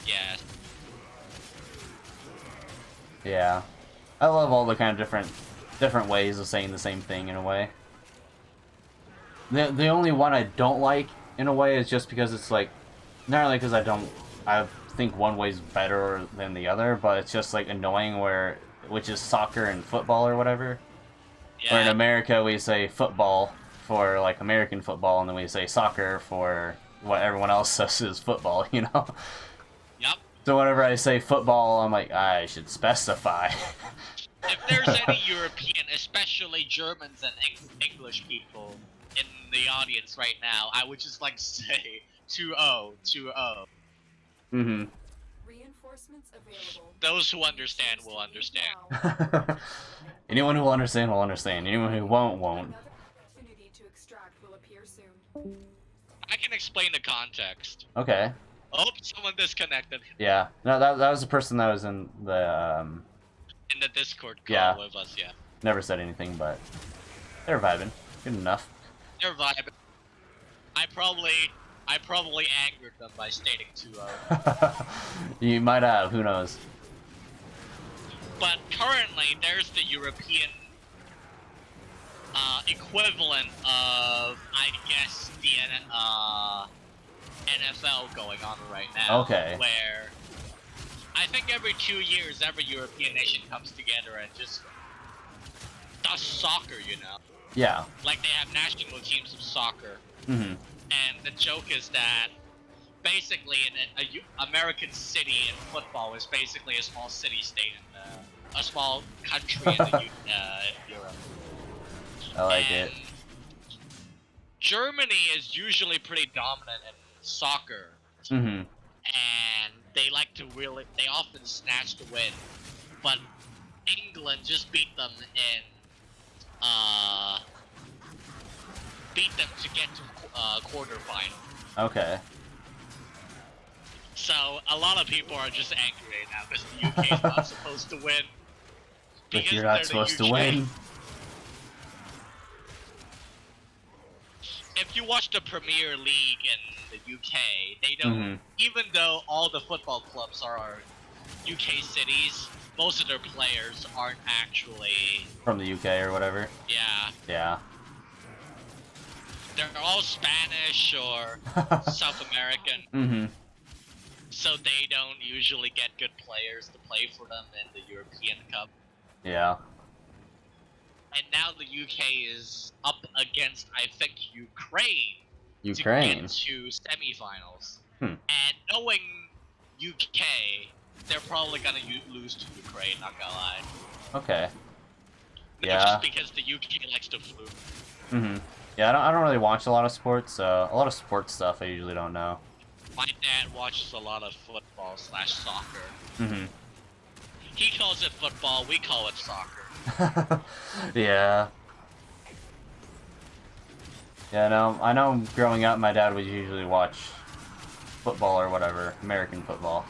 Yeah. Yeah. I love all the kind of different ways of saying the same thing in a way. The only one I don't like in a way is just because it's like, not only because I think one way's better than the other, but it's just like annoying which is soccer and football or whatever. Yeah. Or in America we say football for like American football, and then we say soccer for what everyone else says is football, you know? Yep. So whenever I say football, I'm like, I should specify. If there's any European, especially Germans and English people in the audience right now, I would just like to say 2-0, 2-0. Mm-hmm. Reinforcements available. Those who understand will understand. Anyone who will understand will understand. Anyone who won't. Another opportunity to extract will appear soon. I can explain the context. Okay. Oh, someone disconnected. Yeah. No, that was the person that was in the In the Discord call Yeah. with us, yeah. never said anything, but they're vibing. Good enough. They're vibing. I probably angered them by stating 2-0. You might have. Who knows? But currently, there's the European equivalent of, I guess, the NFL going on right now. Okay. Where I think every 2 years, every European nation comes together and just does soccer, you know? Yeah. Like they have national teams of soccer. Mm-hmm. And the joke is that basically an American city in football is basically a small city-state in a small country in the Europe. I like it. Germany is usually pretty dominant in soccer, Mm-hmm. and they often snatch the win. But England just beat them to get to quarterfinal. Okay. So a lot of people are just angry right now because the UK is not supposed to win. But Because you're they're not the supposed to UK. win. If you watch the Premier League in the UK, they don't. Even though all the football clubs are UK cities, most of their players aren't actually. From the UK or whatever. Yeah, Yeah. they're all Spanish or South American, Mm-hmm. so they don't usually get good players to play for them in the European Cup. Yeah. And now the UK is up against, I think, Ukraine. Ukraine. To get to semifinals. Hmm. And knowing UK, they're probably gonna lose to Ukraine, not gonna lie. Okay. Yeah. Yeah. Just because the UK likes to fluke. Mm-hmm. Yeah, I don't really watch a lot of sports, so a lot of sports stuff I usually don't know. My dad watches a lot of football/soccer. Mm-hmm. He calls it football, we call it soccer. Yeah. Yeah, no, I know growing up my dad would usually watch football or whatever, American football.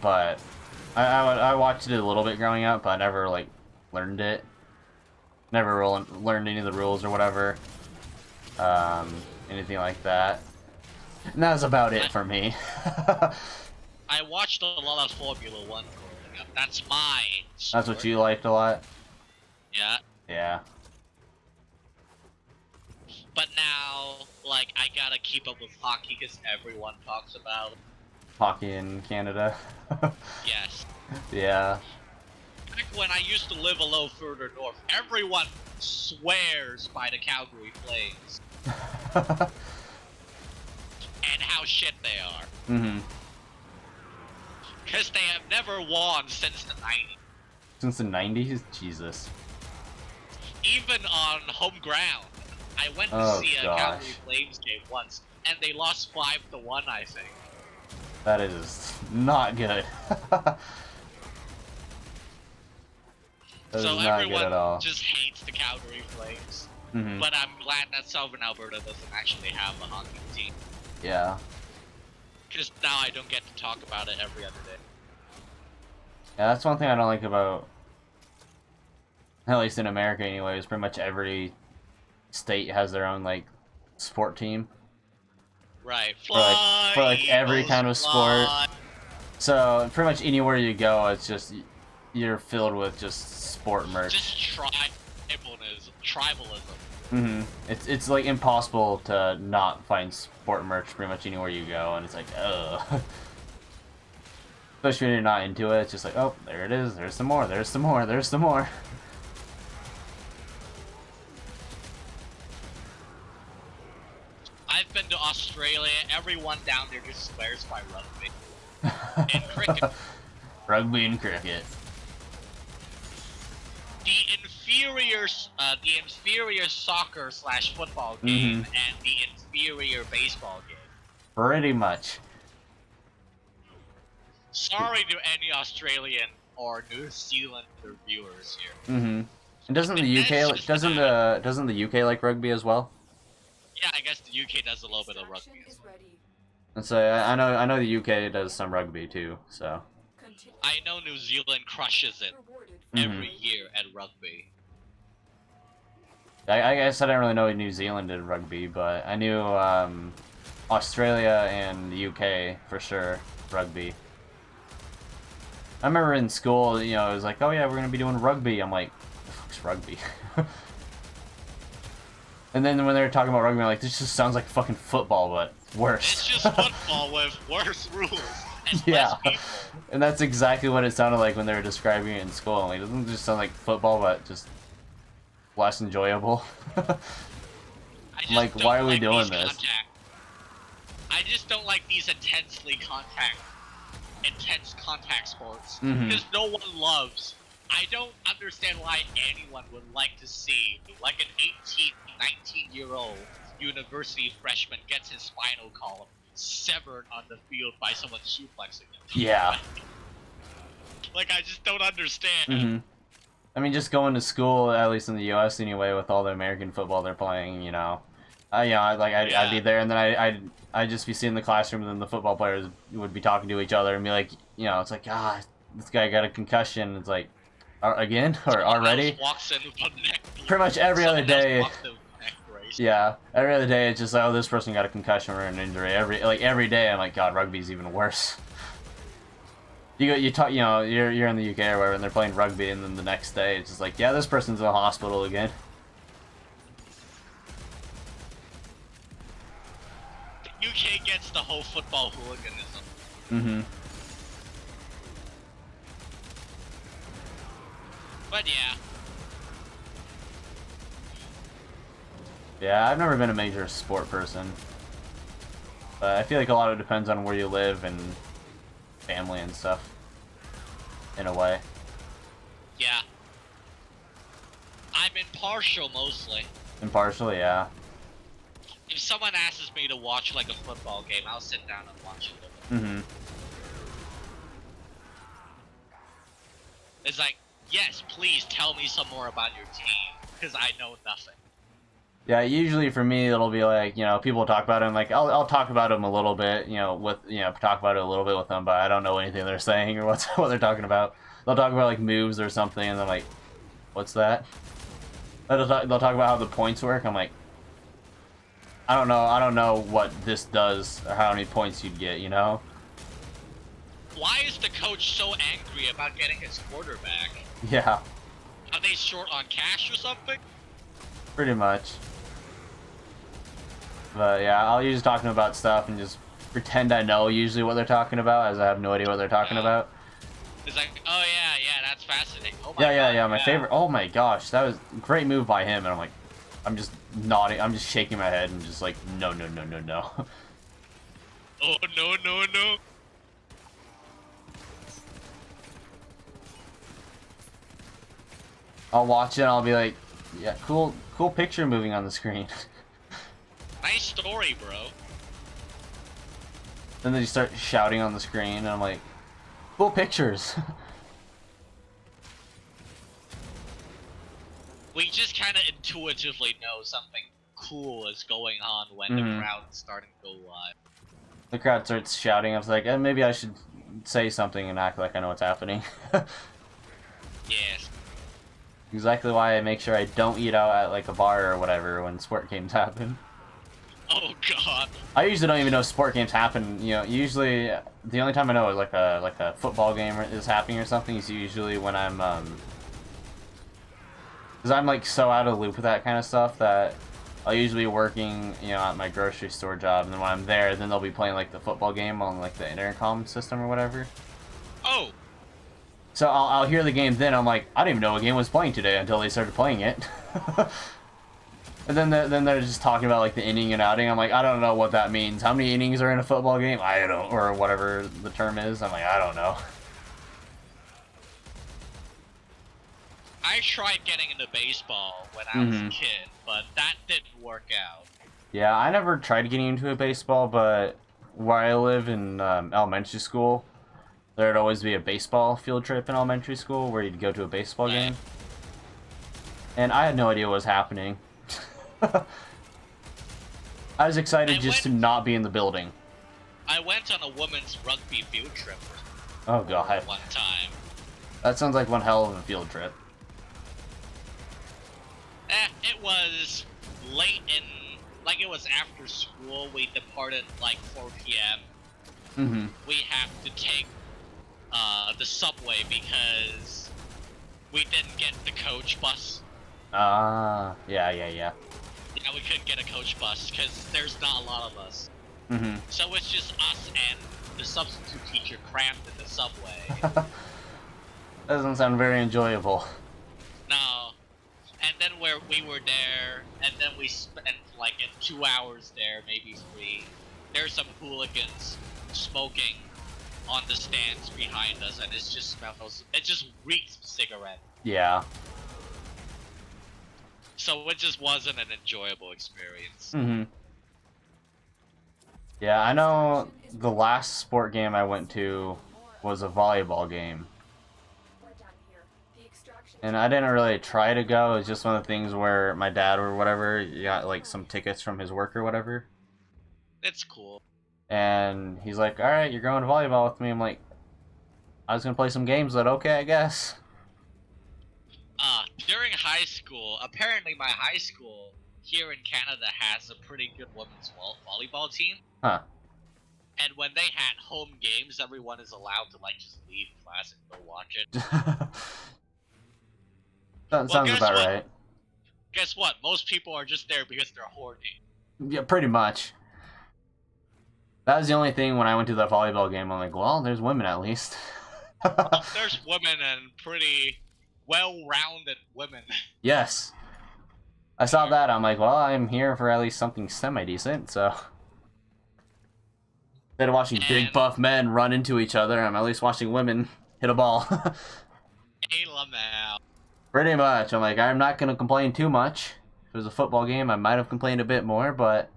But I watched it a little bit growing up, but I never, like, learned it. Never learned any of the rules or whatever. Anything like that. And that was about it for me. I watched a lot of Formula 1 growing up. That's my sport. That's what you liked a lot? Yeah. Yeah. But now, like, I gotta keep up with hockey because everyone talks about it. Hockey in Canada. Yes. Yeah. Back when I used to live a little further north, everyone swears by the Calgary Flames. And how shit they are. Mm-hmm. Because they have never won since the 90s. Since the 90s? Jesus. Even on home ground. I went to see a Calgary Flames game once, and they lost 5-1, I think. That is not good. That So is not good everyone at all. just hates the Calgary Flames. Mm-hmm. But I'm glad that Southern Alberta doesn't actually have a hockey team. Yeah. Because now I don't get to talk about it every other day. Yeah, that's one thing I don't like about, at least in America anyway, is pretty much every state has their own, like, sport team. Right. For like every kind of sport. So pretty much anywhere you go, it's just, you're filled with just sport merch. Just tribalism. Mm-hmm. It's like impossible to not find sport merch pretty much anywhere you go, and it's like, ugh. Especially when you're not into it, it's just like, oh, there it is, there's some more, there's some more, there's some more. I've been to Australia, everyone down there just swears by rugby. And cricket. Rugby and cricket. The inferior soccer/football game and the inferior baseball game. Pretty much. Sorry to any Australian or New Zealand viewers here. Mm-hmm. And doesn't the UK doesn't the UK like rugby as well? Yeah, I guess the UK does a little bit of rugby. Is ready. And so I know the UK does some rugby too. So Continue. I know New Zealand crushes it Rewarded. every year at rugby. I guess I didn't really know New Zealand did rugby, but I knew Australia and the UK for sure rugby. I remember in school, you know, it was like, oh yeah, we're gonna be doing rugby. I'm like, the fuck's rugby? And then when they were talking about rugby, I'm like, this just sounds like fucking football, but worse. It's just football with worse rules and Yeah, less people. and that's exactly what it sounded like when they were describing it in school. I'm like, it doesn't just sound like football, but just less enjoyable. I just Like, don't why are we like doing these this? I just don't like these intense contact sports Mhm. because no one loves. I don't understand why anyone would like to see like an 18, 19-year-old university freshman gets his spinal column severed on the field by someone suplexing him. Yeah. Like, I just don't understand. Mm-hmm. I mean, just going to school, at least in the U.S. anyway, with all the American football they're playing, you know. I'd be there, and then I'd just be sitting in the classroom, and then the football players would be talking to each other and be like, you know, it's like, this guy got a concussion. It's like, again? Or Someone already? else walks in with a neck. Pretty much every other Someone else day. walks in with a neck brace. Yeah, every other day it's just like, oh, this person got a concussion or an injury. Every day I'm like, God, rugby's even worse. You're in the UK or whatever, and they're playing rugby, and then the next day it's just like, yeah, this person's in the hospital again. The UK gets the whole football hooliganism. Mm-hmm. But yeah. Yeah, I've never been a major sport person. But I feel like a lot of it depends on where you live and family and stuff. In a way. Yeah. I'm impartial mostly. Impartial, yeah. If someone asks me to watch like a football game, I'll sit down and watch it. Mm-hmm. It's like, yes, please tell me some more about your team, because I know nothing. Yeah, usually for me it'll be like, you know, people talk about him, like I'll talk about him a little bit, talk about it a little bit with them, but I don't know anything they're saying or what they're talking about. They'll talk about like moves or something, and I'm like, what's that? They'll talk about how the points work. I'm like, I don't know what this does or how many points you'd get, you know? Why is the coach so angry about getting his quarterback? Yeah, Are they short on cash or something? pretty much. But yeah, I'll usually talk to them about stuff and just pretend I know usually what they're talking about, as I have no idea what they're talking about. It's like, oh yeah, that's fascinating. Oh my Yeah, my favorite. Oh my gosh, that was a great move by him, and I'm like, I'm just nodding, I'm just shaking my head and just like, no. Oh no. I'll watch it and I'll be like, yeah, cool picture moving on the screen. Nice story, bro. Then they start shouting on the screen, and I'm like, cool pictures. We just kind of intuitively know something cool is going on when the crowd's starting to go live. The crowd starts shouting. I was like, maybe I should say something and act like I know what's happening. Yes. Exactly why I make sure I don't eat out at like a bar or whatever when sport games happen. Oh god. I usually don't even know sport games happen. You know, usually the only time I know like a football game is happening or something is usually when I'm because I'm like so out of the loop with that kind of stuff that I'll usually be working, you know, at my grocery store job, and then when I'm there, then they'll be playing like the football game on like the intercom system or whatever. Oh. So I'll hear the game then. I'm like, I didn't even know what game was playing today until they started playing it. And then they're just talking about like the inning and outing. I'm like, I don't know what that means. How many innings are in a football game? I don't, or whatever the term is. I'm like, I don't know. I tried getting into baseball when I was a kid, but that didn't work out. Yeah, I never tried getting into a baseball, but where I live in elementary school, there'd always be a baseball field trip in elementary school where you'd go to a baseball game. And I had no idea what was happening. I was excited to not be in the building. I went on a women's rugby field trip. Oh god. One time. That sounds like one hell of a field trip. It was late in, like it was after school. We departed like 4 p.m. We have to take the subway because we didn't get the coach bus. Yeah. Yeah, we couldn't get a coach bus because there's not a lot of us. So it's just us and the substitute teacher crammed in the subway. Doesn't sound very enjoyable. No. And then where we were there, and then we spent like 2 hours there, maybe 3. There's some hooligans smoking on the stands behind us, and it just smells. It just reeks of cigarette. Yeah. So it just wasn't an enjoyable experience. Yeah, I know the last sport game I went to was a volleyball game. And I didn't really try to go. It was just one of the things where my dad or whatever got like some tickets from his work or whatever. It's cool. And he's like, all right, you're going to volleyball with me. I'm like, I was going to play some games, but okay, I guess. During high school, apparently my high school here in Canada has a pretty good women's volleyball team. Huh. And when they had home games, everyone is allowed to like just leave class and go watch it. Sounds about right. Guess what? Most people are just there because they're horny. Yeah, pretty much. That was the only thing when I went to the volleyball game. I'm like, well, there's women at least. There's women and pretty well-rounded women. Yes. I saw that. I'm like, well, I'm here for at least something semi-decent, so... Instead of watching big buff men run into each other, I'm at least watching women hit a ball. Hey, Lamau. Pretty much. I'm like, I'm not going to complain too much. If it was a football game, I might have complained a bit more, but...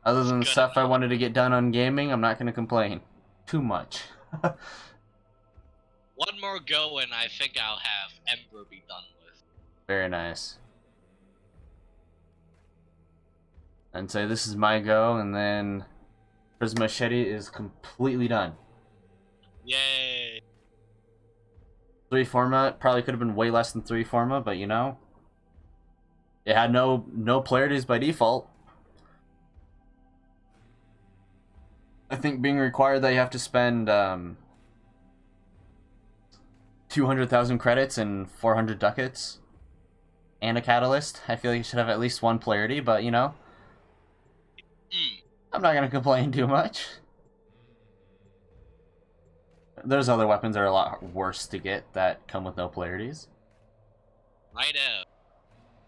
Other than the stuff I wanted to get done on gaming, I'm not going to complain too much. One more go and I think I'll have Ember be done with. Very nice. And say this is my go, and then Prisma Machete is completely done. Yay! 3 format probably could have been way less than 3 format, but you know, it had no polarities by default. I think being required that you have to spend 200,000 credits and 400 ducats and a catalyst. I feel like you should have at least 1 polarity, but you know, I'm not gonna complain too much. There's other weapons that are a lot worse to get that come with no polarities. I know.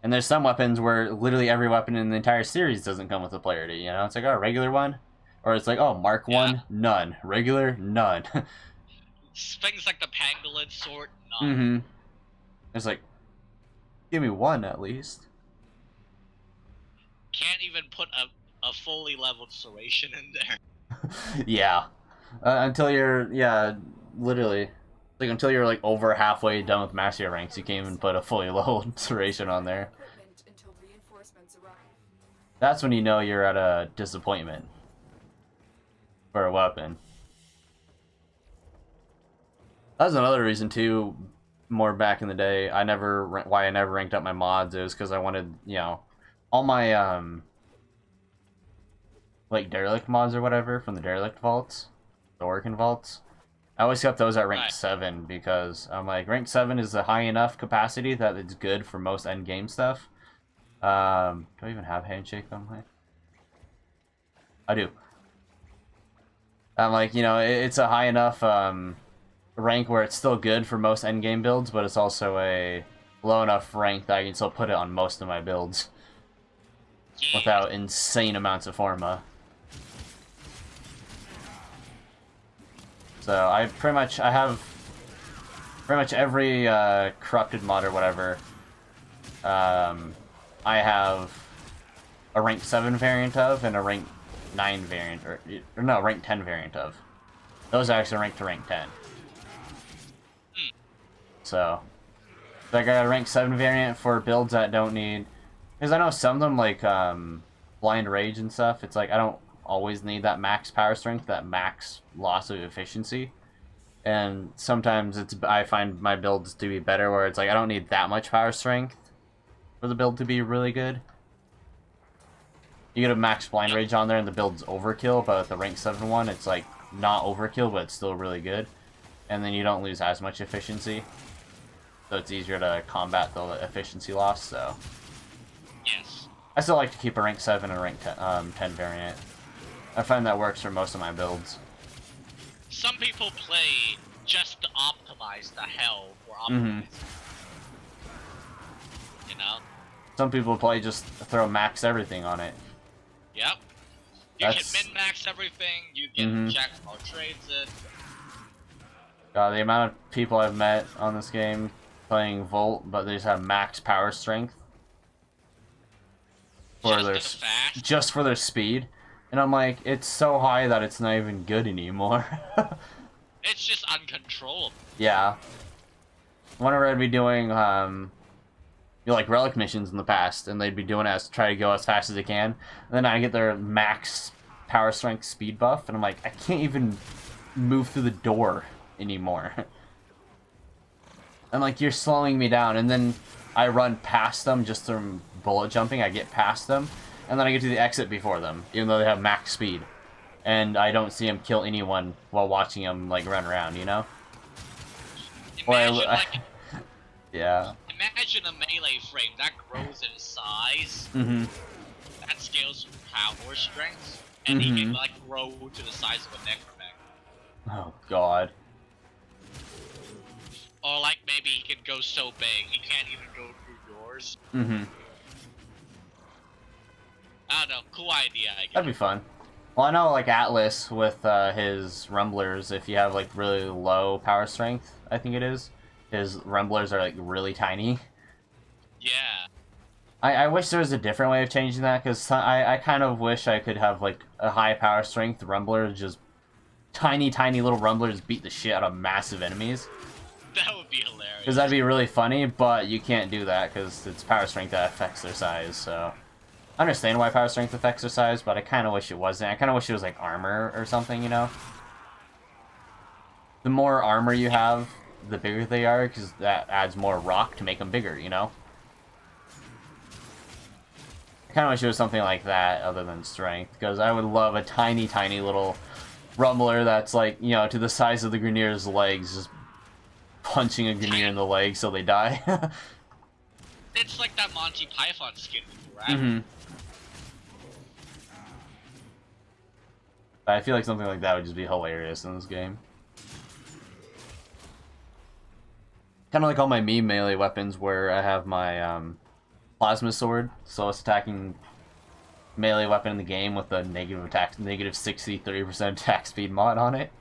And there's some weapons where literally every weapon in the entire series doesn't come with a polarity, you know? It's like, oh, regular one? Or it's like, oh, Mark 1, none. Regular, none. Things like the Pangolin sword, none. Mm-hmm. It's like, give me 1 at least. Can't even put a fully leveled Serration in there. Yeah. Until you're, literally. Like, until you're, like, over halfway done with Master ranks, you can't even put a fully leveled Serration on there. Until reinforcements arrive. That's when you know you're at a disappointment for a weapon. That was another reason, too, more back in the day, why I never ranked up my mods. It was because I wanted, you know, all my, like, Derelict mods or whatever from the Derelict vaults, the Orkin vaults. I always kept those at rank 7 because I'm like, rank 7 is a high enough capacity that it's good for most end game stuff. Do I even have Handshake on my... I do. I'm like, you know, it's a high enough rank where it's still good for most end game builds, but it's also a low enough rank that I can still put it on most of my builds without insane amounts of forma. So I have pretty much every corrupted mod or whatever. I have a rank 7 variant of and a rank 9 variant, or no, rank 10 variant of. Those are actually ranked to rank 10. So, like, I got a rank 7 variant for builds that don't need, because I know some of them, like Blind Rage and stuff, it's like I don't always need that max power strength, that max loss of efficiency. And sometimes I find my builds to be better where it's like I don't need that much power strength for the build to be really good. You get a max blind rage on there and the build's overkill, but with the rank 7 one, it's like not overkill, but it's still really good. And then you don't lose as much efficiency. So it's easier to combat the efficiency loss, so. Yes. I still like to keep a rank 7 and a rank 10 variant. I find that works for most of my builds. Some people play just to optimize the hell for optimizing. You know? Some people play just to throw max everything on it. Yep. You can min-max everything, you can jack of all trades it. God, the amount of people I've met on this game playing Volt, but they just have max power strength. Just for their speed. And I'm like, it's so high that it's not even good anymore. It's just uncontrollable. Yeah. whenever I'd be doing you know, like relic missions in the past, and they'd be doing it as try to go as fast as they can, and then I get their max power strength speed buff, and I'm like, I can't even move through the door anymore. I'm like, you're slowing me down, and then I run past them just from bullet jumping. I get past them, and then I get to the exit before them, even though they have max speed, and I don't see them kill anyone while watching them like run around, you know? Imagine, yeah. Imagine a melee frame that grows in size. That scales with power strength, and he can like grow to the size of a necromech. Oh god. Or like maybe he can go so big he can't even go through doors. I don't know. Cool idea, I guess. That'd be fun. Well, I know like Atlas with his rumblers, if you have like really low power strength, I think it is, his rumblers are like really tiny. Yeah. I wish there was a different way of changing that, because I kind of wish I could have like a high power strength rumbler, just tiny little rumblers beat the shit out of massive enemies. That would be hilarious. Because that'd be really funny, but you can't do that because it's power strength that affects their size, so... I understand why power strength affects their size, but I kind of wish it wasn't. I kind of wish it was like armor or something, you know? The more armor you have, the bigger they are, because that adds more rock to make them bigger, you know? I kind of wish it was something like that other than strength, because I would love a tiny little rumbler that's like, you know, to the size of the Grenier's legs, just punching a Grenier in the leg so they die. It's like that Monty Python skit, right? I feel like something like that would just be hilarious in this game. Kind of like all my meme melee weapons where I have my plasma sword, so it's attacking melee weapon in the game with a negative 63% attack speed mod on it.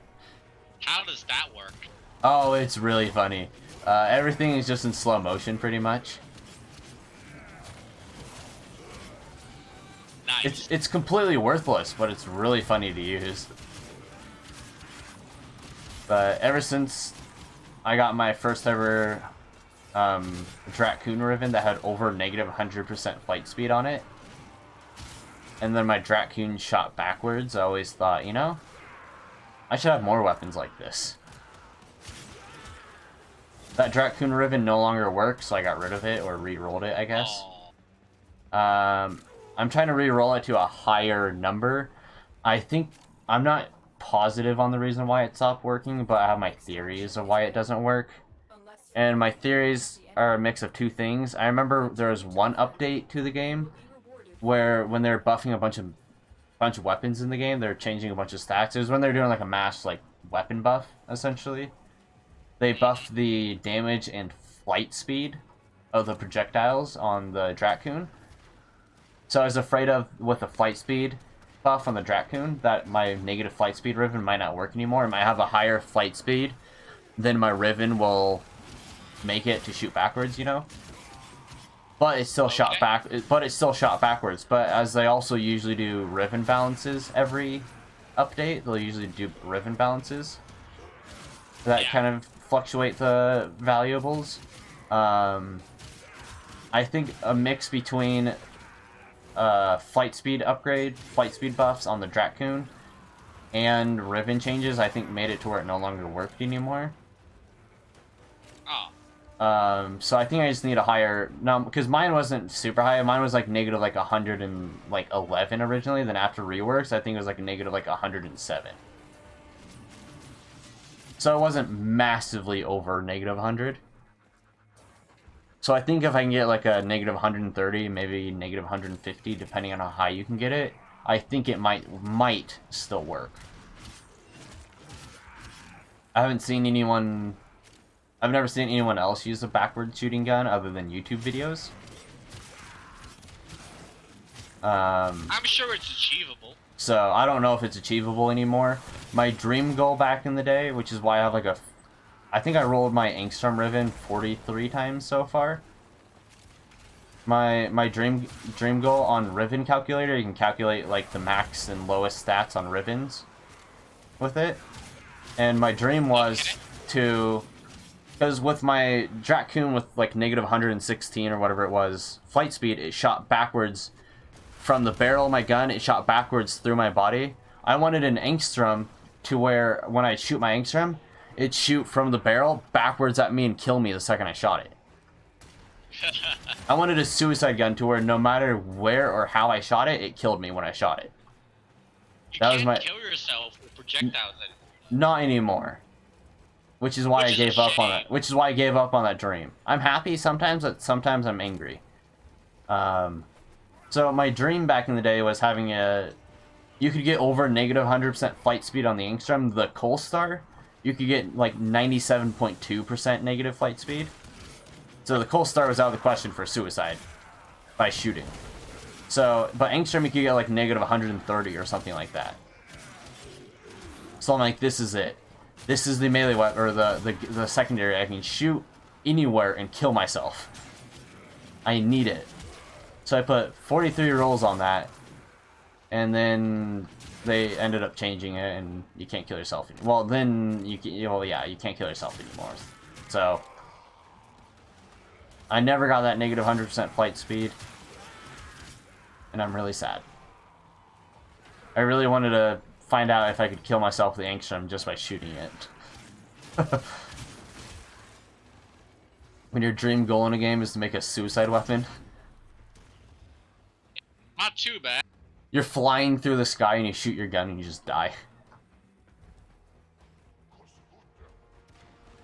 How does that work? Oh, it's really funny. Everything is just in slow motion pretty much. Nice. It's completely worthless, but it's really funny to use. But ever since I got my first ever Draccoon Riven that had over negative 100% flight speed on it, and then my Draccoon shot backwards, I always thought, you know, I should have more weapons like this. That Draccoon Riven no longer works, so I got rid of it, or re-rolled it, I guess. I'm trying to re-roll it to a higher number. I think, I'm not positive on the reason why it stopped working, but I have my theories of why it doesn't work. And my theories are a mix of two things. I remember there was one update to the game where when they're buffing a bunch of weapons in the game, they're changing a bunch of stats. It was when they're doing like a mass like weapon buff, essentially. They buffed the damage and flight speed of the projectiles on the Draccoon. So I was afraid of, with the flight speed buff on the Draccoon, that my negative flight speed Riven might not work anymore. It might have a higher flight speed, then my Riven will make it to shoot backwards, you know? But it's still shot back. But it's still shot backwards. But as they also usually do Riven balances every update, they'll usually do Riven balances that kind of fluctuate the valuables. I think a mix between flight speed upgrade, flight speed buffs on the Draccoon, and Riven changes, I think made it to where it no longer worked anymore. So I think I just need a higher, no, because mine wasn't super high. Mine was like negative like 111 originally. Then after reworks, I think it was like negative like 107. So it wasn't massively over negative 100. So I think if I can get like a negative 130, maybe negative 150, depending on how high you can get it, I think it might still work. I haven't seen anyone... I've never seen anyone else use a backward shooting gun other than YouTube videos. I'm sure it's achievable. So I don't know if it's achievable anymore. My dream goal back in the day, which is why I have like a... I think I rolled my Angstrom Riven 43 times so far. My dream goal on Riven Calculator, you can calculate like the max and lowest stats on Rivens with it. And my dream was to Because with my Draccoon with like negative 116 or whatever it was, flight speed, it shot backwards from the barrel of my gun, it shot backwards through my body. I wanted an Angstrom to where when I shoot my Angstrom, it'd shoot from the barrel backwards at me and kill me the second I shot it. I wanted a suicide gun to where no matter where or how I shot it, it killed me when I shot it. You That was can't my... kill yourself with projectiles anymore. Not anymore. Which is why I gave up on that. Which is why I gave up on that dream. I'm happy sometimes, but sometimes I'm angry. So my dream back in the day was having a... You could get over negative 100% flight speed on the Angstrom. The Coal Star, you could get like 97.2% negative flight speed. So the Coal Star was out of the question for suicide by shooting. So, but Angstrom you could get like negative 130 or something like that. So I'm like, this is it. This is the melee weapon, or the secondary. I can shoot anywhere and kill myself. I need it. So I put 43 rolls on that, and then they ended up changing it, and you can't kill yourself anymore. Well, then you can, well, yeah, you can't kill yourself anymore. So I never got that negative 100% flight speed, and I'm really sad. I really wanted to find out if I could kill myself with the Angstrom just by shooting it. When your dream goal in a game is to make a suicide weapon. Not too bad. You're flying through the sky and you shoot your gun and you just die.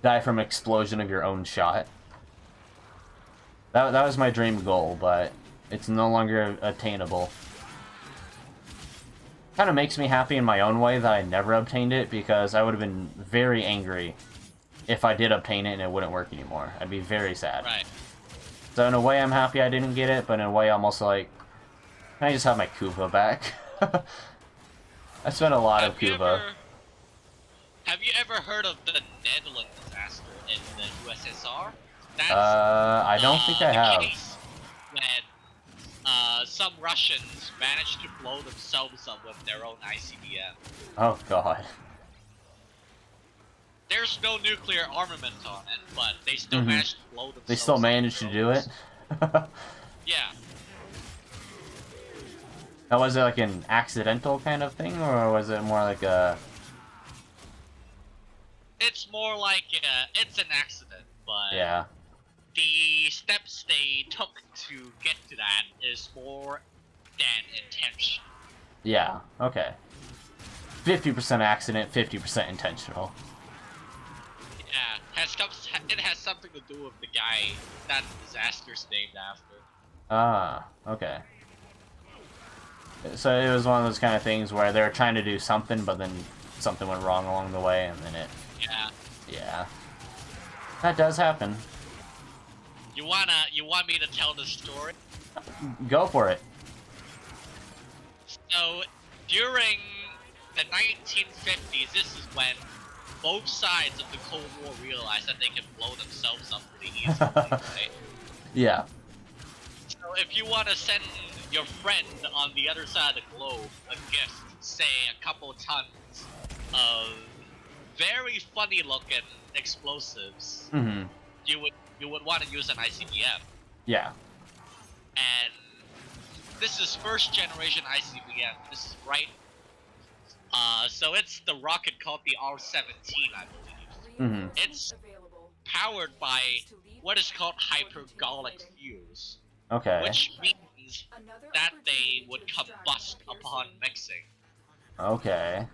Die from an explosion of your own shot. That was my dream goal, but it's no longer attainable. Kind of makes me happy in my own way that I never obtained it, because I would have been very angry if I did obtain it and it wouldn't work anymore. I'd be very sad. Right. So in a way I'm happy I didn't get it, but in a way I'm also like, can I just have my Kuva back? I spent a lot of Kuva. Have you ever heard of the Netherlands disaster in the USSR? That's, I don't think I have. Case when some Russians managed to blow themselves up with their own ICBM. Oh god. There's no nuclear armament on it, but they still managed to blow themselves up. They still managed to do it? Yeah. Now, was it like an accidental kind of thing, or was it more like a... It's more like, it's an accident, but... Yeah. The steps they took to get to that is more than intention. Yeah, okay. 50% accident, 50% intentional. Yeah, it has something to do with the guy that the disaster's named after. Ah, okay. So it was one of those kind of things where they were trying to do something, but then something went wrong along the way, and then it... Yeah. Yeah. That does happen. You want me to tell the story? Go for it. So, during the 1950s, this is when both sides of the Cold War realized that they could blow themselves up pretty easily, right? Yeah. So if you want to send your friend on the other side of the globe a gift, say a couple tons of very funny looking explosives, you would want to use an ICBM. Yeah. And this is first generation ICBM. This is right. So it's the rocket called the R-17, I believe. It's powered by what is called hypergolic fuels. Okay. Which means that they would combust upon mixing. Okay.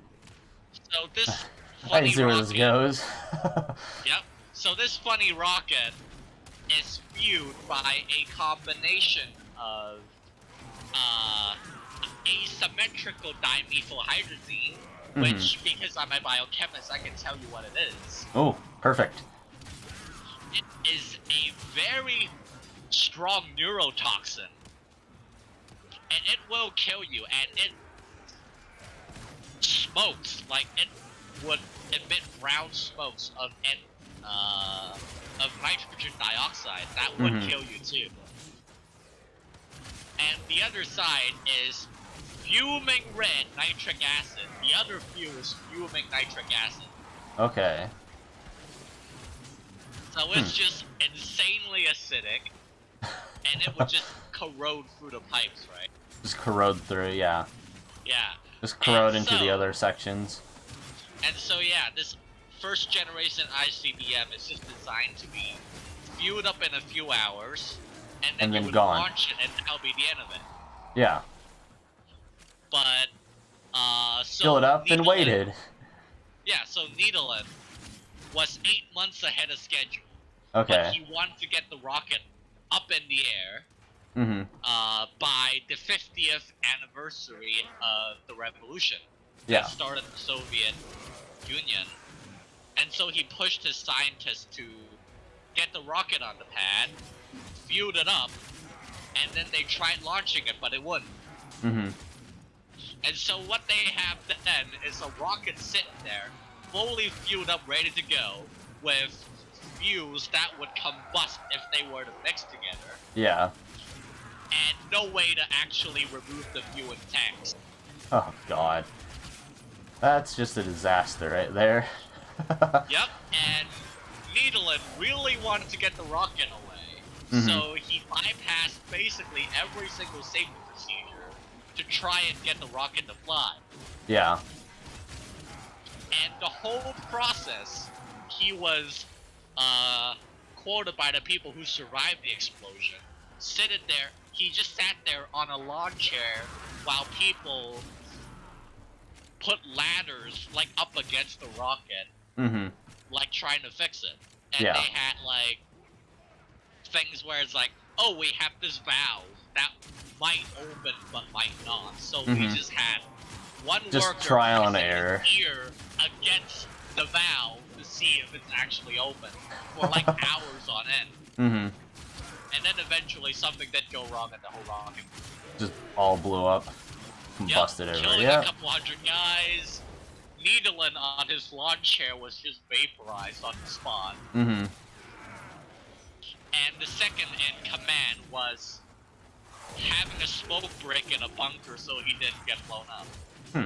So this I funny see where rocket, this goes. Yep. So this funny rocket is fueled by a combination of asymmetrical dimethylhydrazine, which, because I'm a biochemist, I can tell you what it is. Oh, perfect. It is a very strong neurotoxin, and it will kill you, and it smokes, like it would emit brown smokes of nitrogen dioxide. That would kill you too. And the other side is fuming red nitric acid. The other fuel is fuming nitric acid. Okay. So it's just insanely acidic, and it would just corrode through the pipes, right? Just corrode through, yeah. Yeah. Just corrode And into the so- other sections. And so yeah, this first generation ICBM is just designed to be fueled up in a few hours, and then, you would gone. launch it, and that'll be the end of it. Yeah. But so Fill it up and Needlein- waited. Yeah, so Needlein was 8 months ahead of schedule. Okay. But he wanted to get the rocket up in the air Mm-hmm. by the 50th anniversary of the revolution Yeah. that started the Soviet Union. And so he pushed his scientists to get the rocket on the pad, fueled it up, and then they tried launching it, but it wouldn't. Mm-hmm. And so what they have then is a rocket sitting there, fully fueled up, ready to go, with fuels that would combust if they were to mix together, Yeah. and no way to actually remove the fuel in tanks. Oh god. That's just a disaster right there. Yep, and Needlein really wanted to get the rocket away, so he bypassed basically every single safety procedure to try and get the rocket to fly. Yeah. And the whole process, he was quoted by the people who survived the explosion. Sitting there, he just sat there on a lawn chair while people put ladders like up against the rocket, Mm-hmm. like trying to fix it. And Yeah. they had like things where it's like, oh, we have this valve that might open but might not. So we Mhm. just had one Just worker trial and pressing his error. ear against the valve to see if it's actually open for like hours on end. Mm-hmm. And then eventually something did go wrong and the whole rocket Just all blew up. Combusted killing everywhere. a Yeah. couple hundred guys. Needlein on his lawn chair was just vaporized on the spot. Mm-hmm. And the second in command was having a smoke break in a bunker so he didn't get blown up. Hmm.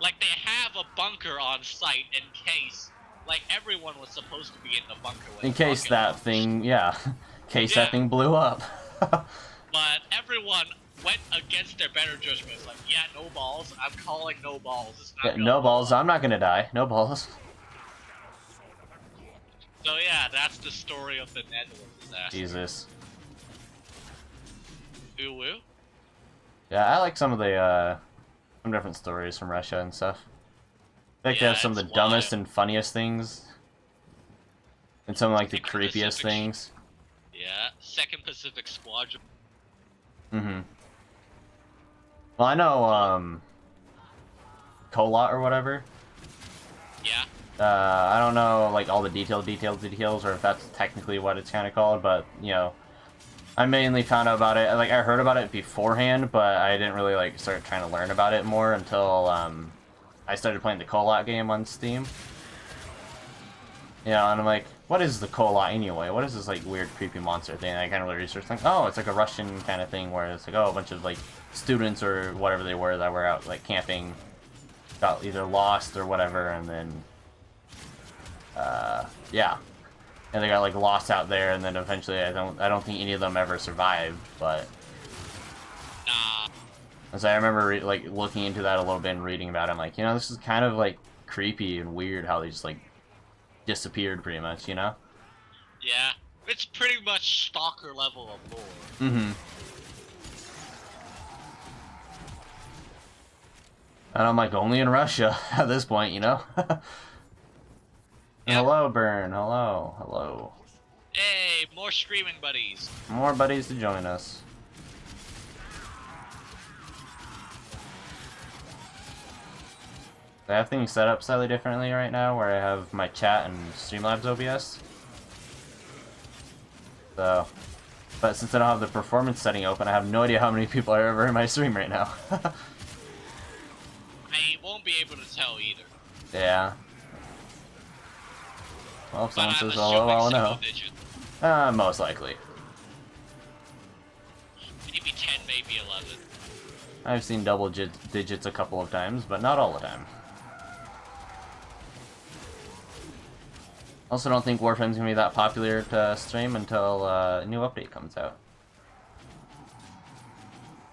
Like, they have a bunker on site in case, like, everyone was supposed to be in the bunker when In the case rocket that launched. thing, yeah. In case Yeah. that thing blew up. But everyone went against their better judgment. It's like, yeah, no balls. I'm calling no balls. It's not Yeah, gonna no blow balls. up. I'm not gonna die. No balls. So yeah, that's the story of the Netherlands disaster. Jesus. Ooh woo. Yeah, I like some of the some different stories from Russia and stuff. I think they Yeah, have some of the it's dumbest wild. and funniest things. And some of like the Second creepiest Pacific- things. Yeah, Second Pacific Squadron. Mm-hmm. Well, I know, Colot or whatever. Yeah. I don't know, like, all the details, or if that's technically what it's kind of called, but, you know, I mainly found out about it, like, I heard about it beforehand, but I didn't really, like, start trying to learn about it more until, I started playing the Colot game on Steam. You know, and I'm like, what is the Colot anyway? What is this, like, weird, creepy monster thing? And I kind of really researched, like, oh, it's like a Russian kind of thing where it's like, oh, a bunch of, like, students or whatever they were that were out, like, camping, got either lost or whatever, and then, yeah. And they got, like, lost out there, and then eventually I don't think any of them ever survived, but... Nah. And so I remember, like, looking into that a little bit and reading about it. I'm like, you know, this is kind of, like, creepy and weird how they just, like, disappeared pretty much, you know? Yeah. It's pretty much stalker level of lore. Mm-hmm. And I'm like, only in Russia at this point, you know? Yeah. Hello, Burn. Hello. Hello. Hey, more streaming buddies. More buddies to join us. I have things set up slightly differently right now, where I have my chat and Streamlabs OBS. So, but since I don't have the performance setting open, I have no idea how many people are ever in my stream right now. I won't be able to tell either. Yeah. Well, if But someone I'm says hello, I'll assuming know. single digit. Most likely. Maybe 10, maybe 11. I've seen double digits a couple of times, but not all the time. Also, don't think Warframe's gonna be that popular to stream until a new update comes out.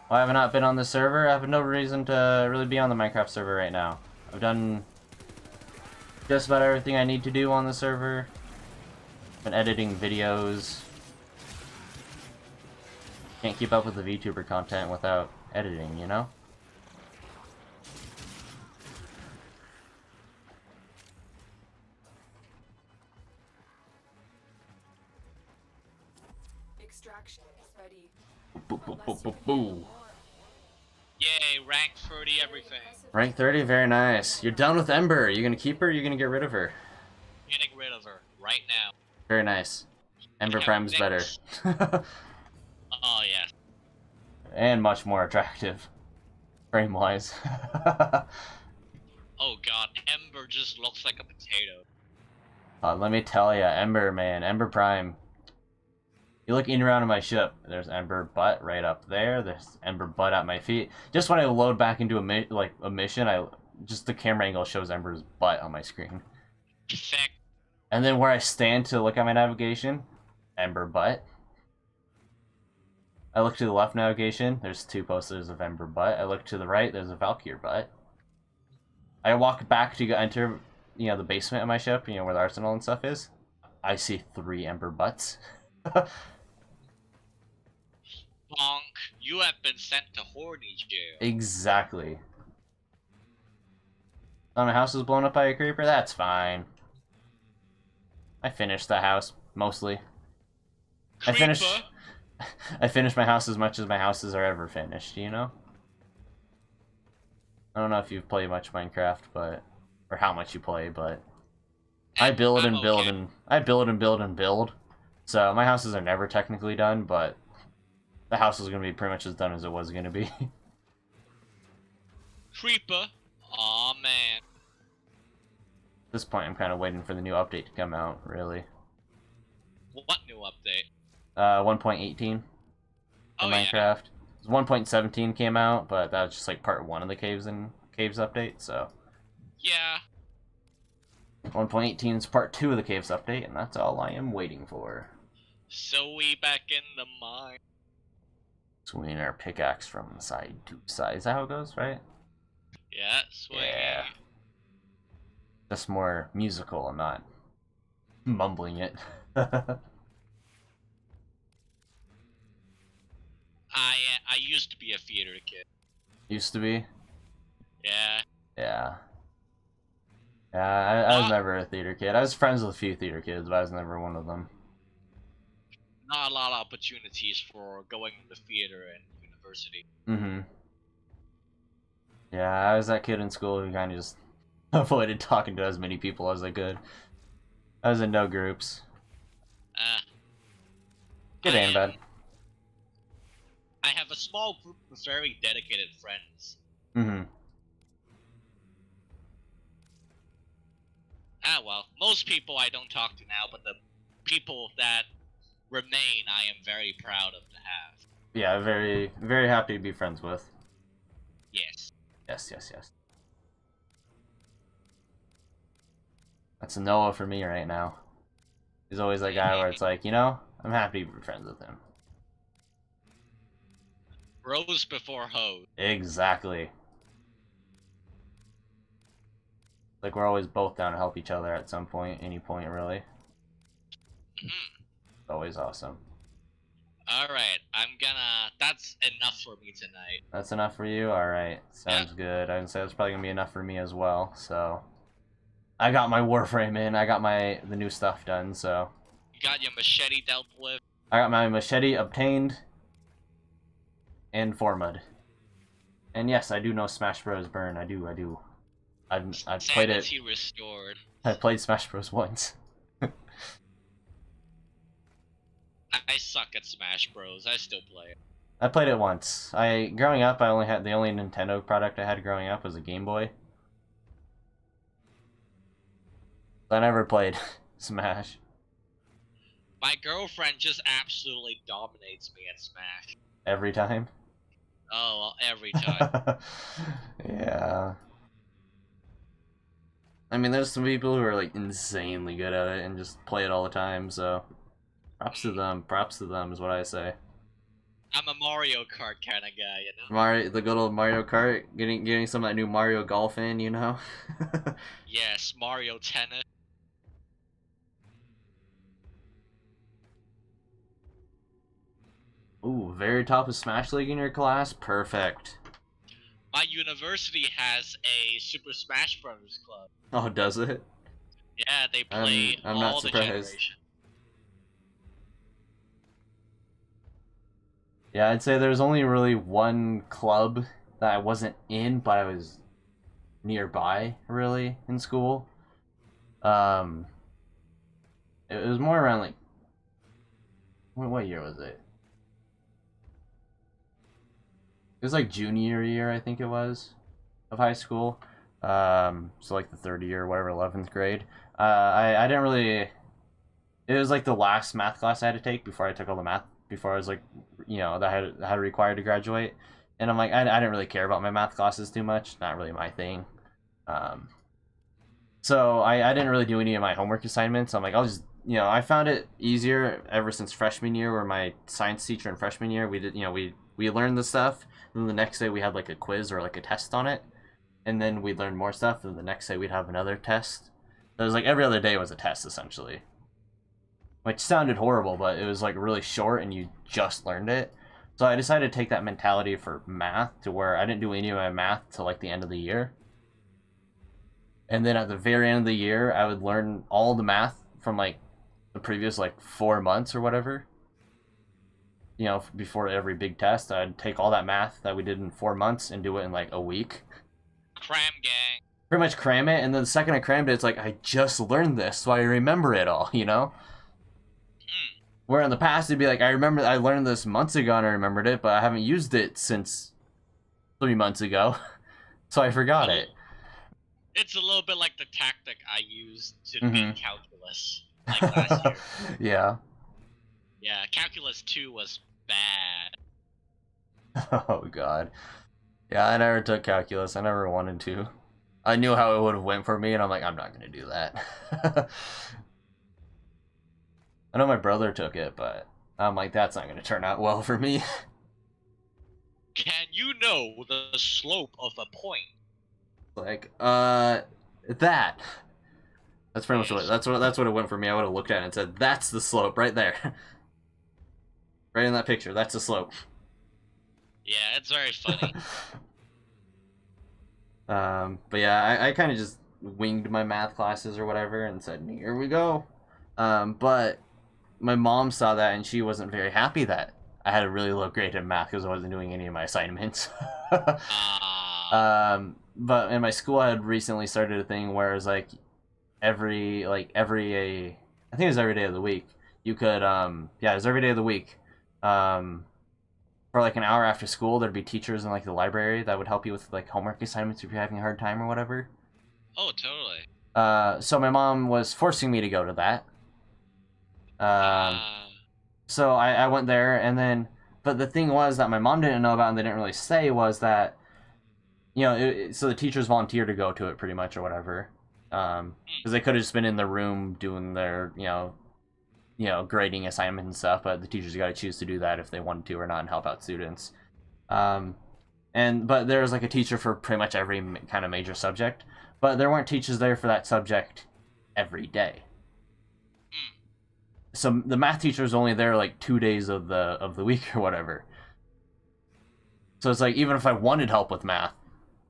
Why have I not been on the server? I have no reason to really be on the Minecraft server right now. I've done just about everything I need to do on the server. Been editing videos. Can't keep up with the VTuber content without editing, you know? Extraction is ready. Boo, boo, boo, Unless boo, you can boo. handle more. Yay, rank 30 everything. Rank 30, very nice. You're done with Ember. You gonna keep her or you gonna get rid of her? Getting rid of her right now. Very nice. Ember Yeah, Prime's better. thanks. Oh yeah. And much more attractive. Frame-wise. Oh god, Ember just looks like a potato. Let me tell ya, Ember, man. Ember Prime. You look in around in my ship. There's Ember Butt right up there. There's Ember Butt at my feet. Just when I load back into a mission, just the camera angle shows Ember's butt on my screen. Sick. And then where I stand to look at my navigation, Ember Butt. I look to the left navigation, there's 2 posters of Ember Butt. I look to the right, there's a Valkyr Butt. I walk back to enter, the basement of my ship, where the arsenal and stuff is. I see 3 Ember Butts. Bonk, you have been sent to horny jail. Exactly. Oh, my house was blown up by a creeper? That's fine. I finished the house, mostly. Creeper? I finished my house as much as my houses are ever finished, you know? I don't know if you've played much Minecraft, or how much you play, but I build and build okay. and I build and build and build. So my houses are never technically done, but the house is gonna be pretty much as done as it was gonna be. Creeper? Aw man. At this point, I'm kind of waiting for the new update to come out, really. What new update? 1.18 in Oh yeah. Minecraft. 1.17 came out, but that was just like part 1 of the Caves update, so. Yeah. 1.18 is part 2 of the Caves update, and that's all I am waiting for. So we back in the mine. Swinging our pickaxe from side to side. Is that how it goes, right? Yeah, swing. Yeah. Just more musical, I'm not mumbling it. I used to be a theater kid. Used to be? Yeah. Yeah. Yeah, I was never a theater kid. I was friends with a few theater kids, but I was never one of them. Not a lot of opportunities for going to theater and university. Mm-hmm. Yeah, I was that kid in school who kind of just avoided talking to as many people as I could. I was in no groups. Good and bad. I have a small group of very dedicated friends. Mm-hmm. Well, most people I don't talk to now, but the people that remain I am very proud of to have. Yeah, very, very happy to be friends with. Yes. Yes, yes, yes. That's a Noah for me right now. He's always that guy where it's like, I'm happy to be friends with him. Rose before hose. Exactly. Like, we're always both down to help each other at some point, any point, really. It's always awesome. Alright, that's enough for me tonight. That's enough for you? Alright, sounds good. I would say that's probably gonna be enough for me as well, so. I got my Warframe in, I got the new stuff done, so. You got your machete dealt with? I got my machete obtained. And Formud. And yes, I do know Smash Bros. Burn, I do. I've played it. Sanity restored. I played Smash Bros. Once. I suck at Smash Bros. I still play it. I played it once. Growing up, the only Nintendo product I had growing up was a Game Boy. I never played Smash. My girlfriend just absolutely dominates me at Smash. Every time? Oh, well, every time. Yeah. I mean, there's some people who are like insanely good at it and just play it all the time. So, props to them. Props to them is what I say. I'm a Mario Kart kind of guy, you know. Mario, the good old Mario Kart, getting some of that new Mario Golf in, you know. Yes, Mario Tennis. Ooh, very top of Smash League in your class, perfect. My university has a Super Smash Brothers club. Oh, does it? Yeah, they play I'm all not the surprised. generations. Yeah, I'd say there's only really one club that I wasn't in, but I was nearby, really, in school. It was more around, like, what year was it? It was, like, junior year, I think it was, of high school. So, like, the third year, whatever, 11th grade. I didn't really... It was, like, the last math class I had to take before I took all the math, before I was, like, you know, that I had required to graduate. And I'm like, I didn't really care about my math classes too much. Not really my thing. So I didn't really do any of my homework assignments. I'm like, I'll just, you know, I found it easier ever since freshman year, where my science teacher in freshman year, we did, you know, we learned the stuff, and then the next day we had like a quiz or like a test on it, and then we'd learn more stuff, and the next day we'd have another test. So it was like every other day was a test, essentially. Which sounded horrible, but it was like really short and you just learned it. So I decided to take that mentality for math, to where I didn't do any of my math till like the end of the year. And then at the very end of the year, I would learn all the math from like the previous like 4 months or whatever. You know, before every big test, I'd take all that math that we did in 4 months and do it in like a week. Cram gang. Pretty much cram it, and then the second I crammed it, it's like, I just learned this, so I remember it all, you know? Where in the past, it'd be like, I learned this months ago and I remembered it, but I haven't used it since 3 months ago, so I forgot it. It's a little bit like the tactic I used to beat calculus, like last year. Yeah. Yeah, calculus 2 was bad. Oh, God. Yeah, I never took calculus. I never wanted to. I knew how it would have went for me, and I'm like, I'm not going to do that. I know my brother took it, but I'm like, that's not going to turn out well for me. Can you know the slope of a point? Like, that. That's pretty much that's what it went for me. I would have looked at it and said, that's the slope right there. Right in that picture, that's the slope. Yeah, it's very funny. But yeah, I kind of just winged my math classes or whatever and said, here we go. But my mom saw that and she wasn't very happy that I had a really low grade in math because I wasn't doing any of my assignments. But in my school, I had recently started a thing where it was like I think it was every day of the week. You could, it was every day of the week. For like an hour after school, there'd be teachers in like the library that would help you with like homework assignments if you're having a hard time or whatever. Oh, totally. So my mom was forcing me to go to that. So I went there, and then, but the thing was that my mom didn't know about and they didn't really say was that, you know, so the teachers volunteered to go to it pretty much or whatever. Because they could have just been in the room doing their, you know, grading assignments and stuff, but the teachers got to choose to do that if they wanted to or not and help out students. But there was like a teacher for pretty much every kind of major subject, but there weren't teachers there for that subject every day. So the math teacher was only there like 2 days of the week or whatever. So it's like, even if I wanted help with math,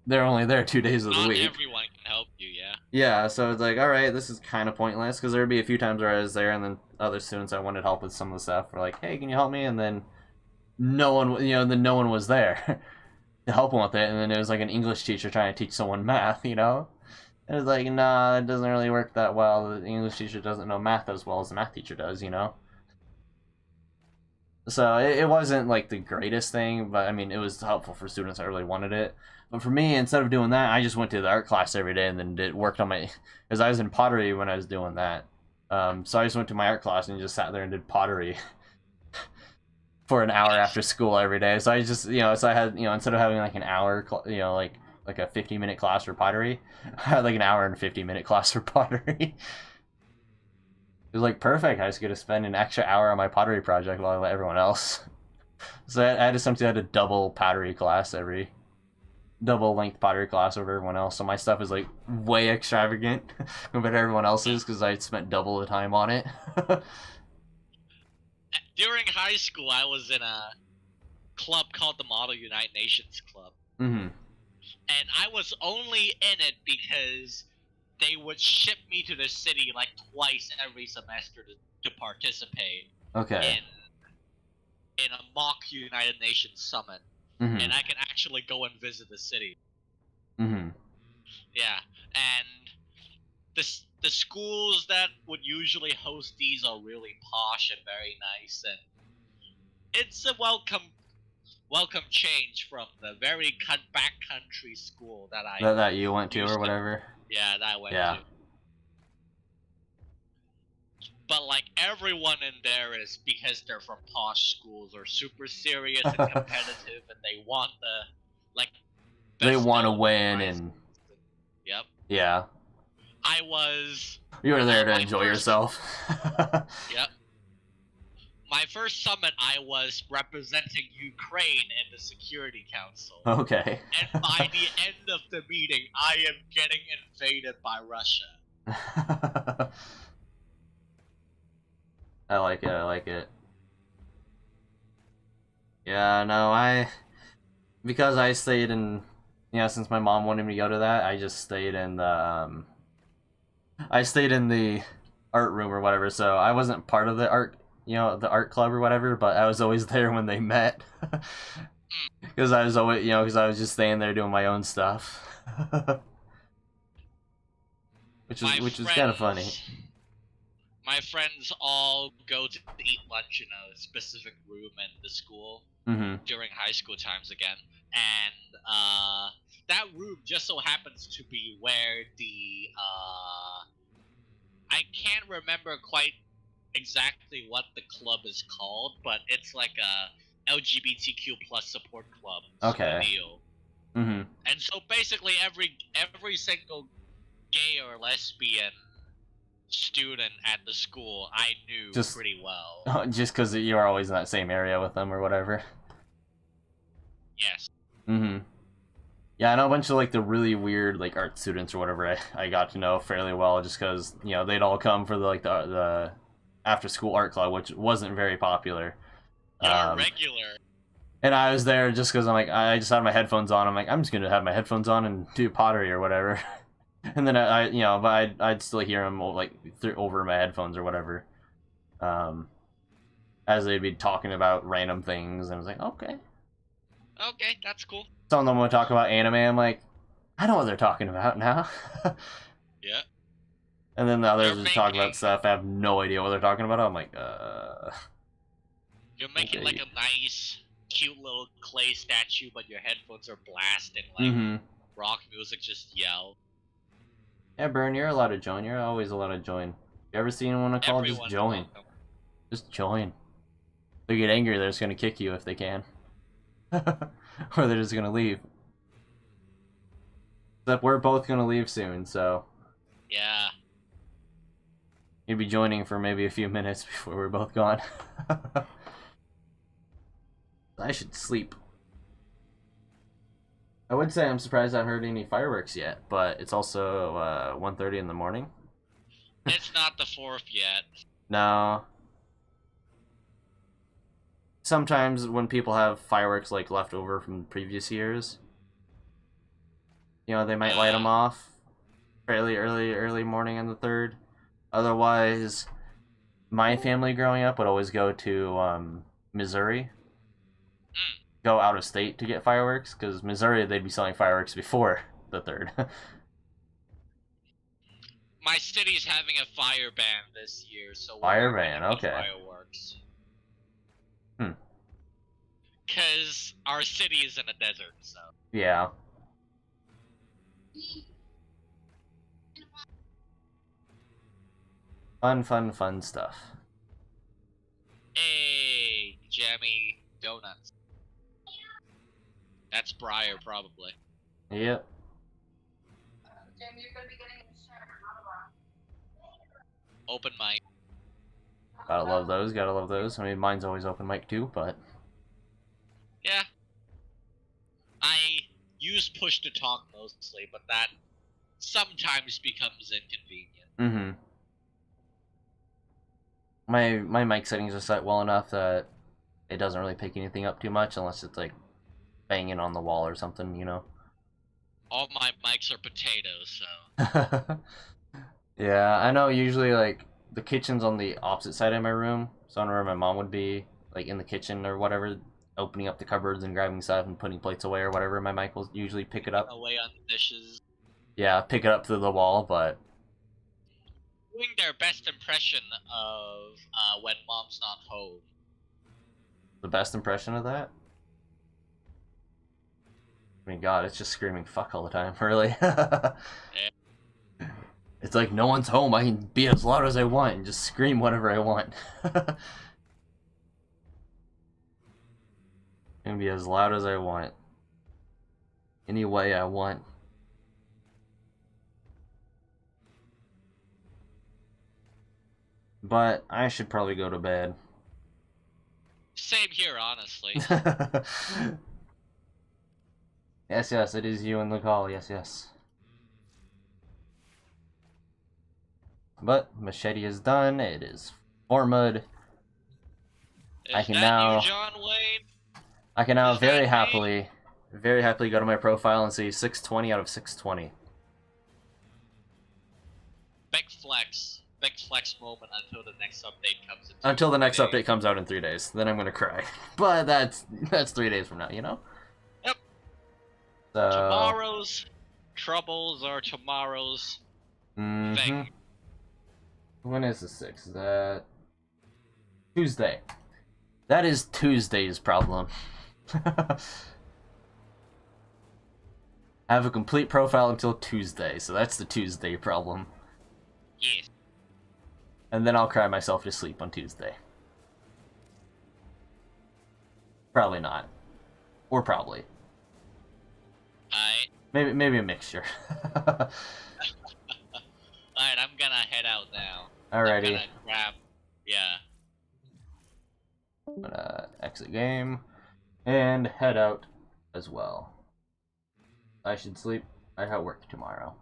they're only there 2 days of the week. Not everyone can help you, yeah. Yeah, so it's like, all right, this is kind of pointless, because there would be a few times where I was there, and then other students I wanted help with some of the stuff were like, hey, can you help me? And then no one was there to help them with it, and then it was like an English teacher trying to teach someone math, you know? And it's like, nah, it doesn't really work that well. The English teacher doesn't know math as well as the math teacher does, you know? So it wasn't like the greatest thing, but I mean, it was helpful for students that really wanted it. But for me, instead of doing that, I just went to the art class every day and then worked on my, because I was in pottery when I was doing that. So I just went to my art class and just sat there and did pottery for an hour after school every day. So I just, so I had, instead of having like an hour, like like a 50-minute class for pottery. I had like an hour and 50-minute class for pottery. It was like perfect. I just get to spend an extra hour on my pottery project while I let everyone else. So I had essentially had a double pottery class double length pottery class over everyone else. So my stuff is like way extravagant compared to everyone else's because I spent double the time on it. During high school, I was in a club called the Model United Nations Club. Mm-hmm. And I was only in it because they would ship me to the city like twice every semester to participate Okay. in a mock United Nations summit. Mm-hmm. And I can actually go and visit the city. Mm-hmm. Yeah, and the schools that would usually host these are really posh and very nice, and it's a welcome change from the very backcountry school that you went to or whatever. Yeah, that I went Yeah. to. But like everyone in there is, because they're from posh schools, are super serious and competitive, and they want the like. They best want to known win prizes. and Yep. yeah. You were there to my enjoy first- yourself. Yep. My first summit, I was representing Ukraine in the Security Council. Okay. And by the end of the meeting, I am getting invaded by Russia. I like it. Yeah, no, because I stayed in, since my mom wanted me to go to that, I just stayed in the, art room or whatever, so I wasn't part of the art, the art club or whatever, but I was always there when they met. Because I was always, because I was just staying there doing my own stuff. which was kind of funny. My friends all go to eat lunch in a specific room in the school during high school times again, and that room just so happens to be where the I can't remember quite exactly what the club is called, but it's like a LGBTQ plus support club. Okay. Deal. Mm-hmm. And so basically every single gay or lesbian student at the school I knew pretty well. Just because you were always in that same area with them or whatever. Yes. Mm-hmm. Yeah, I know a bunch of like the really weird like art students or whatever I got to know fairly well just because they'd all come for the after school art club, which wasn't very popular. Regular. And I was there just because I'm like I just had my headphones on. I'm like I'm just gonna have my headphones on and do pottery or whatever. And then but I'd still hear them like over my headphones or whatever, as they'd be talking about random things, and I was like, okay, that's cool. Some of them would talk about anime. I'm like, I know what they're talking about now. Yeah. And then the others would talk about stuff. I have no idea what they're talking about. I'm like, You're making like a nice, cute little clay statue, but your headphones are blasting like rock music. Just yell. Yeah, Burn, you're allowed to join. You're always allowed to join. You ever seen one call? Everyone's Just join. welcome. Just join. If they get angry, they're just gonna kick you if they can. Or they're just gonna leave. Except we're both gonna leave soon, so... Yeah. You'd be joining for maybe a few minutes before we're both gone. I should sleep. I would say I'm surprised I haven't heard any fireworks yet, but it's also 1:30 in the morning. It's not the 4th yet. No. Sometimes when people have fireworks like left over from previous years, they might light them off fairly early morning on the 3rd. Otherwise, my family growing up would always go to Missouri. Go out of state to get fireworks, because Missouri, they'd be selling fireworks before the 3rd. My city's having a fire ban this year, so fire ban, okay. Fireworks. Because our city is in a desert, so. Yeah. Fun stuff. Hey, jammy donuts. That's Briar, probably. Yep. Open mic. Gotta love those, gotta love those. I mean, mine's always open mic too, but... Yeah. I use push to talk mostly, but that sometimes becomes inconvenient. My mic settings are set well enough that it doesn't really pick anything up too much unless it's like banging on the wall or something, you know? All my mics are potatoes, so... Yeah, I know usually like the kitchen's on the opposite side of my room, so I know where my mom would be, like in the kitchen or whatever, opening up the cupboards and grabbing stuff and putting plates away or whatever, my mic will usually pick it up. Away on the dishes. Yeah, pick it up through the wall, but... Doing their best impression of when mom's not home. The best impression of that? I mean, God, it's just screaming fuck all the time, really. Yeah. It's like, no one's home, I can be as loud as I want and just scream whatever I want. I can be as loud as I want. Any way I want. But I should probably go to bed. Same here, honestly. Yes, it is you in the call, yes. But Machete is done, it is formed. Is that you, John Wayne? I can now Is very that happily go to my profile and see 620 out of 620. Big flex moment until the next update comes in. Until the next update comes out in 3 days, then I'm gonna cry. But that's 3 days from now, you know? Yep. So... Tomorrow's troubles are tomorrow's thing. When is the 6th? Is that Tuesday? That is Tuesday's problem. I have a complete profile until Tuesday, so that's the Tuesday problem. Yes. And then I'll cry myself to sleep on Tuesday. Probably not. Or probably. Alright. Maybe a mixture. Alright, I'm gonna head out now. Alrighty. I'm gonna grab... Yeah. I'm gonna exit game and head out as well. I should sleep. I have work tomorrow.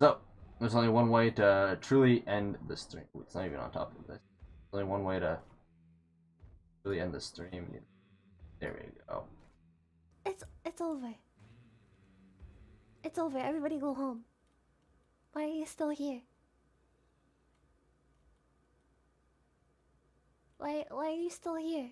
So, there's only one way to truly end the stream. It's not even on top of this. There's only one way to really end the stream. There we go. It's over. It's over. Everybody go home. Why are you still here? Why are you still here?